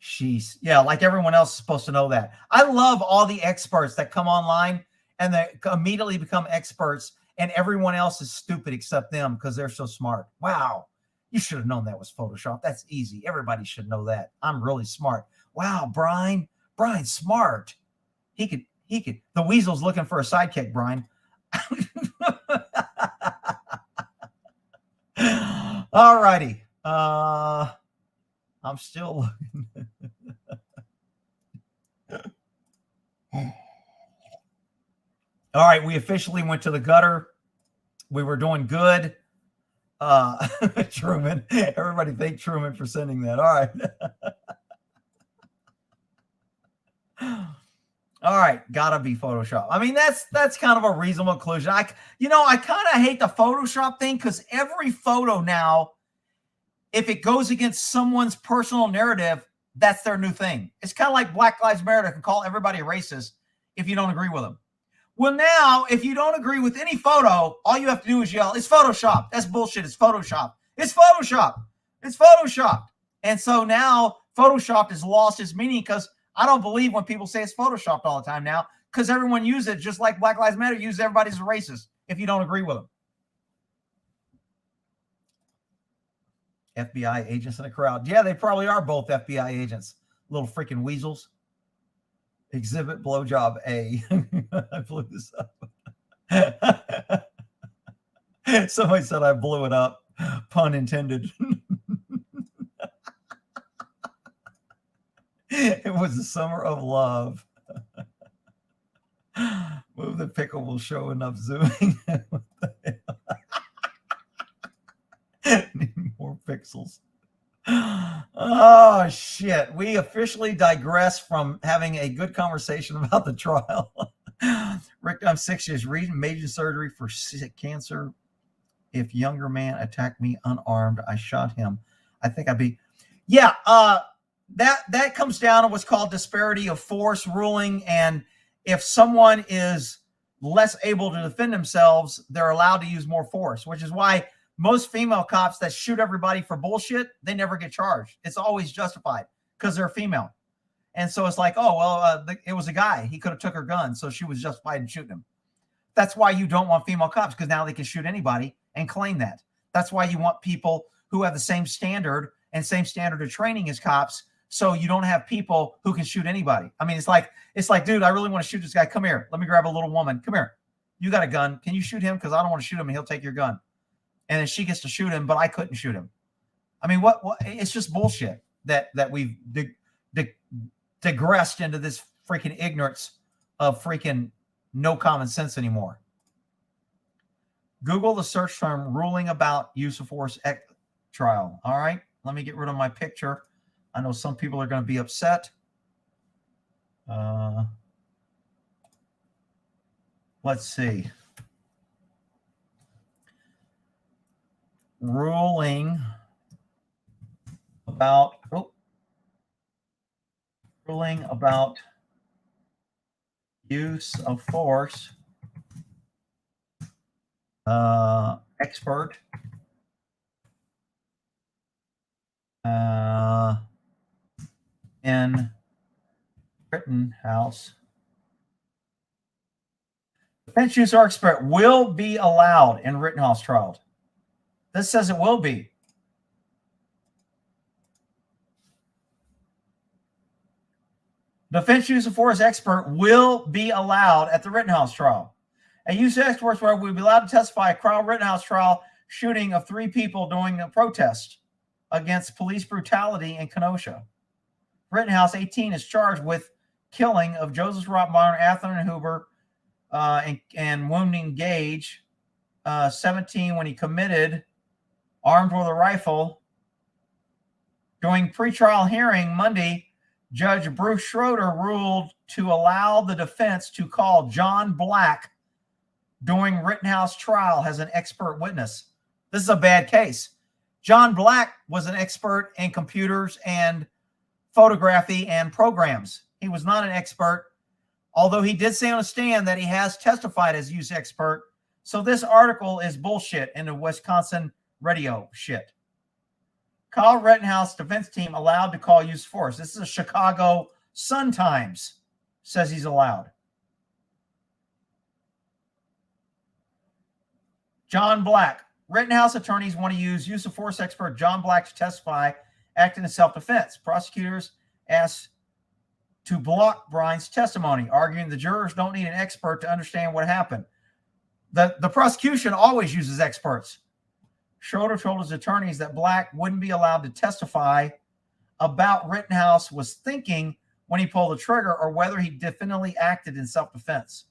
Sheesh. Yeah, like everyone else is supposed to know that. I love all the experts that come online and they immediately become experts, and everyone else is stupid except them because they're so smart. Wow. You should have known that was Photoshop. That's easy. Everybody should know that. I'm really smart. Wow, Brian. Brian's smart. He could. The weasel's looking for a sidekick, Brian. All righty. I'm still looking. All right, we officially went to the gutter. We were doing good. Truman. Everybody thank Truman for sending that. All right. All right, gotta be Photoshop. I mean, that's kind of a reasonable conclusion. I kind of hate the Photoshop thing because every photo now, if it goes against someone's personal narrative, that's their new thing. It's kind of like Black Lives Matter can call everybody a racist if you don't agree with them. Well, now, if you don't agree with any photo, all you have to do is yell, it's Photoshop. That's bullshit. It's Photoshop. It's Photoshop. It's Photoshop. And so now Photoshop has lost its meaning because I don't believe when people say it's Photoshopped all the time now because everyone uses it just like Black Lives Matter uses everybody as a racist if you don't agree with them. FBI agents in the crowd. Yeah, they probably are both FBI agents. Little freaking weasels. Exhibit blowjob A. I blew this up. Somebody said I blew it up. Pun intended. It was the summer of love. Move the pickle will show enough zooming. Need more pixels. Oh, shit. We officially digress from having a good conversation about the trial. Rick, I'm 6 years. Major surgery for cancer. If younger man attacked me unarmed, I shot him. I think I'd be. Yeah, that comes down to what's called disparity of force ruling. And if someone is less able to defend themselves, they're allowed to use more force, which is why most female cops that shoot everybody for bullshit, they never get charged. It's always justified because they're female. And so it's like, oh, well, it was a guy. He could have took her gun, so she was justified in shooting him. That's why you don't want female cops, because now they can shoot anybody and claim that. That's why you want people who have the same standard and same standard of training as cops, so you don't have people who can shoot anybody. I mean, it's like, dude, I really want to shoot this guy. Come here. Let me grab a little woman. Come here. You got a gun. Can you shoot him? Because I don't want to shoot him and he'll take your gun. And then she gets to shoot him, but I couldn't shoot him. I mean, what it's just bullshit that we've digressed into this freaking ignorance of freaking no common sense anymore. Google the search term ruling about use of force trial. All right, let me get rid of my picture. I know some people are going to be upset. Let's see. Ruling about use of force, expert, in Rittenhouse. Defense use or expert will be allowed in Rittenhouse trial. This says it will be. Defense use of force expert will be allowed at the Rittenhouse trial. A use of expert will be allowed to testify at Crown Rittenhouse trial shooting of 3 people during a protest against police brutality in Kenosha. Rittenhouse, 18, is charged with killing of Joseph Rottmeyer, Atherton Huber, and wounding Gage, 17, when he committed armed with a rifle. During pretrial hearing Monday, Judge Bruce Schroeder ruled to allow the defense to call John Black during Rittenhouse trial as an expert witness. This is a bad case. John Black was an expert in computers and photography and programs. He was not an expert, although he did say on a stand that he has testified as use expert. So this article is bullshit in the Wisconsin radio shit. Kyle Rittenhouse defense team allowed to call use force. This is a Chicago Sun-Times says he's allowed. John Black. Rittenhouse attorneys want to use of force expert John Black to testify, acting in self-defense. Prosecutors asked to block Brian's testimony, arguing the jurors don't need an expert to understand what happened. The prosecution always uses experts. Schroeder told his attorneys that Black wouldn't be allowed to testify about Rittenhouse was thinking when he pulled the trigger or whether he definitely acted in self-defense.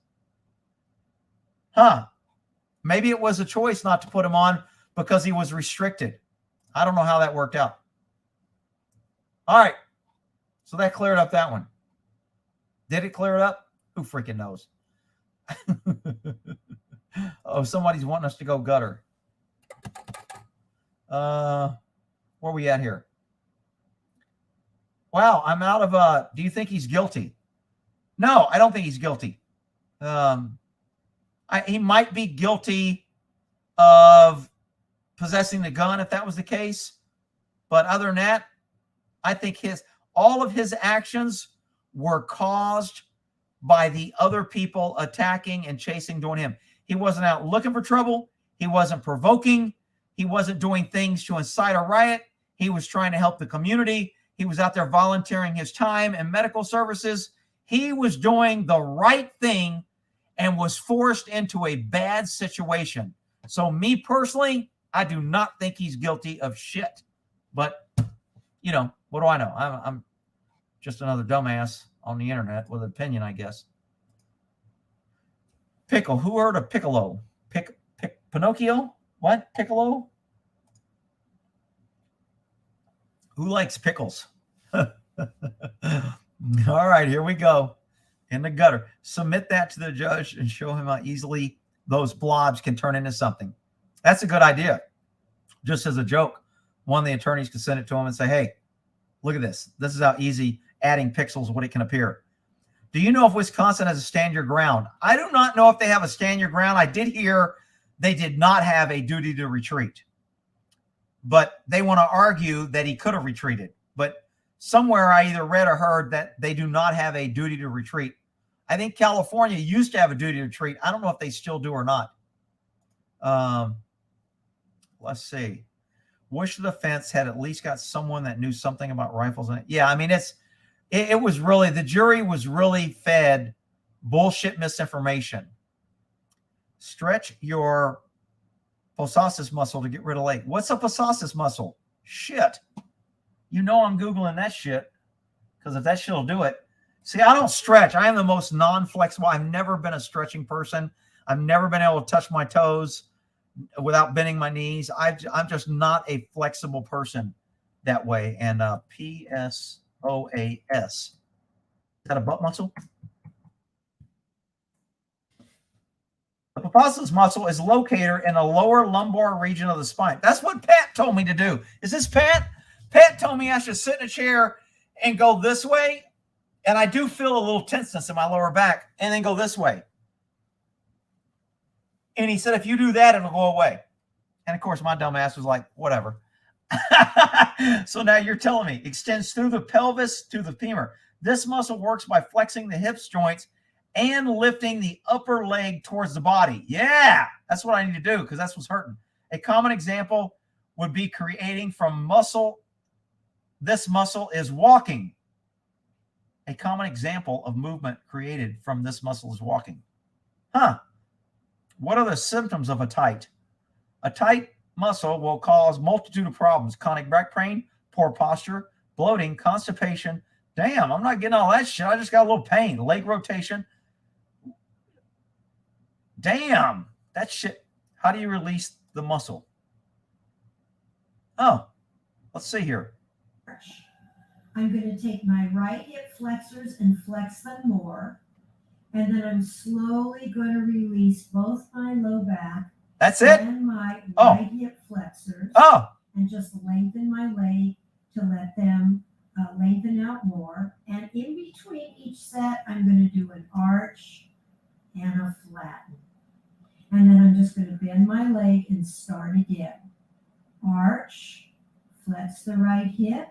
Maybe it was a choice not to put him on because he was restricted. I don't know how that worked out. All right. So that cleared up that one. Did it clear it up? Who freaking knows? Oh, somebody's wanting us to go gutter. Where are we at here? Wow, I'm out of do you think he's guilty? No, I don't think he's guilty. He might be guilty of possessing the gun if that was the case. But other than that, I think all of his actions were caused by the other people attacking and chasing doing him. He wasn't out looking for trouble. He wasn't provoking. He wasn't doing things to incite a riot. He was trying to help the community. He was out there volunteering his time and medical services. He was doing the right thing and was forced into a bad situation. So me personally, I do not think he's guilty of shit. But, you know, what do I know? I'm just another dumbass on the internet with an opinion, I guess. Pickle. Who heard of Piccolo? Pinocchio? What? Piccolo? Who likes pickles? All right, here we go. In the gutter. Submit that to the judge and show him how easily those blobs can turn into something. That's a good idea. Just as a joke, one of the attorneys can send it to him and say, hey, look at this. This is how easy adding pixels, what it can appear. Do you know if Wisconsin has a stand your ground? I do not know if they have a stand your ground. I did hear they did not have a duty to retreat. But they want to argue that he could have retreated. But somewhere I either read or heard that they do not have a duty to retreat. I think California used to have a duty to retreat. I don't know if they still do or not. Let's see. Wish the defense had at least got someone that knew something about rifles. Yeah, I mean, it was really, the jury was really fed bullshit misinformation. Stretch your psoas muscle to get rid of leg. What's a psoas muscle? Shit. You know I'm Googling that shit, because if that shit will do it. See, I don't stretch. I am the most non-flexible. I've never been a stretching person. I've never been able to touch my toes without bending my knees. I'm just not a flexible person that way. And PSOAS. Is that a butt muscle? The psoas muscle is located in the lower lumbar region of the spine. That's what Pat told me to do. Is this Pat? Pat told me I should sit in a chair and go this way. And I do feel a little tenseness in my lower back, and then go this way. And he said, if you do that, it'll go away. And of course, my dumb ass was like, whatever. So now you're telling me extends through the pelvis to the femur. This muscle works by flexing the hips joints and lifting the upper leg towards the body. Yeah, that's what I need to do, because that's what's hurting. A common example would be creating from muscle. This muscle is walking. A common example of movement created from this muscle is walking. Huh. What are the symptoms of a tight? A tight muscle will cause multitude of problems. Chronic back pain, poor posture, bloating, constipation. Damn, I'm not getting all that shit. I just got a little pain. Leg rotation. Damn, that shit. How do you release the muscle? Oh, let's see here. I'm going to take my right hip flexors and flex them more. And then I'm slowly going to release both my low back. That's it? And my right hip flexors. Oh. And just lengthen my leg to let them lengthen out more. And in between each set, I'm going to do an arch and a flatten. And then I'm just going to bend my leg and start again. Arch, flex the right hip.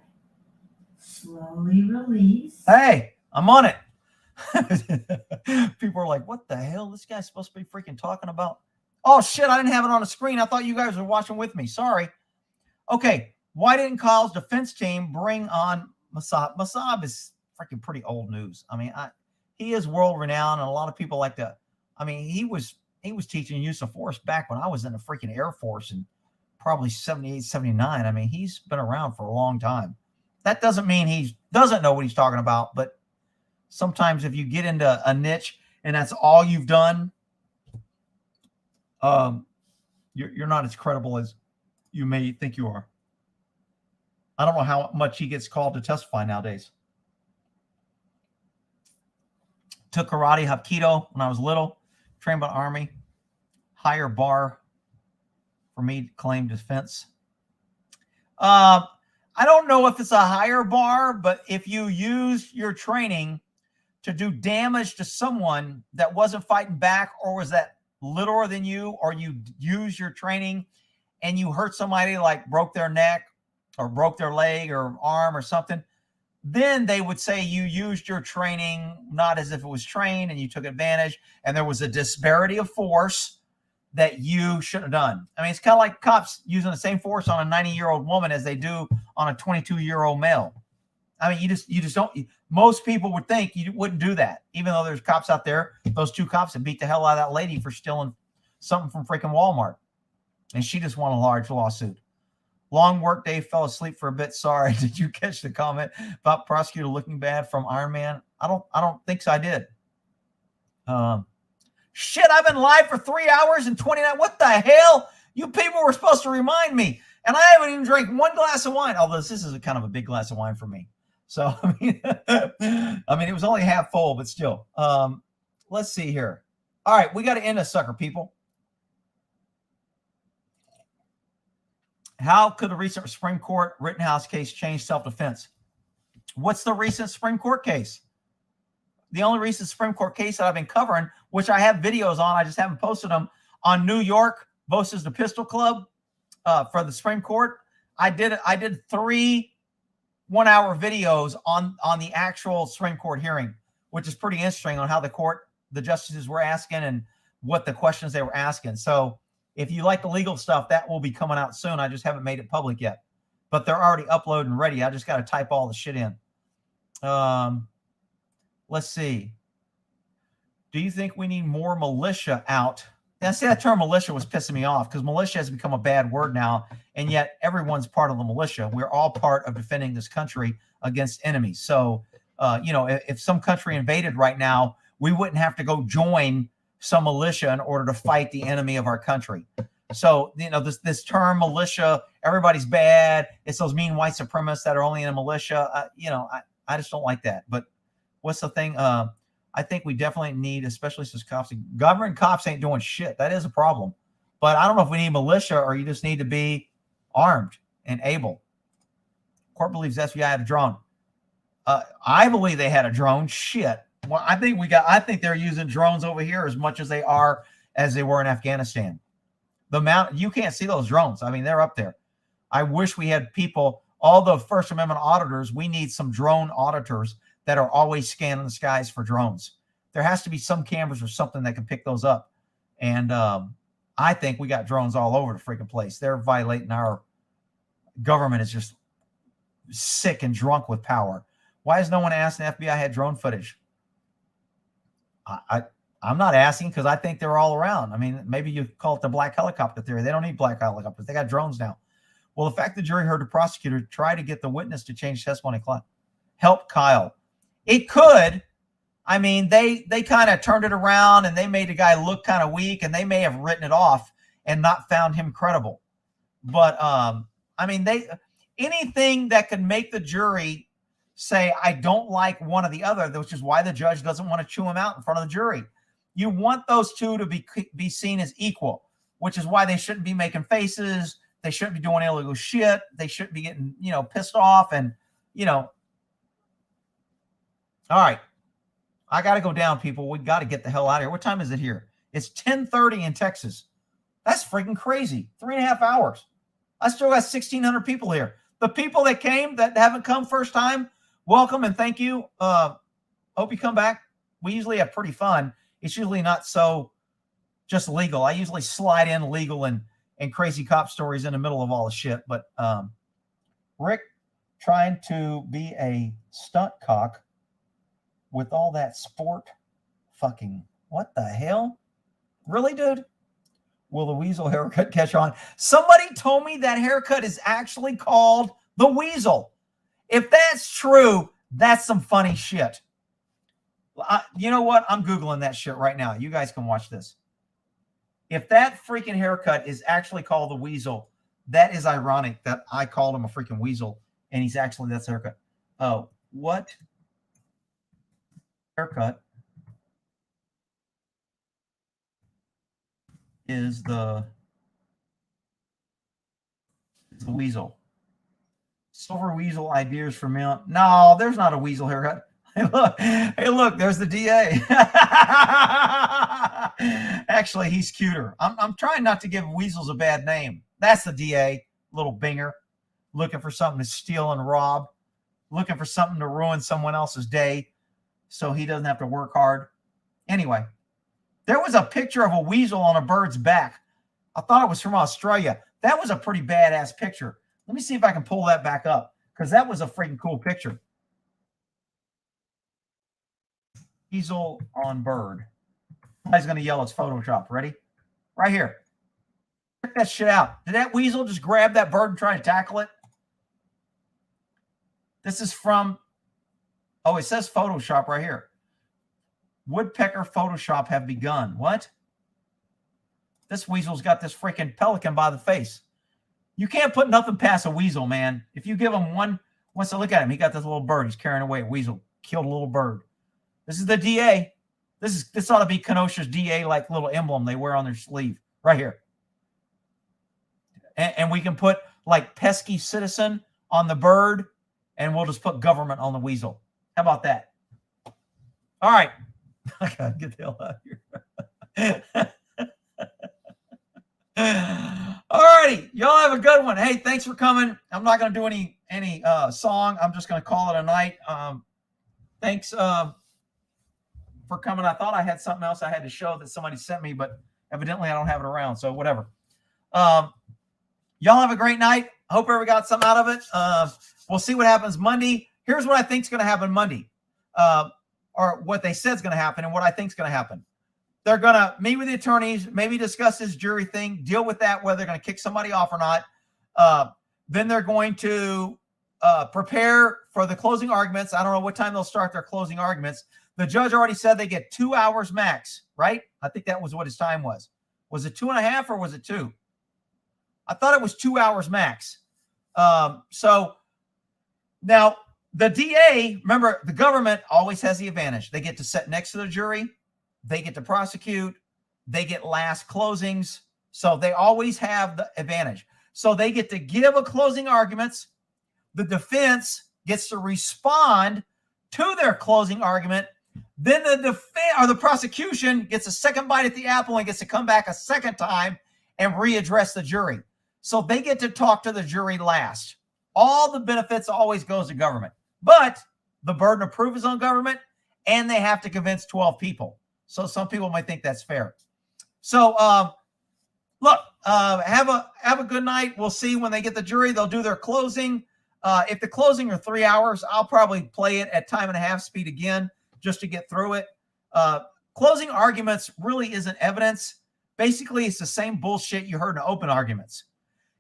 Slowly release. Hey, I'm on it. People are like, what the hell? This guy's supposed to be freaking talking about. Oh, shit, I didn't have it on the screen. I thought you guys were watching with me. Sorry. Okay, why didn't Kyle's defense team bring on Masab? Masab is freaking pretty old news. I mean, he is world-renowned, and a lot of people like to. I mean, he was teaching use of force back when I was in the freaking Air Force in probably 78, 79. I mean, he's been around for a long time. That doesn't mean he doesn't know what he's talking about, but sometimes if you get into a niche and that's all you've done, you're not as credible as you may think you are. I don't know how much he gets called to testify nowadays. Took karate, hapkido when I was little, trained by the Army. Higher bar for me to claim defense. I don't know if it's a higher bar, but if you use your training to do damage to someone that wasn't fighting back, or was that littler than you, or you use your training and you hurt somebody, like broke their neck or broke their leg or arm or something, then they would say you used your training not as if it was trained and you took advantage and there was a disparity of force that you shouldn't have done. I mean, it's kind of like cops using the same force on a 90-year-old woman as they do on a 22-year-old male. I mean, you just don't. Most people would think you wouldn't do that, even though there's cops out there. Those two cops that beat the hell out of that lady for stealing something from freaking Walmart. and she just won a large lawsuit. Long work day, fell asleep for a bit. Sorry. Did you catch the comment about prosecutor looking bad from Iron Man? I don't think so. I did. Shit, I've been live for 3 hours and 29. What the hell? You people were supposed to remind me. And I haven't even drank one glass of wine, although this is kind of a big glass of wine for me. So, I mean, it was only half full, but still. Let's see here. All right, we got to end a sucker, people. How could the recent Supreme Court Rittenhouse case change self-defense? What's the recent Supreme Court case? The only recent Supreme Court case that I've been covering, which I have videos on, I just haven't posted them, on New York versus the Pistol Club for the Supreme Court. I did 3 one-hour videos on the actual Supreme Court hearing, which is pretty interesting on how the justices were asking and what the questions they were asking. So if you like the legal stuff, that will be coming out soon. I just haven't made it public yet, but they're already uploaded and ready. I just got to type all the shit in. Let's see. Do you think we need more militia out? Now, see, that term militia was pissing me off because militia has become a bad word now, and yet everyone's part of the militia. We're all part of defending this country against enemies. So, if some country invaded right now, we wouldn't have to go join some militia in order to fight the enemy of our country. So, this term militia, everybody's bad. It's those mean white supremacists that are only in a militia. I just don't like that. But what's the thing? I think we definitely need, especially since government cops ain't doing shit. That is a problem. But I don't know if we need militia or you just need to be armed and able. Court believes FBI had a drone. I believe they had a drone. Shit. Well, I think they're using drones over here as much as they were in Afghanistan. You can't see those drones. I mean, they're up there. I wish we had people, all the First Amendment auditors, we need some drone auditors that are always scanning the skies for drones. There has to be some cameras or something that can pick those up. And I think we got drones all over the freaking place. They're violating our government is just sick and drunk with power. Why has no one asked the FBI had drone footage? I'm not asking because I think they're all around. I mean, maybe you call it the black helicopter theory. They don't need black helicopters. They got drones now. Well, the fact the jury heard the prosecutor try to get the witness to change testimony help Kyle. It could. I mean, they kind of turned it around and they made the guy look kind of weak and they may have written it off and not found him credible. But, anything that could make the jury say, I don't like one or the other, which is why the judge doesn't want to chew him out in front of the jury. You want those two to be seen as equal, which is why they shouldn't be making faces. They shouldn't be doing illegal shit. They shouldn't be getting, pissed off and, All right. I got to go down, people. We got to get the hell out of here. What time is it here? It's 10:30 in Texas. That's freaking crazy. 3.5 hours. I still got 1,600 people here. The people that came that haven't come first time, welcome and thank you. Hope you come back. We usually have pretty fun. It's usually not so just legal. I usually slide in legal and crazy cop stories in the middle of all the shit. But Rick trying to be a stunt cock with all that sport fucking, what the hell? Really, dude? Will the Weasel haircut catch on? Somebody told me that haircut is actually called the Weasel. If that's true, that's some funny shit. You know what? I'm Googling that shit right now. You guys can watch this. If that freaking haircut is actually called the Weasel, that is ironic that I called him a freaking weasel and he's actually, that's haircut. Oh, what haircut is the Weasel? Silver Weasel ideas for me. No, there's not a weasel haircut. Hey, look, there's the DA. Actually, he's cuter. I'm trying not to give weasels a bad name. That's the DA, little Binger, looking for something to steal and rob, looking for something to ruin someone else's day so he doesn't have to work hard. Anyway, there was a picture of a weasel on a bird's back. I thought it was from Australia. That was a pretty badass picture. Let me see if I can pull that back up because that was a freaking cool picture. Weasel on bird. Somebody's going to yell it's Photoshop. Ready? Right here. Check that shit out. Did that weasel just grab that bird and try to tackle it? This is from, oh, it says Photoshop right here. Woodpecker Photoshop have begun. What? This weasel's got this freaking pelican by the face. You can't put nothing past a weasel, man. If you give him one, once to look at him, he got this little bird. He's carrying away a weasel. Killed a little bird. This is the DA. This ought to be Kenosha's DA like little emblem they wear on their sleeve right here. And we can put like pesky citizen on the bird, and we'll just put government on the weasel. How about that? All right. I gotta get the hell out of here. All righty. Y'all have a good one. Hey, thanks for coming. I'm not gonna do any song. I'm just gonna call it a night. Thanks for coming. I thought I had something else I had to show that somebody sent me, but evidently I don't have it around. So whatever. Y'all have a great night. Hope everybody got something out of it. We'll see what happens Monday. Here's what I think is going to happen Monday, or what they said is going to happen and what I think is going to happen. They're going to meet with the attorneys, maybe discuss this jury thing, deal with that, whether they're going to kick somebody off or not. Then they're going to prepare for the closing arguments. I don't know what time they'll start their closing arguments. The judge already said they get 2 hours max, right? I think that was what his time was. Was it 2.5 or was it 2? I thought it was 2 hours max. So now the DA, remember, the government always has the advantage. They get to sit next to the jury. They get to prosecute. They get last closings. So they always have the advantage. So they get to give a closing arguments. The defense gets to respond to their closing argument. Then the defense or the prosecution gets a second bite at the apple and gets to come back a second time and readdress the jury. So they get to talk to the jury last. All the benefits always goes to government. But the burden of proof is on government, and they have to convince 12 people. So some people might think that's fair. So look, have a good night. We'll see when they get the jury. They'll do their closing. If the closing are 3 hours, I'll probably play it at 1.5 times speed again just to get through it. Closing arguments really isn't evidence. Basically, it's the same bullshit you heard in open arguments.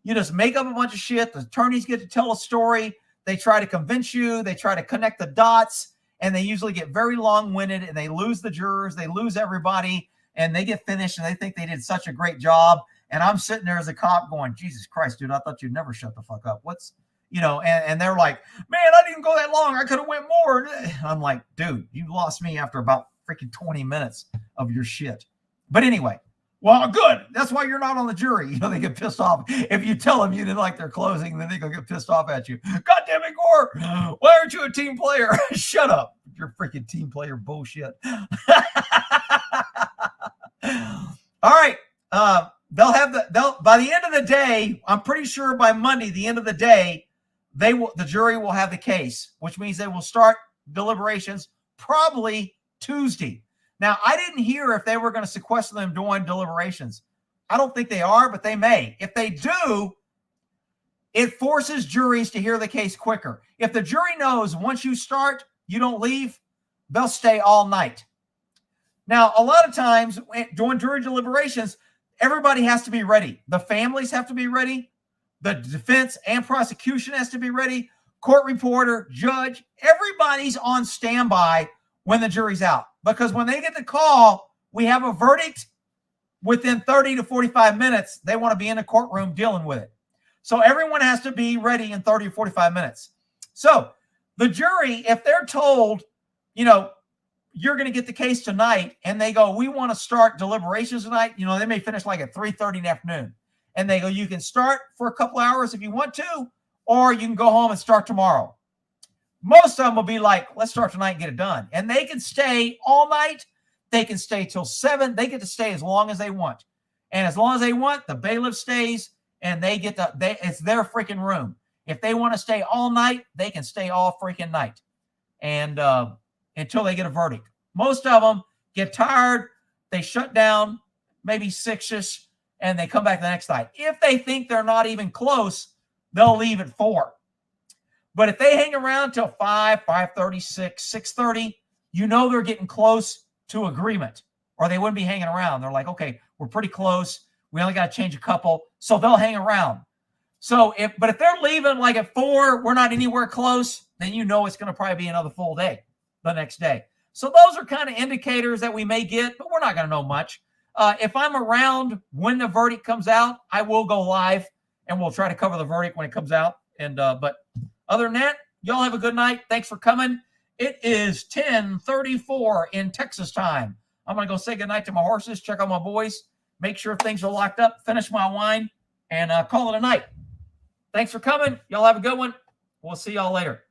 You just make up a bunch of shit. The attorneys get to tell a story. They try to convince you. They try to connect the dots, and they usually get very long-winded, and they lose the jurors. They lose everybody, and they get finished, and they think they did such a great job. And I'm sitting there as a cop going, Jesus Christ, dude, I thought you'd never shut the fuck up. What's, and they're like, man, I didn't go that long. I could have went more. I'm like, dude, you lost me after about freaking 20 minutes of your shit. But anyway. Well, good. That's why you're not on the jury. They get pissed off. If you tell them you didn't like their closing, then they're going to get pissed off at you. God damn it, Gore. Why aren't you a team player? Shut up. You're freaking team player bullshit. All right. They'll by the end of the day, I'm pretty sure by Monday, the end of the day, the jury will have the case, which means they will start deliberations probably Tuesday. Now, I didn't hear if they were going to sequester them during deliberations. I don't think they are, but they may. If they do, it forces juries to hear the case quicker. If the jury knows once you start, you don't leave, they'll stay all night. Now, a lot of times during jury deliberations, everybody has to be ready. The families have to be ready. The defense and prosecution has to be ready. Court reporter, judge, everybody's on standby when the jury's out. Because when they get the call, we have a verdict within 30 to 45 minutes. They want to be in the courtroom dealing with it. So everyone has to be ready in 30 to 45 minutes. So the jury, if they're told, you're going to get the case tonight, and they go, we want to start deliberations tonight. They may finish like at 3:30 in the afternoon. And they go, you can start for a couple hours if you want to, or you can go home and start tomorrow. Most of them will be like, let's start tonight and get it done. And they can stay all night. They can stay till 7. They get to stay as long as they want. And as long as they want, the bailiff stays, and it's their freaking room. If they want to stay all night, they can stay all freaking night. And until they get a verdict. Most of them get tired. They shut down, maybe 6-ish, and they come back the next night. If they think they're not even close, they'll leave at 4. But if they hang around till 5, 5:30, 6, 6:30, they're getting close to agreement, or they wouldn't be hanging around. They're like, okay, we're pretty close. We only got to change a couple, so they'll hang around. So if they're leaving like at 4, we're not anywhere close, then you know it's going to probably be another full day the next day. So those are kind of indicators that we may get, but we're not going to know much. If I'm around when the verdict comes out, I will go live and we'll try to cover the verdict when it comes out. And but other than that, y'all have a good night. Thanks for coming. It is 10:34 in Texas time. I'm going to go say goodnight to my horses, check on my boys, make sure things are locked up, finish my wine, and call it a night. Thanks for coming. Y'all have a good one. We'll see y'all later.